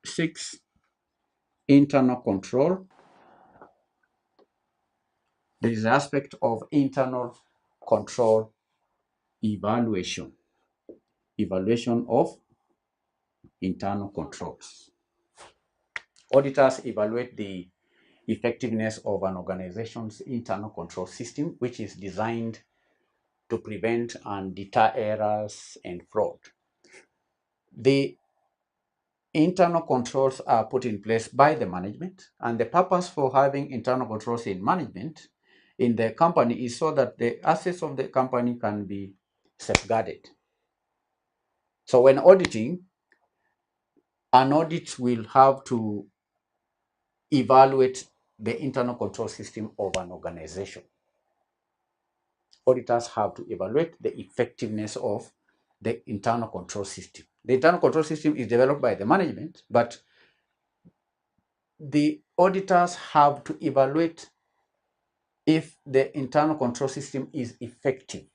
6, internal control. There is the aspect of internal control evaluation of internal controls. Auditors evaluate the effectiveness of an organization's internal control system, which is designed to prevent and deter errors and fraud. The internal controls are put in place by the management, and the purpose for having internal controls in management in the company is so that the assets of the company can be safeguarded. So when auditing, an audit will have to evaluate the internal control system of an organization. Auditors have to evaluate the effectiveness of the internal control system. The internal control system is developed by the management, but the auditors have to evaluate if the internal control system is effective.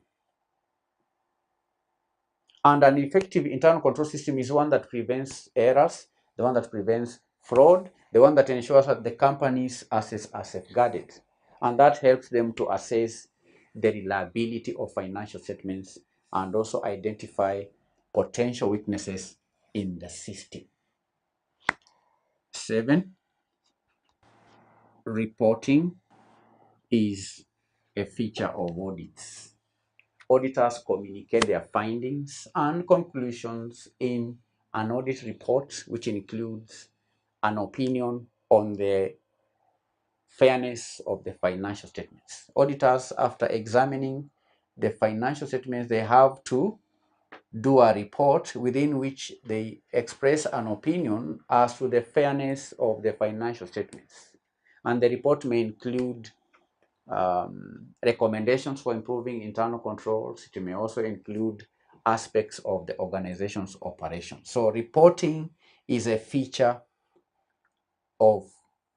And an effective internal control system is one that prevents errors, the one that prevents fraud, the one that ensures that the company's assets are safeguarded. And that helps them to assess the reliability of financial statements and also identify potential weaknesses in the system. 7, reporting is a feature of audits. Auditors communicate their findings and conclusions in an audit report, which includes an opinion on the fairness of the financial statements. Auditors, after examining the financial statements, they have to do a report within which they express an opinion as to the fairness of the financial statements. And the report may include recommendations for improving internal controls. It may also include aspects of the organization's operations. So reporting is a feature of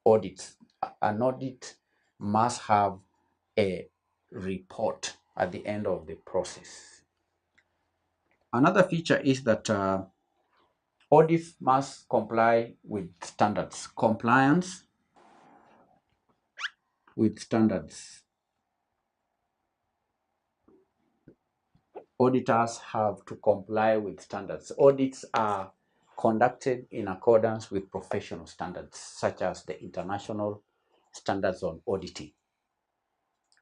audits. An audit must have a report at the end of the process. Another feature is that audits must comply with standards. Compliance with standards. Auditors have to comply with standards. Audits are conducted in accordance with professional standards, such as the International Standards on Auditing.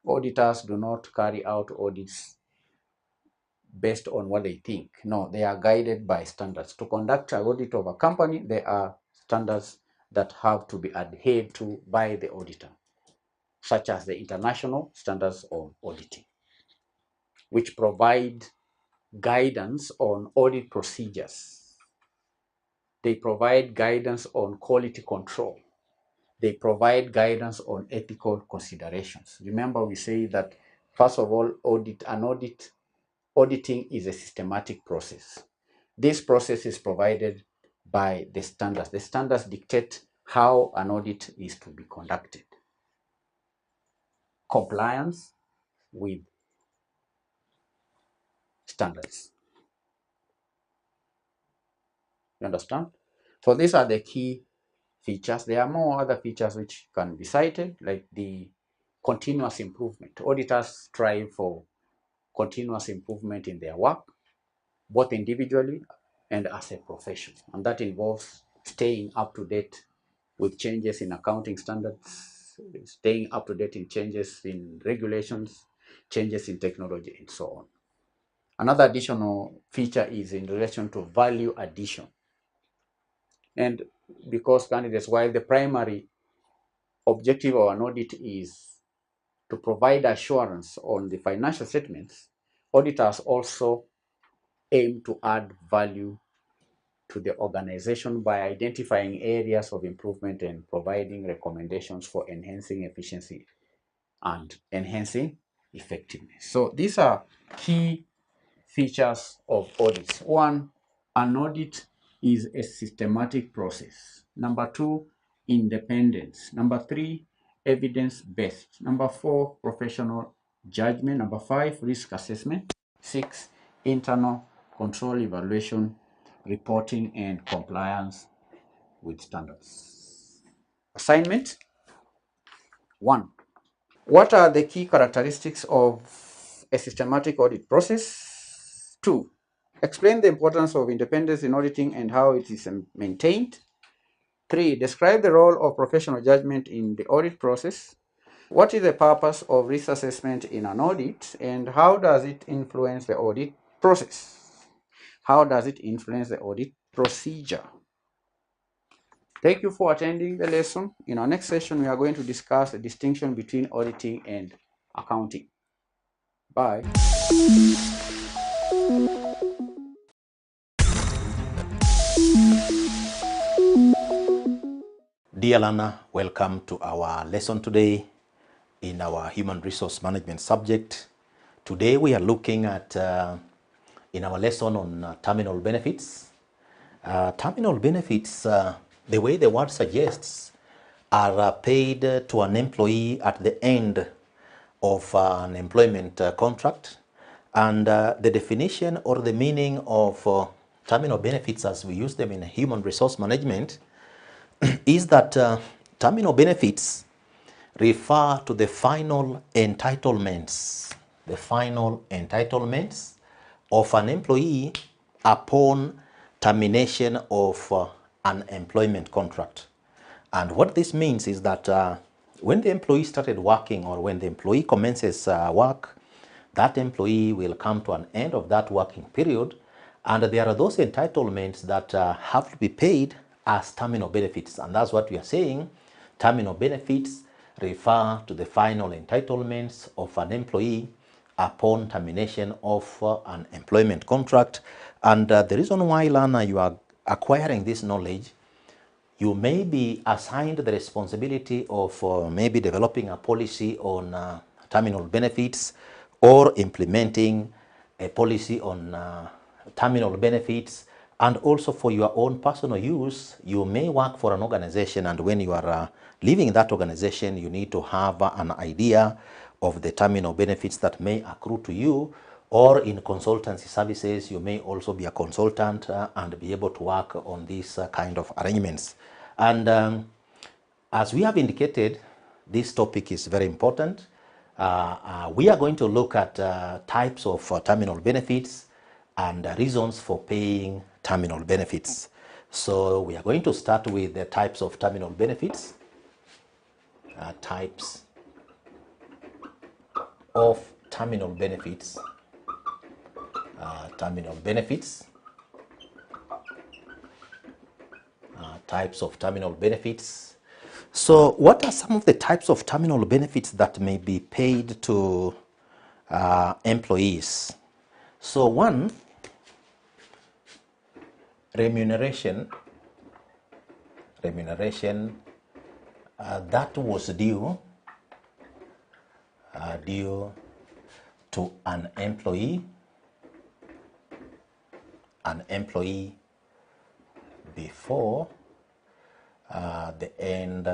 Auditors do not carry out audits based on what they think. No, they are guided by standards. To conduct an audit of a company, there are standards that have to be adhered to by the auditor, such as the International Standards on Auditing, which provide guidance on audit procedures. They provide guidance on quality control. They provide guidance on ethical considerations. Remember, we say that, first of all, auditing is a systematic process. This process is provided by the standards. The standards dictate how an audit is to be conducted. Compliance with standards. You understand? So these are the key features. There are more other features which can be cited, like the continuous improvement. Auditors strive for continuous improvement in their work, both individually and as a profession. And that involves staying up to date with changes in accounting standards, staying up to date in changes in regulations, changes in technology, and so on. Another additional feature is in relation to value addition. And because candidates, while the primary objective of an audit is to provide assurance on the financial statements, auditors also aim to add value to the organization by identifying areas of improvement and providing recommendations for enhancing efficiency and enhancing effectiveness. So these are key features of audits. One, an audit is a systematic process. Number two, independence. Number three, evidence-based. Number four, professional judgment. Number five, risk assessment. Six, internal control evaluation, reporting, and compliance with standards. Assignment one. What are the key characteristics of a systematic audit process? Two, explain the importance of independence in auditing and how it is maintained. Three, describe the role of professional judgment in the audit process. What is the purpose of risk assessment in an audit and how does it influence the audit process? How does it influence the audit procedure? Thank you for attending the lesson. In our next session, we are going to discuss the distinction between auditing and accounting. Bye. Dear learner, welcome to our lesson today in our human resource management subject. Today we are looking at, in our lesson on terminal benefits. Terminal benefits, the way the word suggests, are paid to an employee at the end of an employment contract. And the definition or the meaning of terminal benefits as we use them in human resource management is that terminal benefits refer to the final entitlements of an employee upon termination of an employment contract. And what this means is that when the employee started working or when the employee commences work, that employee will come to an end of that working period, and there are those entitlements that have to be paid as terminal benefits. And that's what we are saying. Terminal benefits refer to the final entitlements of an employee upon termination of an employment contract. And the reason why, learner, you are acquiring this knowledge, you may be assigned the responsibility of maybe developing a policy on terminal benefits or implementing a policy on terminal benefits. And also for your own personal use, you may work for an organization, and when you are leaving that organization, you need to have an idea of the terminal benefits that may accrue to you. Or in consultancy services, you may also be a consultant and be able to work on these kind of arrangements. And as we have indicated, this topic is very important. We are going to look at types of terminal benefits and reasons for paying terminal benefits. So we are going to start with the types of terminal benefits. Types of terminal benefits. Types of terminal benefits. So what are some of the types of terminal benefits that may be paid to employees? So one, remuneration that was due to an employee before the end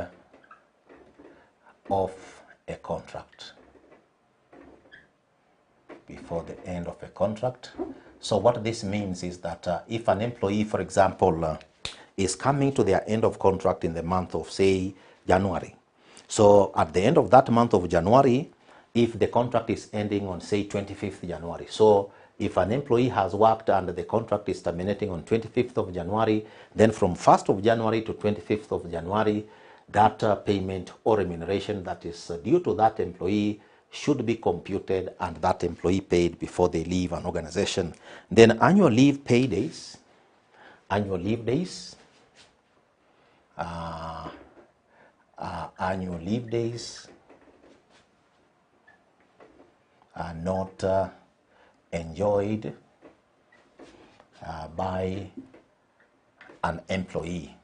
of a contract. So what this means is that if an employee, for example, is coming to their end of contract in the month of, say, January. So at the end of that month of January, if the contract is ending on, say, 25th January. So if an employee has worked and the contract is terminating on 25th of January, then from 1st of January to 25th of January, that payment or remuneration that is due to that employee should be computed and that employee paid before they leave an organization. Then annual leave days are not enjoyed by an employee.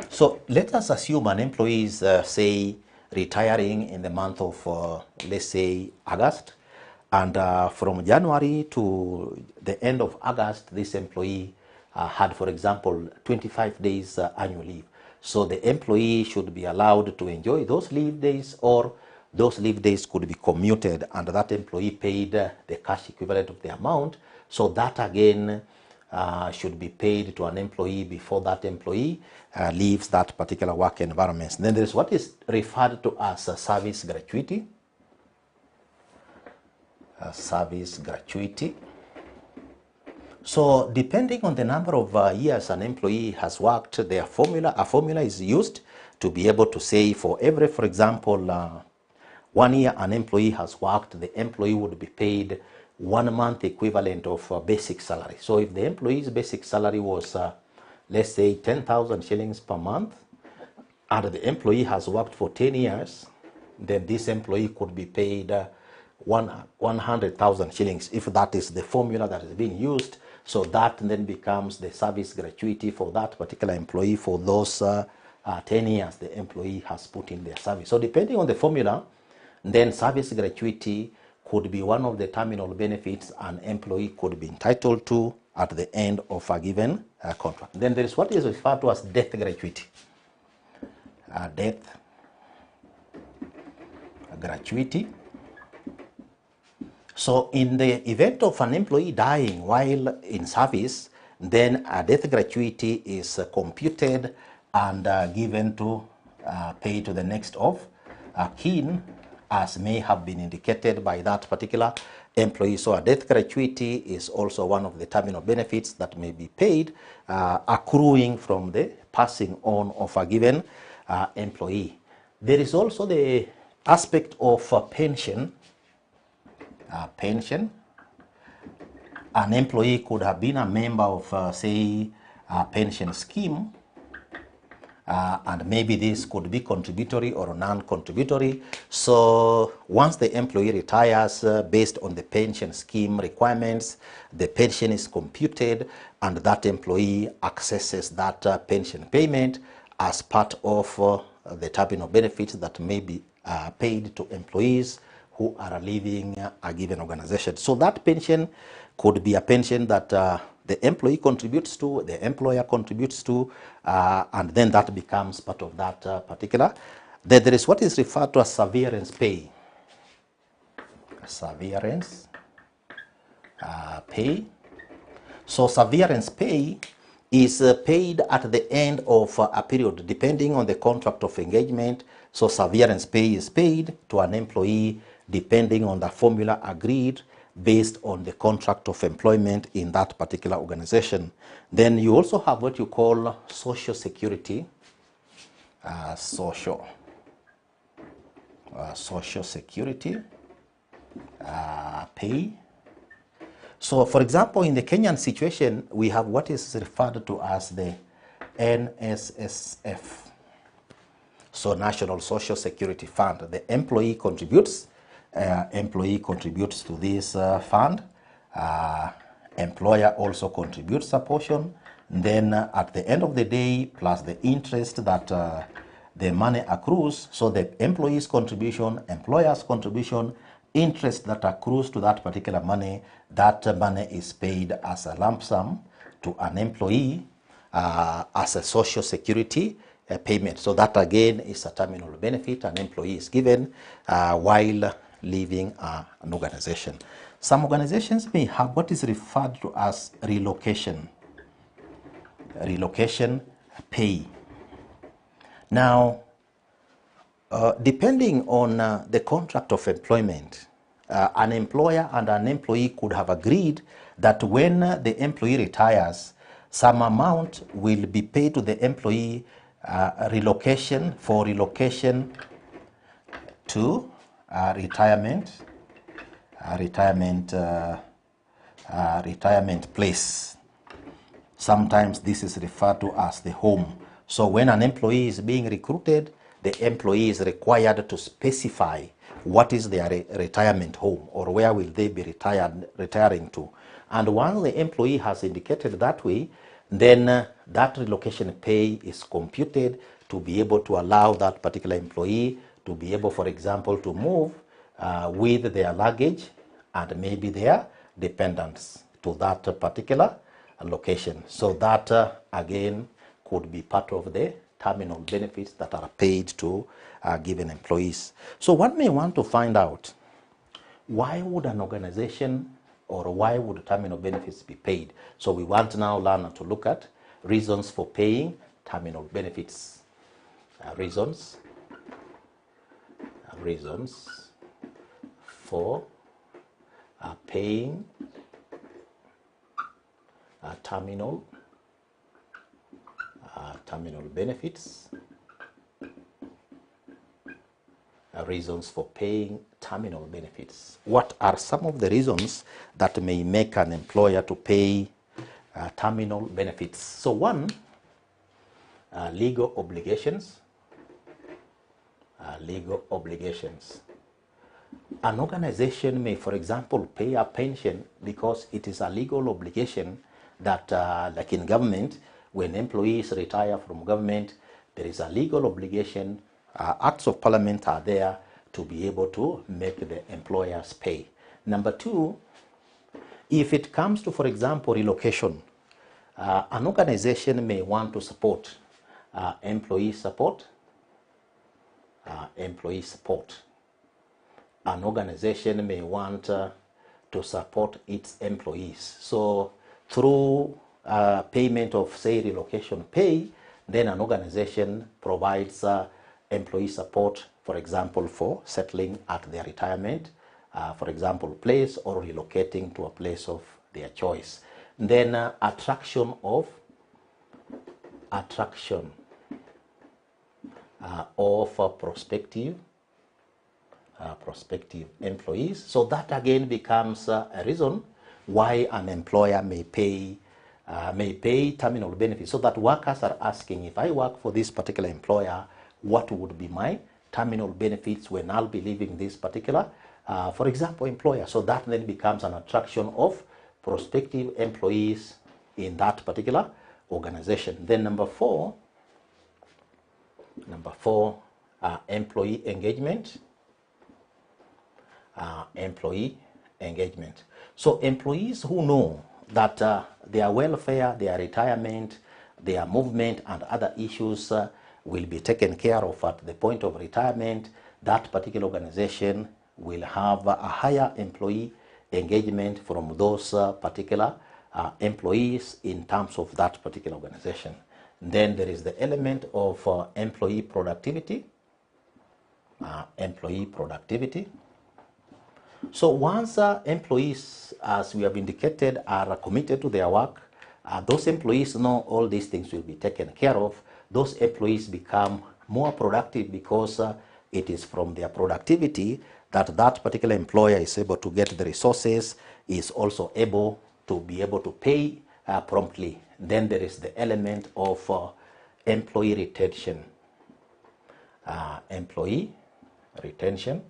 So let us assume an employee is, say, retiring in the month of, let's say, August. And from January to the end of August, this employee had, for example, 25 days annual leave. So the employee should be allowed to enjoy those leave days, or those leave days could be commuted and that employee paid the cash equivalent of the amount. So that again should be paid to an employee before that employee leaves that particular work environment. Then there is what is referred to as a service gratuity. Service gratuity. So depending on the number of years an employee has worked, a formula is used to be able to say for every, for example, 1 year an employee has worked, the employee would be paid 1 month equivalent of basic salary. So if the employee's basic salary was, let's say, 10,000 shillings per month, and the employee has worked for 10 years, then this employee could be paid 100,000 shillings, if that is the formula that is being used. So that then becomes the service gratuity for that particular employee for those 10 years the employee has put in their service. So depending on the formula, then service gratuity could be one of the terminal benefits an employee could be entitled to at the end of a given contract. Then there is what is referred to as death gratuity. Death gratuity. So in the event of an employee dying while in service, then a death gratuity is computed and given to pay to the next of kin, as may have been indicated by that particular employee. So a death gratuity is also one of the terminal benefits that may be paid accruing from the passing on of a given employee. There is also the aspect of pension. Pension. An employee could have been a member of, say, a pension scheme, and maybe this could be contributory or non-contributory. So once the employee retires, based on the pension scheme requirements, the pension is computed and that employee accesses that pension payment as part of the terminal benefits that may be paid to employees who are leaving a given organization. So that pension could be a pension that the employee contributes to, the employer contributes to, and then that becomes part of that particular. Then there is what is referred to as severance pay. Severance pay. So severance pay is paid at the end of a period, depending on the contract of engagement. So severance pay is paid to an employee depending on the formula agreed based on the contract of employment in that particular organization. Then you also have what you call social security, social security pay. So for example, in the Kenyan situation, we have what is referred to as the NSSF. So National Social Security Fund. The employee contributes to this fund. Employer also contributes a portion. Then at the end of the day, plus the interest that the money accrues, so the employee's contribution, employer's contribution, interest that accrues to that particular money, that money is paid as a lump sum to an employee as a social security payment. So that again is a terminal benefit an employee is given while leaving an organization. Some organizations may have what is referred to as relocation pay. Now, depending on the contract of employment, an employer and an employee could have agreed that when the employee retires, some amount will be paid to the employee relocation to retirement place. Sometimes this is referred to as the home. So when an employee is being recruited, the employee is required to specify what is their retirement home, or where will they be retiring to. And once the employee has indicated that way, then that relocation pay is computed to be able to allow that particular employee to be able, for example, to move with their luggage and maybe their dependents to that particular location. So that again could be part of the terminal benefits that are paid to given employees. So one may want to find out, why would an organization or why would terminal benefits be paid? So we want now learn to look at reasons for paying terminal benefits. Reasons for paying terminal benefits. Reasons for paying terminal benefits. What are some of the reasons that may make an employer to pay terminal benefits? So one, legal obligations. Legal obligations. An organization may, for example, pay a pension because it is a legal obligation that, like in government, when employees retire from government, there is a legal obligation. Acts of Parliament are there to be able to make the employers pay. Number two, if it comes to, for example, relocation, an organization may want to support employee support. Employee support. An organization may want to support its employees. So through payment of, say, relocation pay, then an organization provides employee support, for example, for settling at their retirement, for example, place, or relocating to a place of their choice. Then attraction of prospective employees. So that again becomes a reason why an employer may pay terminal benefits. So that workers are asking, if I work for this particular employer, what would be my terminal benefits when I'll be leaving this particular, for example, employer? So that then becomes an attraction of prospective employees in that particular organization. Then number four, employee engagement. Employee engagement. So employees who know that their welfare, their retirement, their movement, and other issues will be taken care of at the point of retirement, that particular organization will have a higher employee engagement from those particular employees in terms of that particular organization. Then there is the element of employee productivity. So once employees, as we have indicated, are committed to their work, those employees know all these things will be taken care of. Those employees become more productive because it is from their productivity that that particular employer is able to get the resources, is also able to be able to pay promptly. Then there is the element of employee retention. Employee retention.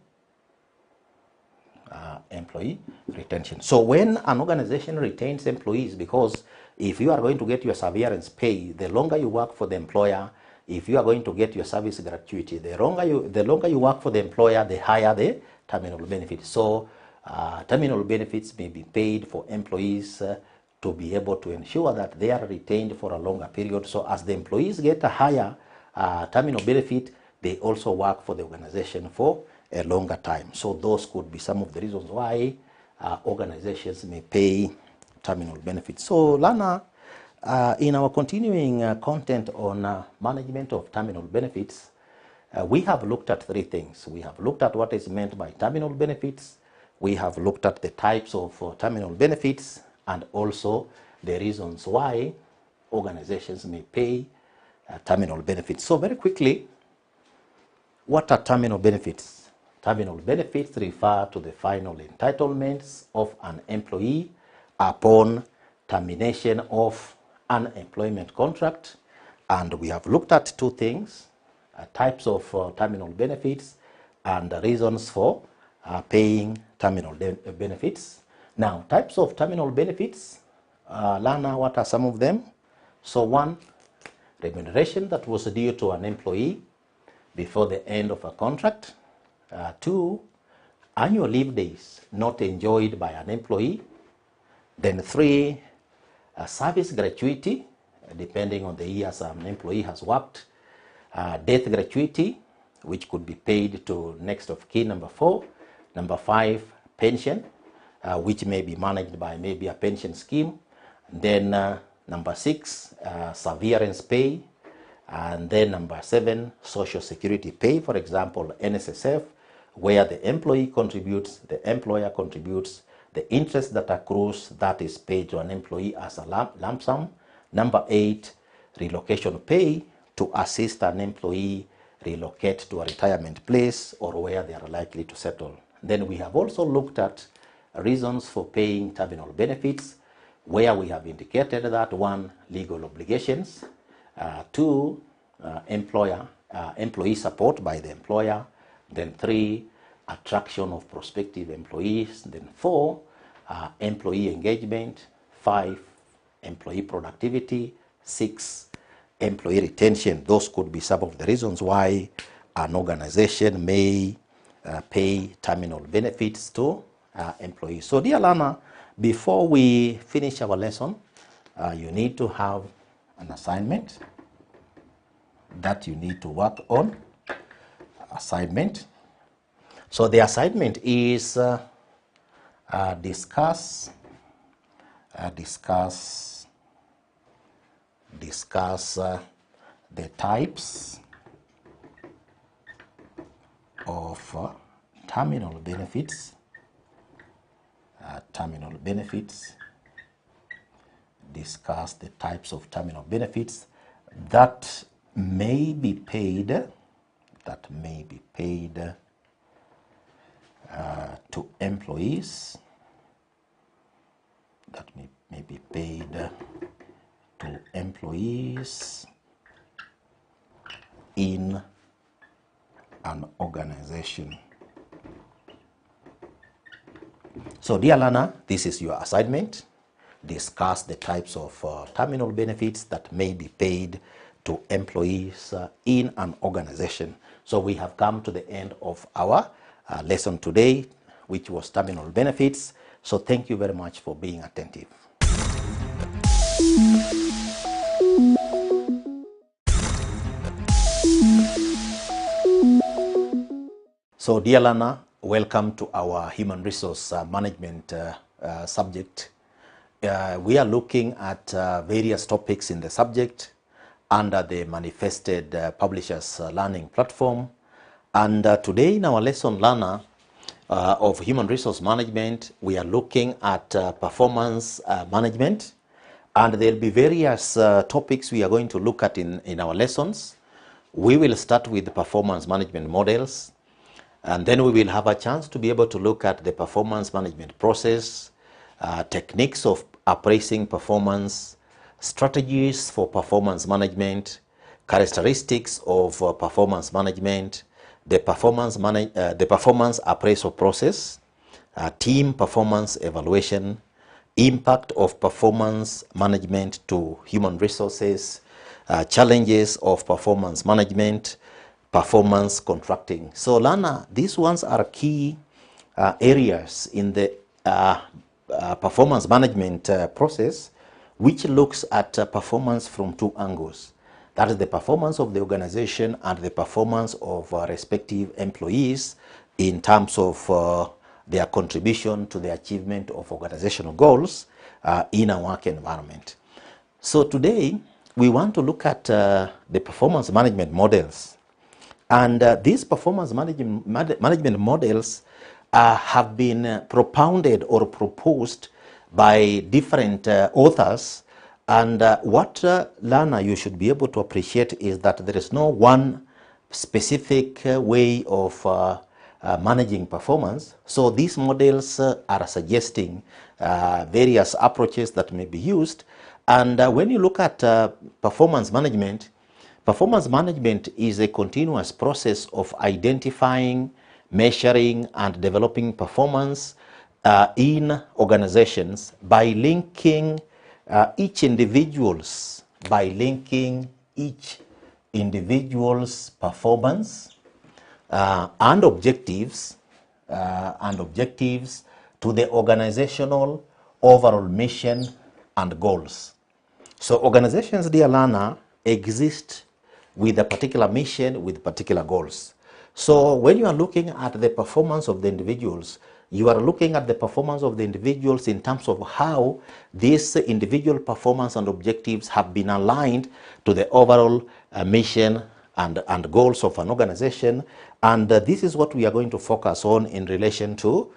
So when an organization retains employees, because if you are going to get your severance pay, the longer you work for the employer, if you are going to get your service gratuity, the longer you work for the employer, the higher the terminal benefits. So terminal benefits may be paid for employees to be able to ensure that they are retained for a longer period. So as the employees get a higher terminal benefit, they also work for the organization for a longer time. So those could be some of the reasons why organizations may pay terminal benefits. So Lana, in our continuing content on management of terminal benefits, we have looked at three things. We have looked at what is meant by terminal benefits. We have looked at the types of terminal benefits and also the reasons why organizations may pay terminal benefits. So very quickly, what are terminal benefits? Terminal benefits refer to the final entitlements of an employee upon termination of an employment contract. And we have looked at two things, types of terminal benefits and the reasons for paying terminal benefits. Now, types of terminal benefits. Lana, what are some of them? So 1, remuneration that was due to an employee before the end of a contract. 2, annual leave days not enjoyed by an employee. Then 3, service gratuity, depending on the years an employee has worked. Death gratuity, which could be paid to next of kin, number 4. Number 5, pension, which may be managed by maybe a pension scheme. Then number 6, severance pay. And then number 7, social security pay, for example, NSSF, where the employee contributes, the employer contributes, the interest that accrues, that is paid to an employee as a lump sum. Number 8, relocation pay, to assist an employee relocate to a retirement place or where they are likely to settle. Then we have also looked at reasons for paying terminal benefits, where we have indicated that 1, legal obligations, 2, employee support by the employer, then 3, attraction of prospective employees, then 4, employee engagement, 5, employee productivity, 6, employee retention. Those could be some of the reasons why an organization may pay terminal benefits to employees. So dear learner, before we finish our lesson, you need to have an assignment that you need to work on. Assignment. So the assignment is discuss the types of terminal benefits. Discuss the types of terminal benefits that may be paid. To employees. That may be paid to employees in an organization. So dear learner, this is your assignment. Discuss the types of terminal benefits that may be paid to employees in an organization. So we have come to the end of our lesson today, which was terminal benefits. So thank you very much for being attentive. So dear learner, welcome to our human resource management subject. We are looking at various topics in the subject under the manifested publishers learning platform. And today in our lesson learner of human resource management, we are looking at performance management, and there'll be various topics we are going to look at in our lessons. We will start with the performance management models, and then we will have a chance to be able to look at the performance management process, techniques of appraising performance, strategies for performance management, characteristics of performance management, the performance appraisal process, team performance evaluation, impact of performance management to human resources, challenges of performance management, performance contracting. So Lana, these ones are key areas in the performance management process, which looks at performance from two angles. That is the performance of the organization and the performance of respective employees in terms of their contribution to the achievement of organizational goals in a work environment. So today, we want to look at the performance management models. And these performance management models have been propounded or proposed by different authors. And what learner you should be able to appreciate is that there is no one specific way of managing performance. So these models are suggesting various approaches that may be used. And when you look at performance management is a continuous process of identifying, measuring, and developing performance in organizations by linking each individual's performance and objectives to the organizational overall mission and goals. So organizations, dear learner, exist with a particular mission, with particular goals. So when you are looking at the performance of the individuals, you are looking at the performance of the individuals in terms of how these individual performance and objectives have been aligned to the overall mission and goals of an organization. And this is what we are going to focus on in relation to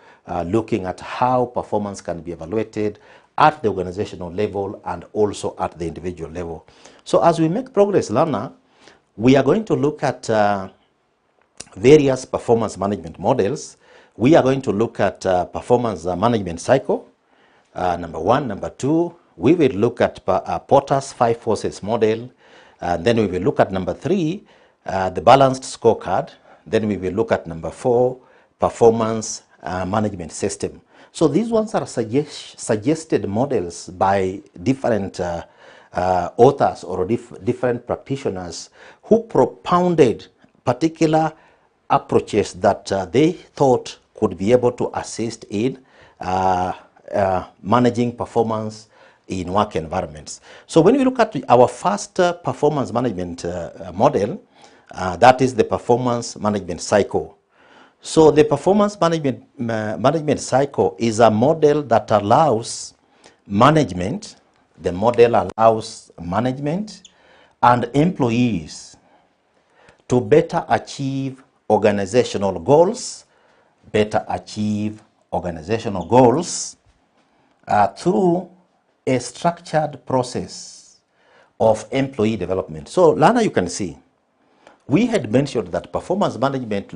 looking at how performance can be evaluated at the organizational level and also at the individual level. So as we make progress, learner, we are going to look at various performance management models. We are going to look at performance management cycle, number one. Number two, we will look at Porter's 5 forces model. Then we will look at number 3, the balanced scorecard. Then we will look at number 4, performance management system. So these ones are suggested models by different authors or different practitioners who propounded particular approaches that they thought could be able to assist in managing performance in work environments. So when we look at our first performance management model, that is the performance management cycle. So the performance management cycle is a model that allows management, and employees to better achieve organizational goals, through a structured process of employee development. So, Lana, you can see, we had mentioned that performance management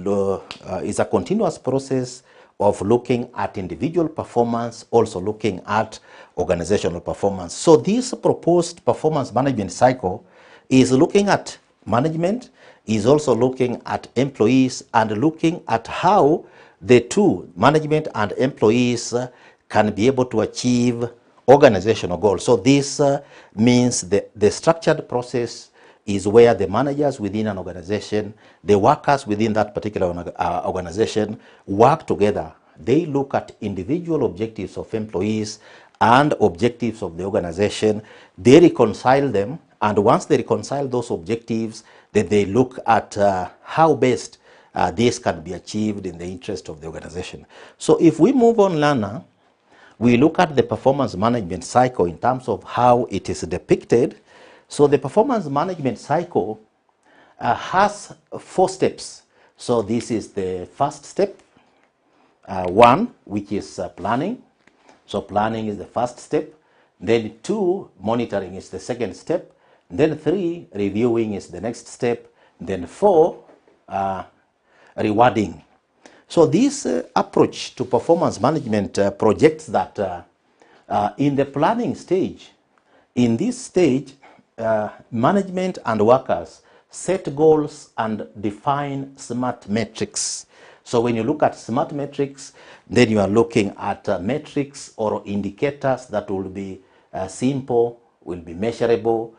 is a continuous process of looking at individual performance, also looking at organizational performance. So this proposed performance management cycle is looking at management, is also looking at employees, and looking at how the two, management and employees, can be able to achieve organizational goals. So this means the structured process is where the managers within an organization, the workers within that particular organization work together. They look at individual objectives of employees and objectives of the organization. They reconcile them, and once they reconcile those objectives, then they look at how best this can be achieved in the interest of the organization. So if we move on, Lana, we look at the performance management cycle in terms of how it is depicted. So the performance management cycle has 4 steps. So this is the first step, 1, which is planning. So planning is the first step. Then 2, monitoring is the second step. Then 3, reviewing is the next step. Then 4, rewarding. So this approach to performance management projects that in the planning stage, in this stage, management and workers set goals and define SMART metrics. So when you look at SMART metrics, then you are looking at metrics or indicators that will be simple, will be measurable,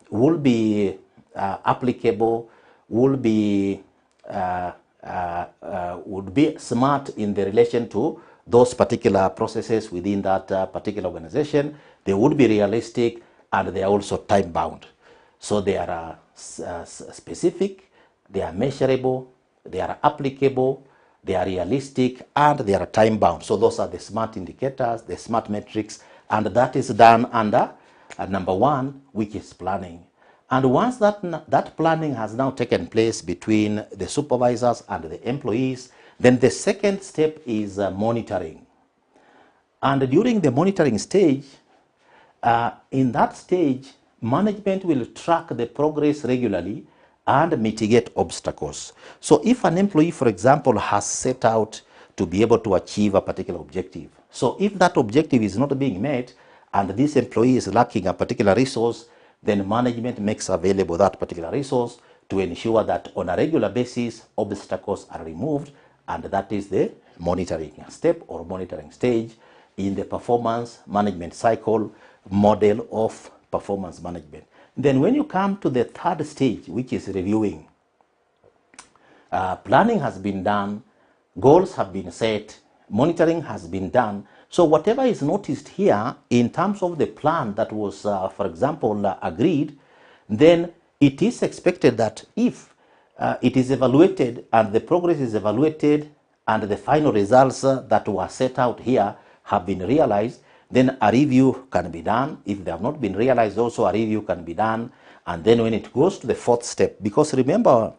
will be applicable, would be smart in the relation to those particular processes within that particular organization. They would be realistic, and they are also time bound. So they are specific, they are measurable, they are applicable, they are realistic, and they are time bound. So those are the SMART indicators, the SMART metrics, and that is done under number 1, which is planning. And once that planning has now taken place between the supervisors and the employees, then the second step is monitoring. And during the monitoring stage, in that stage, management will track the progress regularly and mitigate obstacles. So if an employee, for example, has set out to be able to achieve a particular objective, so if that objective is not being met and this employee is lacking a particular resource, then management makes available that particular resource to ensure that on a regular basis, obstacles are removed, and that is the monitoring step or monitoring stage in the performance management cycle model of performance management. Then when you come to the third stage, which is reviewing, planning has been done, goals have been set, monitoring has been done. So whatever is noticed here in terms of the plan that was, for example, agreed, then it is expected that if it is evaluated and the progress is evaluated and the final results that were set out here have been realized, then a review can be done. If they have not been realized, also a review can be done. And then when it goes to the fourth step, because remember,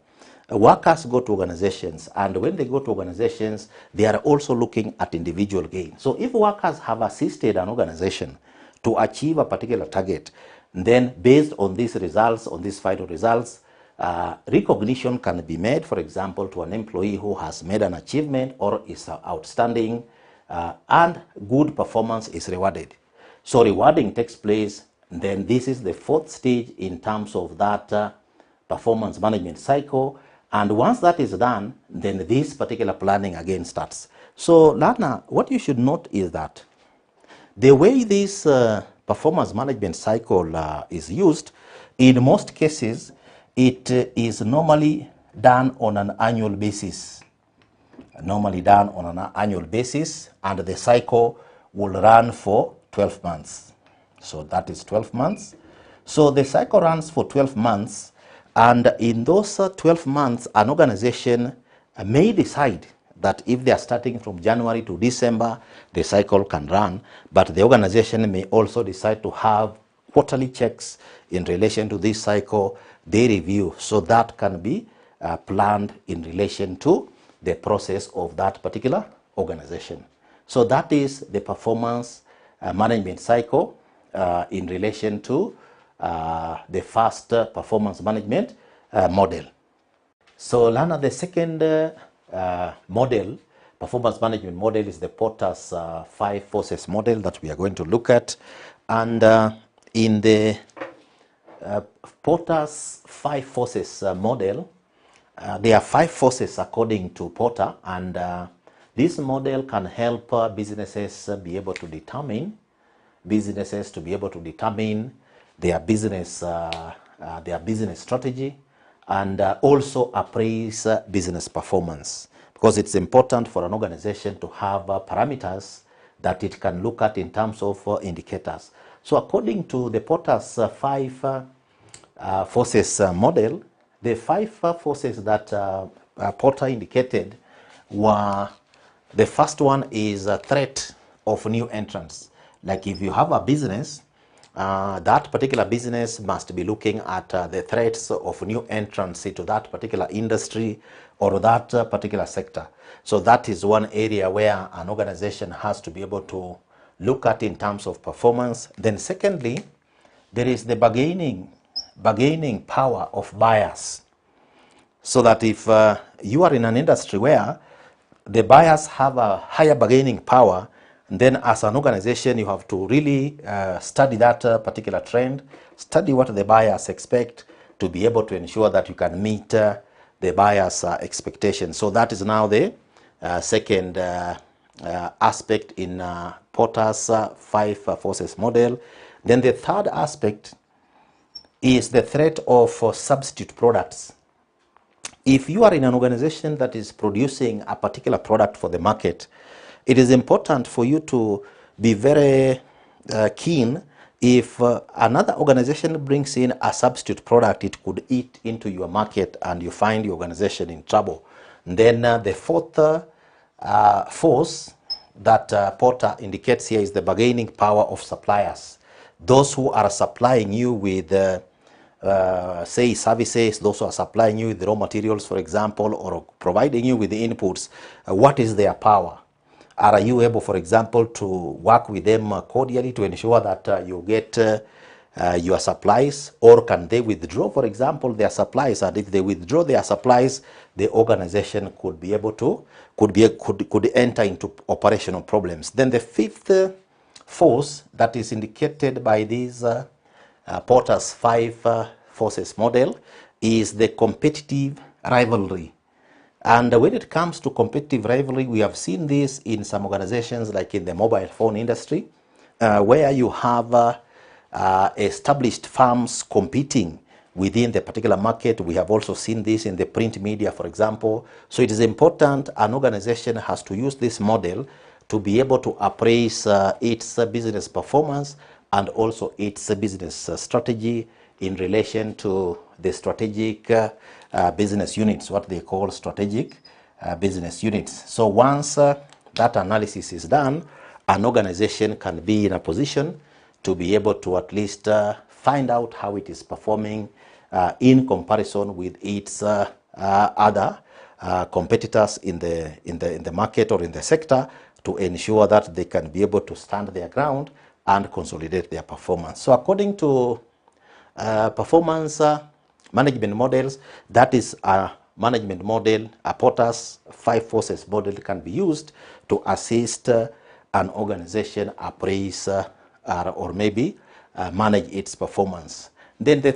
workers go to organizations, and when they go to organizations, they are also looking at individual gain. So if workers have assisted an organization to achieve a particular target, then based on these results, on these final results, recognition can be made, for example, to an employee who has made an achievement or is outstanding, and good performance is rewarded. So rewarding takes place. Then this is the fourth stage in terms of that performance management cycle. And once that is done, then this particular planning again starts. So Lana, what you should note is that the way this performance management cycle is used, in most cases, it is normally done on an annual basis. Normally done on an annual basis, and the cycle will run for 12 months. So that is 12 months. So the cycle runs for 12 months, and in those 12 months, an organization may decide that if they are starting from January to December, the cycle can run, but the organization may also decide to have quarterly checks in relation to this cycle, they review, so that can be planned in relation to the process of that particular organization. So that is the performance management cycle in relation to the first performance management model. So Lana, the second model, performance management model, is the Porter's 5 forces model that we are going to look at. And in the Porter's 5 forces model, there are 5 forces according to Porter, and this model can help businesses be able to determine their business strategy, and also appraise business performance, because it's important for an organization to have parameters that it can look at in terms of indicators. So according to the Porter's 5 forces model, the 5 forces that Porter indicated were, the first one is a threat of new entrants. Like if you have a business, that particular business must be looking at the threats of new entrants into that particular industry or that particular sector. So that is one area where an organization has to be able to look at in terms of performance. Then secondly, there is the bargaining power of buyers. So that if you are in an industry where the buyers have a higher bargaining power, then as an organization you have to really study that particular trend, study what the buyers expect to be able to ensure that you can meet the buyers' expectations. So that is now the second aspect in Porter's 5 forces model. Then the third aspect is the threat of substitute products. If you are in an organization that is producing a particular product for the market, it is important for you to be very keen. If another organization brings in a substitute product, it could eat into your market and you find your organization in trouble. Then the fourth force that Porter indicates here is the bargaining power of suppliers. Those who are supplying you with say services, those who are supplying you with raw materials, for example, or providing you with the inputs, what is their power? Are you able, for example, to work with them cordially to ensure that you get your supplies, or can they withdraw, for example, their supplies? And if they withdraw their supplies, the organization could be able to could enter into operational problems. Then the fifth force that is indicated by these Porter's 5 forces model is the competitive rivalry. And when it comes to competitive rivalry, we have seen this in some organizations like in the mobile phone industry, where you have established firms competing within the particular market. We have also seen this in the print media, for example. So it is important an organization has to use this model to be able to appraise its business performance and also its business strategy in relation to the strategic business units, what they call strategic business units. So once that analysis is done, an organization can be in a position to be able to at least find out how it is performing in comparison with its other competitors in the market or in the sector, to ensure that they can be able to stand their ground and consolidate their performance. So according to performance management models, that is a management model, a Porter's 5 forces model can be used to assist an organization appraise or maybe manage its performance. Then the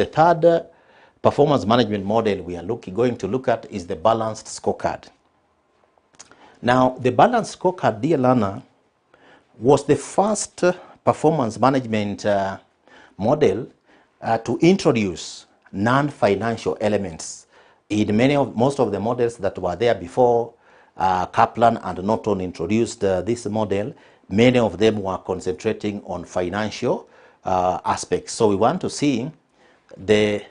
third performance management model we are going to look at is the balanced scorecard. Now, the balanced scorecard, dear learner, was the first performance management model to introduce non-financial elements. In most of the models that were there before, Kaplan and Norton introduced this model. Many of them were concentrating on financial aspects. So we want to see the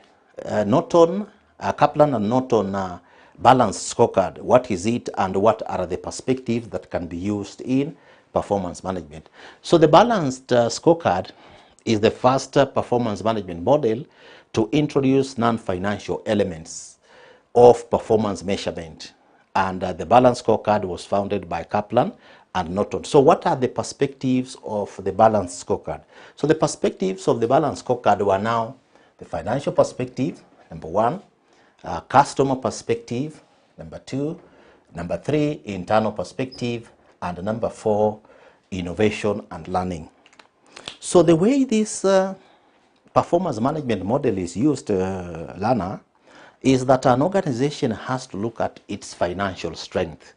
Kaplan and Norton balanced scorecard. What is it and what are the perspectives that can be used in performance management? So the balanced scorecard is the first performance management model to introduce non-financial elements of performance measurement. And the balanced scorecard was founded by Kaplan and Norton. So what are the perspectives of the balanced scorecard? So the perspectives of the balanced scorecard were now the financial perspective, number 1, customer perspective, number 2, number 3, internal perspective, and number 4, innovation and learning. So the way this performance management model is used, learner, is that an organization has to look at its financial strength.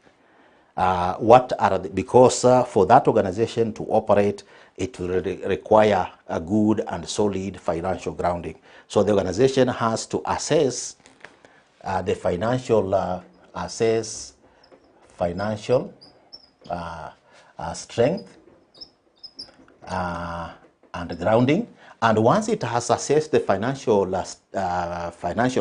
Because for that organization to operate, it will require a good and solid financial grounding. So the organization has to assess the financial strength and grounding. And once it has assessed the financial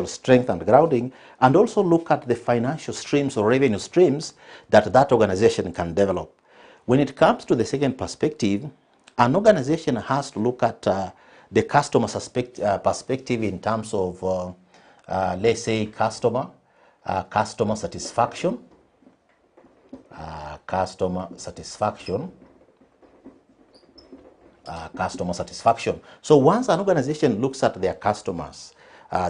strength and grounding, and also look at the financial streams or revenue streams that organization can develop. When it comes to the second perspective, an organization has to look at the customer perspective in terms of, let's say, customer satisfaction, customer satisfaction. So once an organization looks at their customers,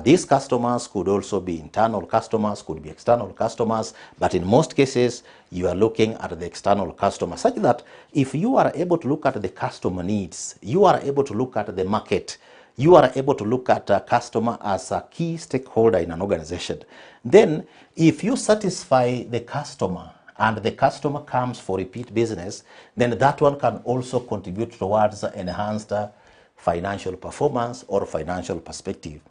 these customers could also be internal customers, could be external customers, but in most cases, you are looking at the external customer, such that if you are able to look at the customer needs, you are able to look at the market, you are able to look at a customer as a key stakeholder in an organization. Then, if you satisfy the customer, and the customer comes for repeat business, then that one can also contribute towards enhanced financial performance or financial perspective.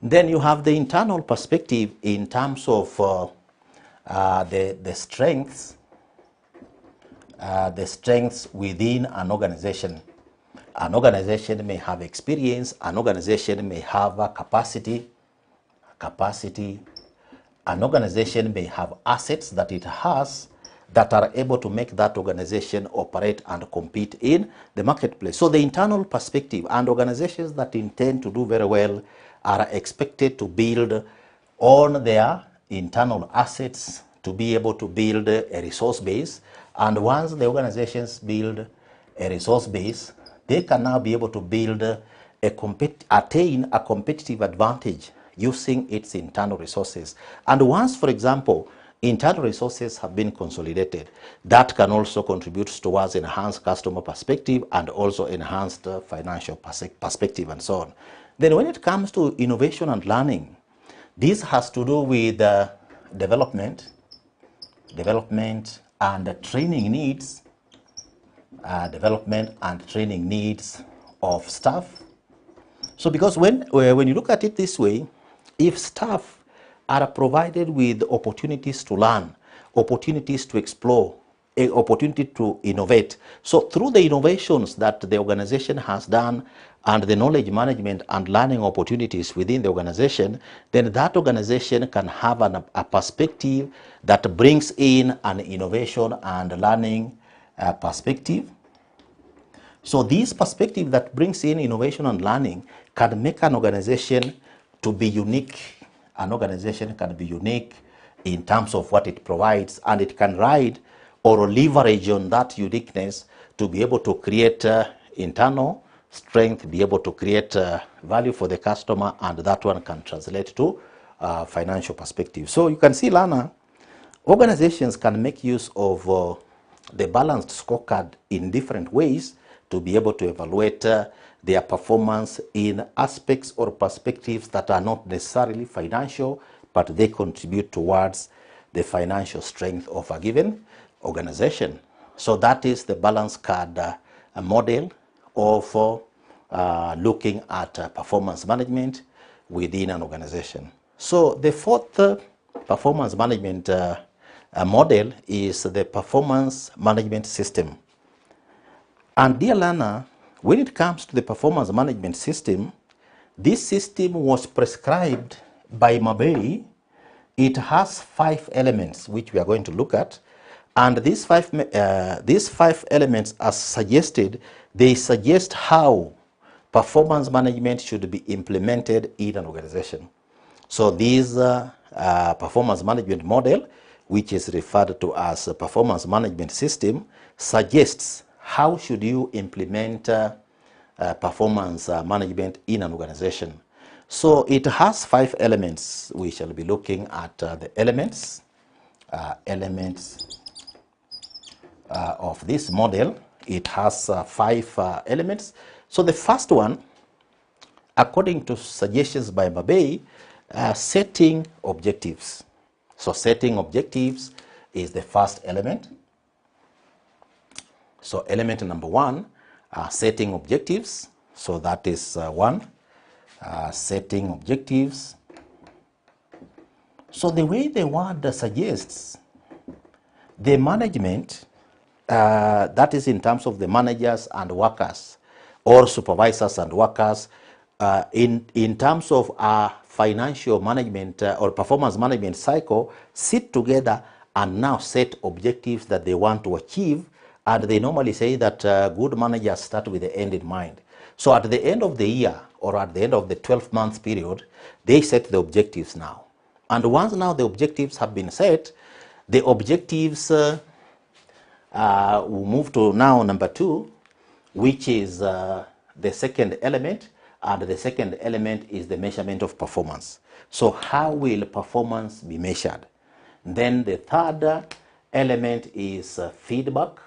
Then you have the internal perspective in terms of the strengths within an organization. An organization may have experience, an organization may have a capacity. An organization may have assets that it has that are able to make that organization operate and compete in the marketplace. So the internal perspective, and organizations that intend to do very well are expected to build on their internal assets to be able to build a resource base. And once the organizations build a resource base, they can now be able to build attain a competitive advantage using its internal resources. And once, for example, internal resources have been consolidated, that can also contribute towards enhanced customer perspective and also enhanced financial perspective and so on. Then when it comes to innovation and learning, This has to do with development and training needs, development and training needs of staff. So because when you look at it this way, if staff are provided with opportunities to learn, opportunities to explore, an opportunity to innovate. So through the innovations that the organization has done and the knowledge management and learning opportunities within the organization, then that organization can have a perspective that brings in an innovation and learning perspective. So this perspective that brings in innovation and learning can make an organization to be unique. An organization can be unique in terms of what it provides, and it can ride or leverage on that uniqueness to be able to create internal strength, be able to create value for the customer, and that one can translate to financial perspective. So you can see, Lana, organizations can make use of the balanced scorecard in different ways to be able to evaluate their performance in aspects or perspectives that are not necessarily financial, but they contribute towards the financial strength of a given organization. So that is the balance card model of looking at performance management within an organization. So the fourth performance management model is the performance management system. And dear learner, when it comes to the performance management system, this system was prescribed by Mabey. It has 5 elements which we are going to look at, and these five elements, as suggested, they suggest how performance management should be implemented in an organization. So this performance management model, which is referred to as a performance management system, suggests how should you implement performance management in an organization. So it has 5 elements. We shall be looking at the elements of this model. It has 5 elements. So the first one, according to suggestions by Mabey, setting objectives. So setting objectives is the first element. So element number 1, setting objectives. So that is 1, setting objectives. So the way the word suggests, the management, that is in terms of the managers and workers, or supervisors and workers, in terms of a financial management or performance management cycle, sit together and now set objectives that they want to achieve. And they normally say that good managers start with the end in mind. So at the end of the year or at the end of the 12-month period, they set the objectives now. And once now the objectives have been set, the objectives will move to now number 2, which is the second element. And the second element is the measurement of performance. So how will performance be measured? Then the third element is feedback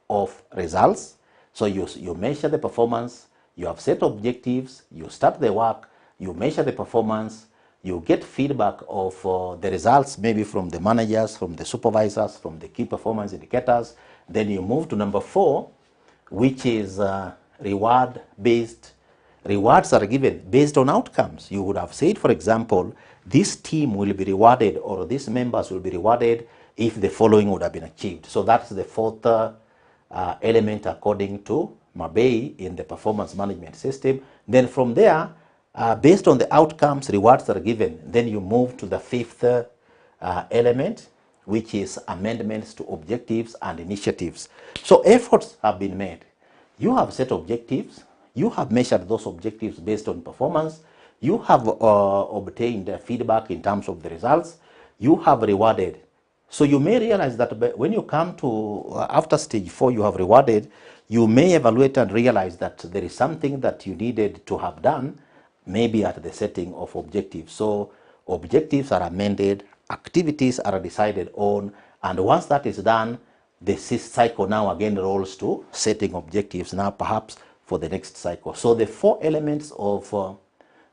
of results. So you measure the performance, you have set objectives, you start the work, you measure the performance, you get feedback of the results, maybe from the managers, from the supervisors, from the key performance indicators. Then you move to number 4, which is reward-based. Rewards are given based on outcomes. You would have said, for example, this team will be rewarded or these members will be rewarded if the following would have been achieved. So that's the 4th element according to Mabey in the performance management system. Then from there, based on the outcomes, rewards are given. Then you move to the 5th element, which is amendments to objectives and initiatives. So efforts have been made. You have set objectives. You have measured those objectives based on performance. You have obtained feedback in terms of the results. You have rewarded. So you may realize that when you come to, after stage 4, you have rewarded, you may evaluate and realize that there is something that you needed to have done, maybe at the setting of objectives. So objectives are amended, activities are decided on, and once that is done, the cycle now again rolls to setting objectives now perhaps for the next cycle. So the 4 elements of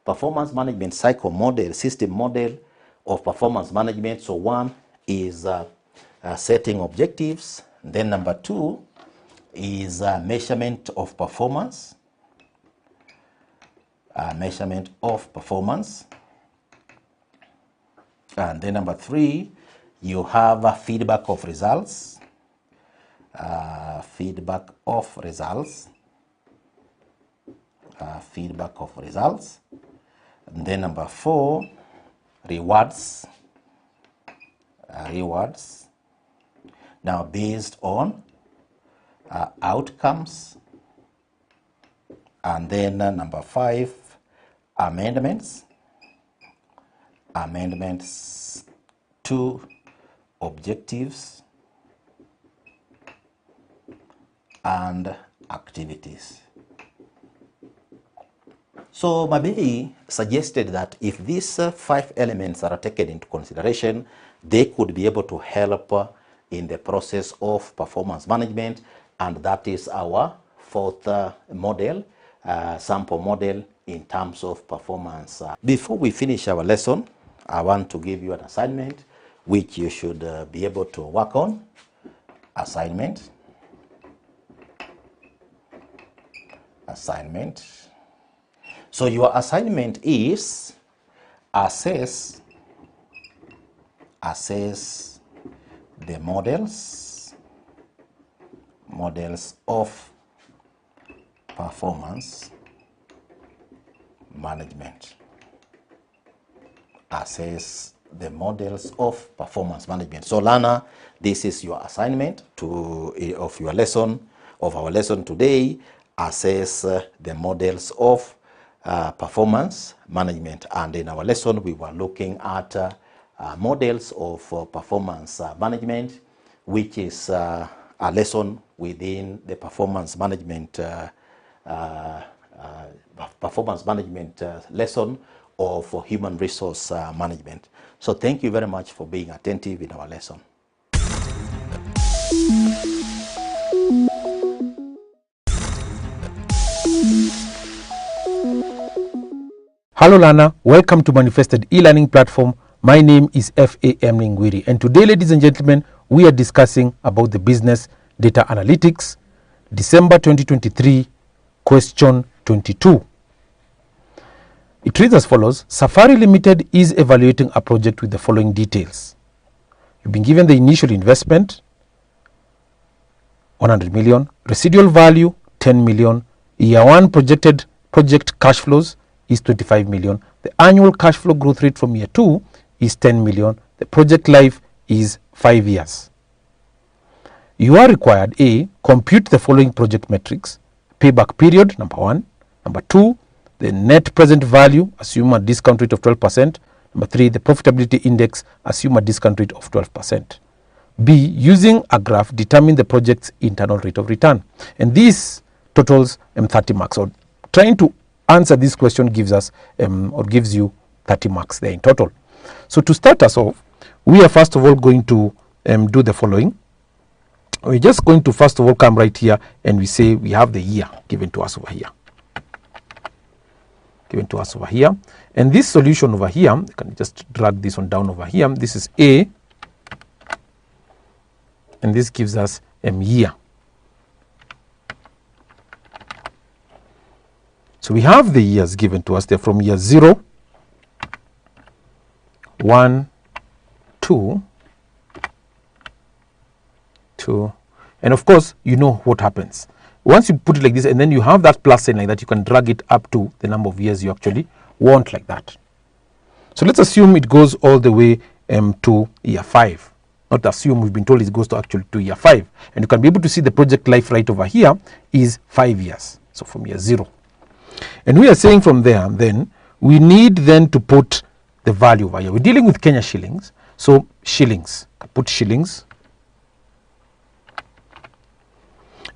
performance management cycle model, system model of performance management. So one is setting objectives. Then number two is measurement of performance. Measurement of performance. And then number three, you have feedback of results. Feedback of results. Feedback of results. And then number four, rewards. Rewards. Now based on outcomes. And then number five, amendments. Amendments to objectives and activities. So Mabei suggested that if these five elements are taken into consideration, they could be able to help in the process of performance management, and that is our fourth model, sample model in terms of performance. Before we finish our lesson, I want to give you an assignment which you should be able to work on. Assignment. So your assignment is assess the models of performance management. Assess the models of performance management. So learner, this is your assignment of our lesson today. Assess the models of performance management. And in our lesson, we were looking at models of performance management, which is a lesson within the performance management lesson of human resource management. So thank you very much for being attentive in our lesson. Hello learner, welcome to Manifested E-Learning platform. My name is F.A.M. Ngwiri, and today, ladies and gentlemen, we are discussing about the business data analytics, December 2023, question 22. It reads as follows: Safari Limited is evaluating a project with the following details. You've been given the initial investment, 100 million, residual value, 10 million, year one projected project cash flows is 25 million, the annual cash flow growth rate from year 2 is 10 million, the project life is 5 years. You are required: A, compute the following project metrics: payback period, number 1, number 2, the net present value, assume a discount rate of 12%, number 3, the profitability index, assume a discount rate of 12%. B, using a graph, determine the project's internal rate of return. And this totals 30 marks. So trying to answer this question gives us or gives you 30 marks there in total. So to start us off, we are first of all going to do the following. We're just going to first of all come right here and we say we have the year given to us over here. And this solution over here, I can just drag this one down over here. This is A, and this gives us year. So we have the years given to us. They're from year 0, 1, 2, and of course you know what happens. Once you put it like this and then you have that plus sign like that, you can drag it up to the number of years you actually want, like that. So let's assume it goes all the way to year 5. Not assume, we've been told it goes to actually to year 5. And you can be able to see the project life right over here is 5 years. So from year 0. And we are saying from there, then we need then to put the value over here. We're dealing with Kenya shillings. So shillings, put shillings.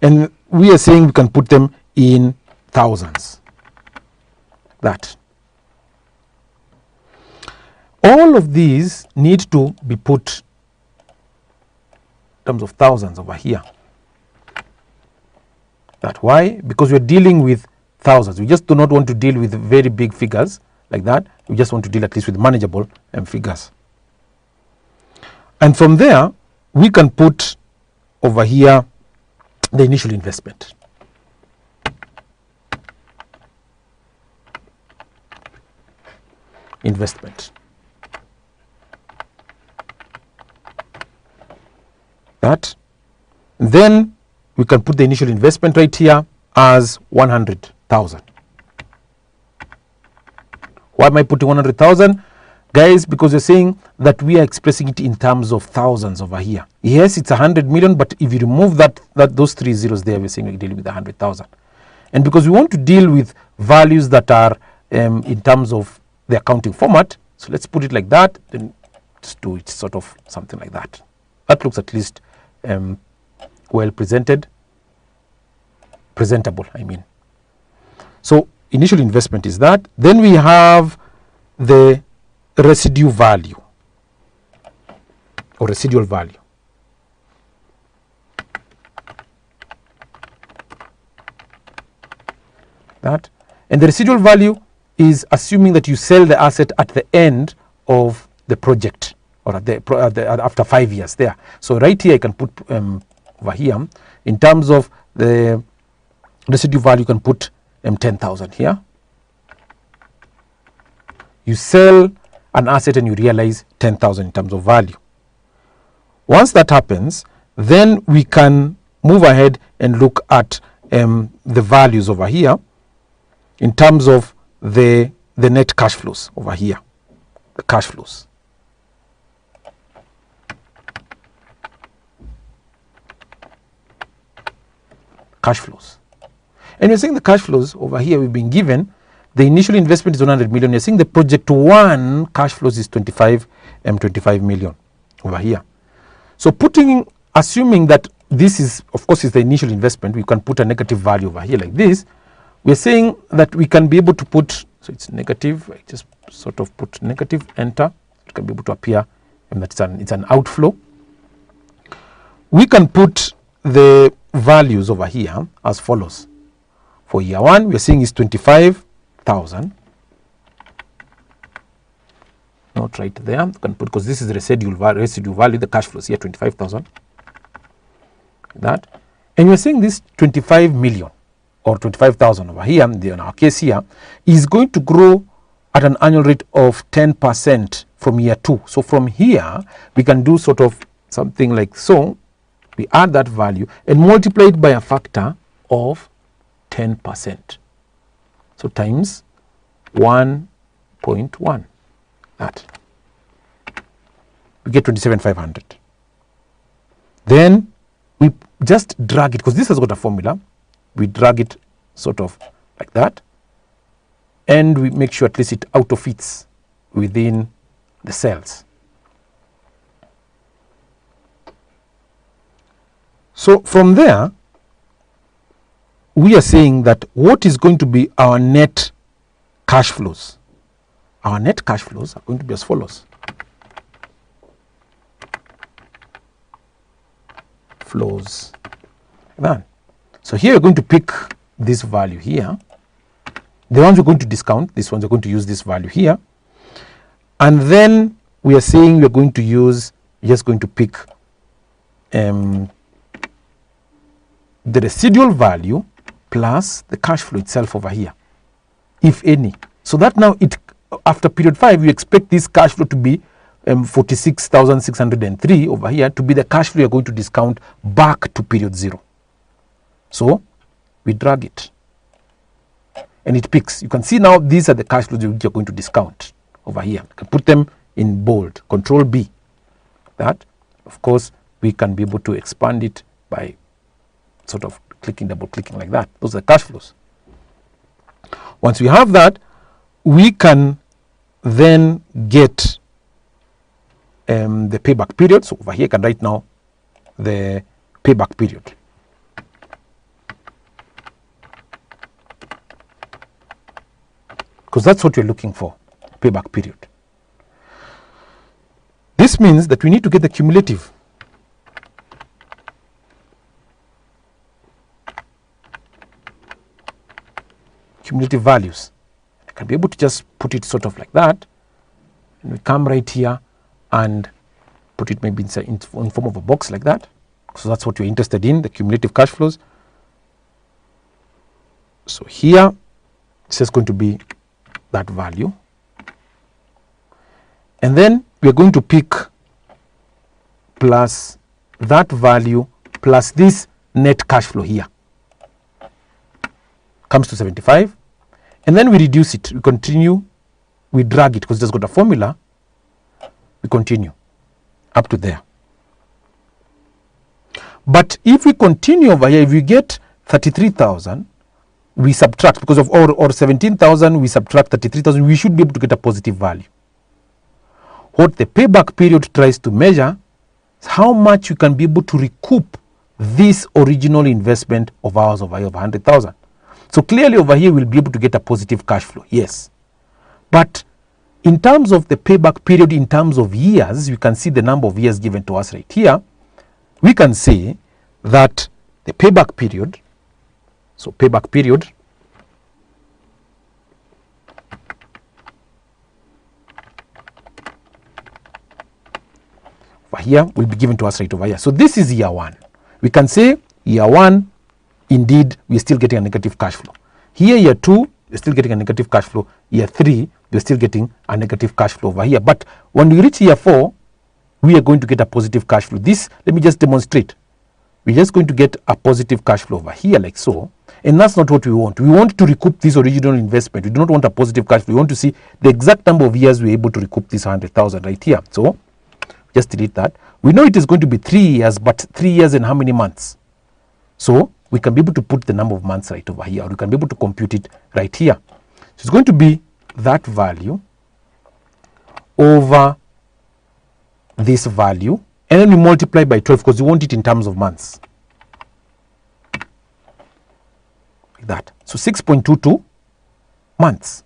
And we are saying we can put them in thousands. That. All of these need to be put in terms of thousands over here. That. Why? Because we're dealing with thousands. We just do not want to deal with very big figures like that. We just want to deal at least with manageable figures. And from there, we can put over here the initial investment. That. Then we can put the initial investment right here as 100,000. Why am I putting 100,000? Guys, because you're saying that we are expressing it in terms of thousands over here. Yes, it's 100 million, but if you remove those 3 zeros there, we're saying we're dealing with 100,000. And because we want to deal with values that are in terms of the accounting format, so let's put it like that, then just do it sort of something like that. That looks at least well presentable, I mean. So initial investment is that. Then we have the residue value or residual value. That. And the residual value is assuming that you sell the asset at the end of the project, or after 5 years there. So right here I can put over here, in terms of the residue value, you can put 10,000 here. You sell an asset and you realize 10,000 in terms of value. Once that happens, then we can move ahead and look at the values over here in terms of the net cash flows over here, the cash flows. And we're saying the cash flows over here, we've been given the initial investment is 100 million. You're saying the project 1 cash flows is 25 million over here. So assuming that this is, of course, is the initial investment, we can put a negative value over here like this. We're saying that we can be able to put, so it's negative, I just sort of put negative, enter, it can be able to appear, and that it's an outflow. We can put the values over here as follows. For year 1, we're saying is 25,000. Not right there, you can put, because this is the residue value, the cash flows here, 25,000. That. And we're saying this 25 million or 25,000 over here, in our case here, is going to grow at an annual rate of 10% from year 2. So from here, we can do sort of something like so. We add that value and multiply it by a factor of 10%. So times 1.1. That. We get 27,500. Then we just drag it, because this has got a formula. We drag it sort of like that. And we make sure at least it auto-fits within the cells. So from there, we are saying that what is going to be our net cash flows? Our net cash flows are going to be as follows. Flows. Then. So here we're going to pick this value here. The ones we're going to discount, these ones are going to use this value here. And then we are saying we're going to use, just going to pick the residual value plus the cash flow itself over here, if any. So that now after period 5, we expect this cash flow to be 46,603 over here to be the cash flow you're going to discount back to period 0. So we drag it and it picks. You can see now these are the cash flows you're going to discount over here. You can put them in bold, Control B. That, of course, we can be able to expand it by sort of clicking, double clicking like that. Those are the cash flows. Once we have that, we can then get the payback period. So over here I can write now the payback period. Because that's what you're looking for, payback period. This means that we need to get the cumulative. Cumulative values. can be able to just put it sort of like that, and we come right here and put it maybe in form of a box like that. So that's what you're interested in, the cumulative cash flows. So here it's just going to be that value, and then we're going to pick plus that value plus this net cash flow here comes to 75, and then we reduce it, we continue, we drag it because it's just got a formula, we continue up to there. But if we continue over here, if we get 33,000, we subtract, because of or 17,000, we subtract 33,000, we should be able to get a positive value. What the payback period tries to measure is how much you can be able to recoup this original investment of ours over here of 100,000. So clearly over here we'll be able to get a positive cash flow, yes. But in terms of the payback period, in terms of years, you can see the number of years given to us right here. We can say that the payback period, so payback period over here will be given to us right over here. So this is year 1. We can say year 1, indeed, we're still getting a negative cash flow. Here, year 2, we're still getting a negative cash flow. Year 3, we're still getting a negative cash flow over here. But when we reach year 4, we are going to get a positive cash flow. This, let me just demonstrate. We're just going to get a positive cash flow over here like so. And that's not what we want. We want to recoup this original investment. We do not want a positive cash flow. We want to see the exact number of years we're able to recoup this 100,000 right here. So just delete that. We know it is going to be 3 years, but 3 years and how many months? So we can be able to put the number of months right over here, or we can be able to compute it right here. So it's going to be that value over this value, and then we multiply by 12 because we want it in terms of months. Like that. So 6.22 months.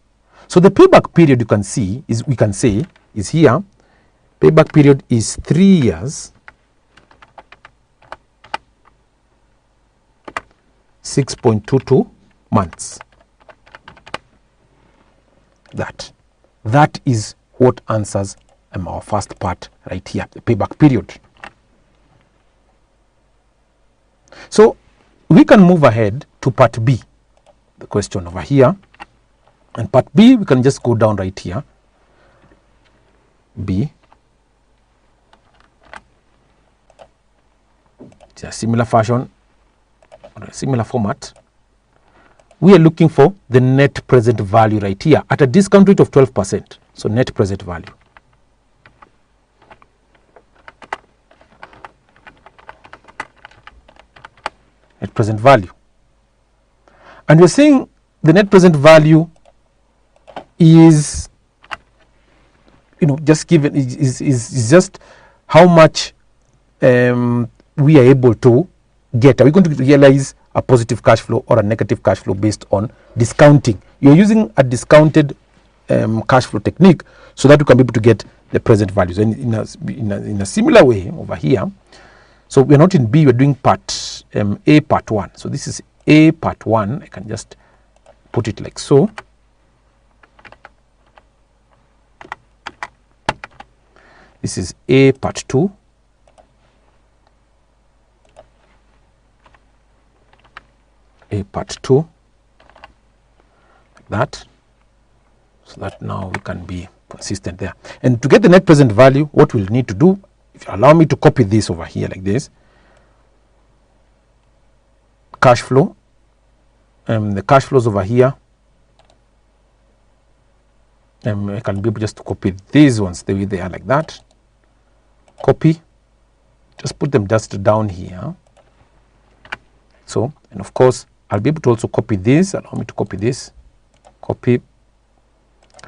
So the payback period you can see is, we can say, is here. Payback period is 3 years, 6.22 months. That is what answers our first part right here, the payback period. So we can move ahead to part B, the question over here. And part B, we can just go down right here. B. It's a similar fashion or a similar format. We are looking for the net present value right here at a discount rate of 12%. So net present value. Net present value. And we're saying the net present value is, just given, is just how much we are able to get. Are we going to realize a positive cash flow or a negative cash flow based on discounting? You're using a discounted cash flow technique so that you can be able to get the present values. And in a similar way over here, so we're not in B, we're doing part A part 1. So this is A part 1. I can just put it like so. This is A part 2. A part 2, like that, so that now we can be consistent there. And to get the net present value, what we'll need to do, if you allow me to copy this over here like this, cash flow, the cash flows over here, I can be able just to copy these ones the way they are like that, copy, just put them just down here. So, and of course, I'll be able to also copy this. Allow me to copy this. Copy.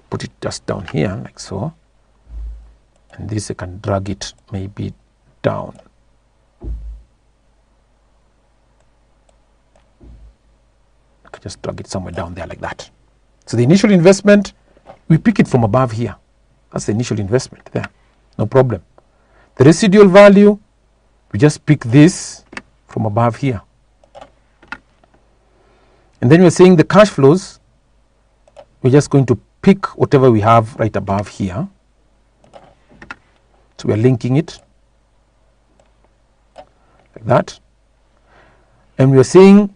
Put it just down here like so. And this I can drag it maybe down. I can just drag it somewhere down there like that. So the initial investment, we pick it from above here. That's the initial investment there. No problem. The residual value, we just pick this from above here. And then we're saying the cash flows, we're just going to pick whatever we have right above here. So we're linking it like that. And we're saying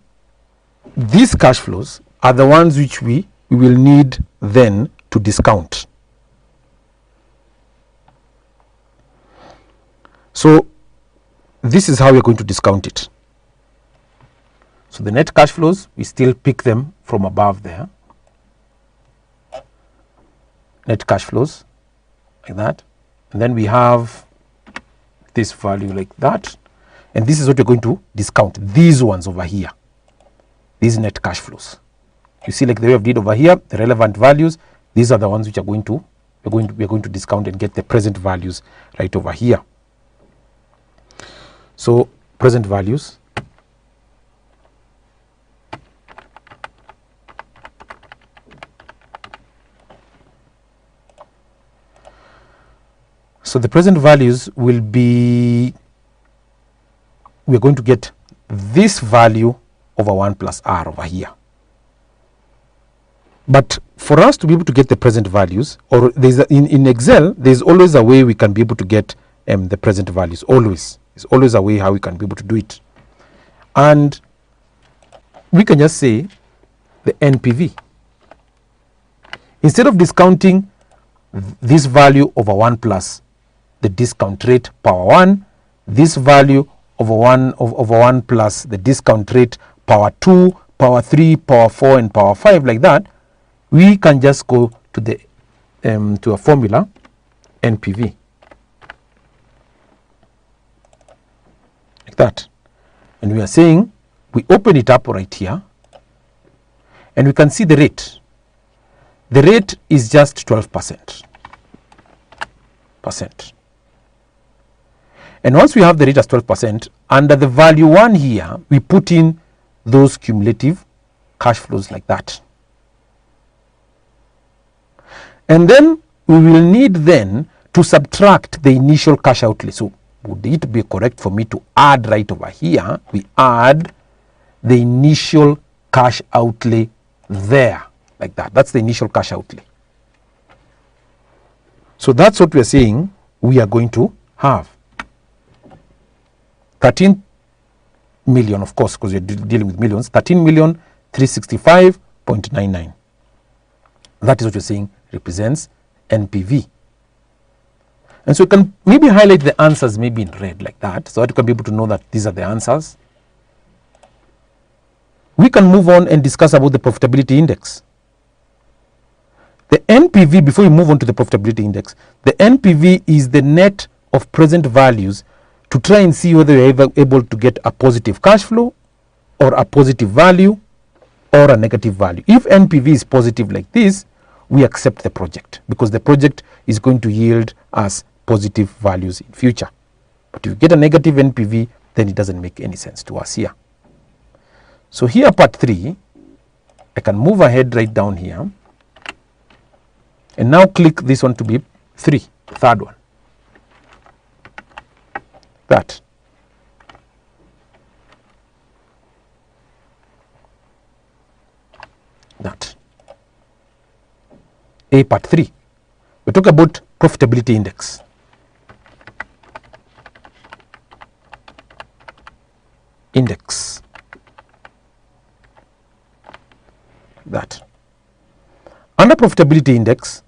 these cash flows are the ones which we will need then to discount. So this is how we're going to discount it. So the net cash flows, we still pick them from above there. Net cash flows like that. And then we have this value like that. And this is what we're going to discount. These ones over here. These net cash flows. You see, like the way I've did over here, the relevant values, these are the ones which are we're going to discount and get the present values right over here. So present values. So the present values will be, we're going to get this value over 1 plus r over here. But for us to be able to get the present values, or there's in Excel, there's always a way we can be able to get the present values. Always. There's always a way how we can be able to do it. And we can just say the NPV. Instead of discounting this value over 1 plus the discount rate power 1, this value over 1 plus the discount rate power 2, power 3, power 4 and power 5 like that, we can just go to the to a formula NPV like that, and we are saying we open it up right here and we can see the rate. The rate is just 12%. And once we have the rate as 12%, under the value 1 here, we put in those cumulative cash flows like that. And then we will need then to subtract the initial cash outlay. So would it be correct for me to add right over here? We add the initial cash outlay there like that. That's the initial cash outlay. So that's what we're saying we are going to have. 13 million, of course, because we're dealing with millions, 13,365,99. That is what you're saying represents NPV. And so you can maybe highlight the answers maybe in red like that, so that you can be able to know that these are the answers. We can move on and discuss about the profitability index. The NPV, before we move on to the profitability index, the NPV is the net of present values to try and see whether you're able to get a positive cash flow or a positive value or a negative value. If NPV is positive like this, we accept the project because the project is going to yield us positive values in future. But if you get a negative NPV, then it doesn't make any sense to us here. So here part 3, I can move ahead right down here and now click this one to be 3, the third one. That. A part 3. We talk about profitability index. That. Under profitability index,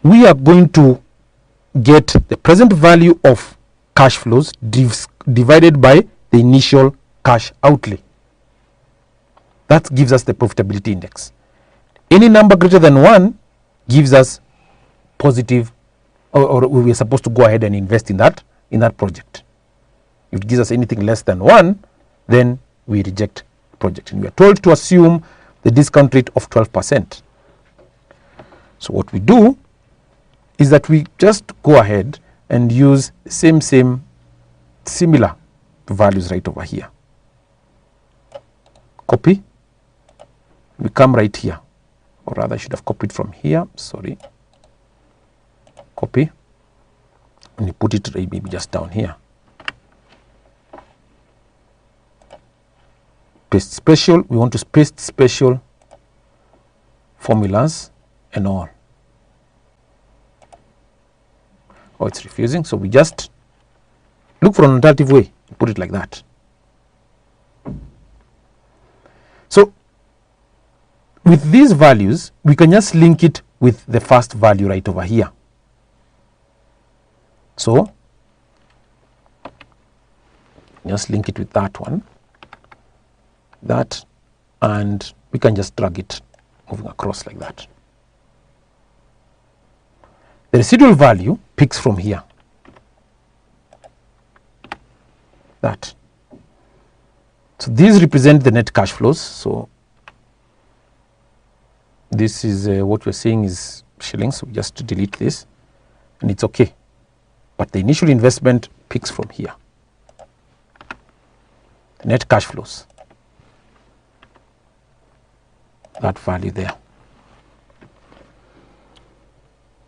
we are going to get the present value of cash flows divided by the initial cash outlay. That gives us the profitability index. Any number greater than 1 gives us positive, or we are supposed to go ahead and invest in that project. If it gives us anything less than 1, then we reject the project. And we are told to assume the discount rate of 12%. So what we do is that we just go ahead and use similar values right over here. Copy. We come right here, or rather I should have copied from here, sorry. Copy, and you put it right maybe just down here. Paste special, we want to paste special formulas and all. Oh, it's refusing, so we just look for an alternative way, put it like that. So with these values, we can just link it with the first value right over here. So just link it with that one, that, and we can just drag it moving across like that. The residual value picks from here, that. So these represent the net cash flows. So this is what we're seeing is shillings, so we just delete this and it's okay. But the initial investment picks from here, the net cash flows, that value there.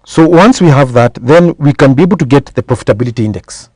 So once we have that, then we can be able to get the profitability index.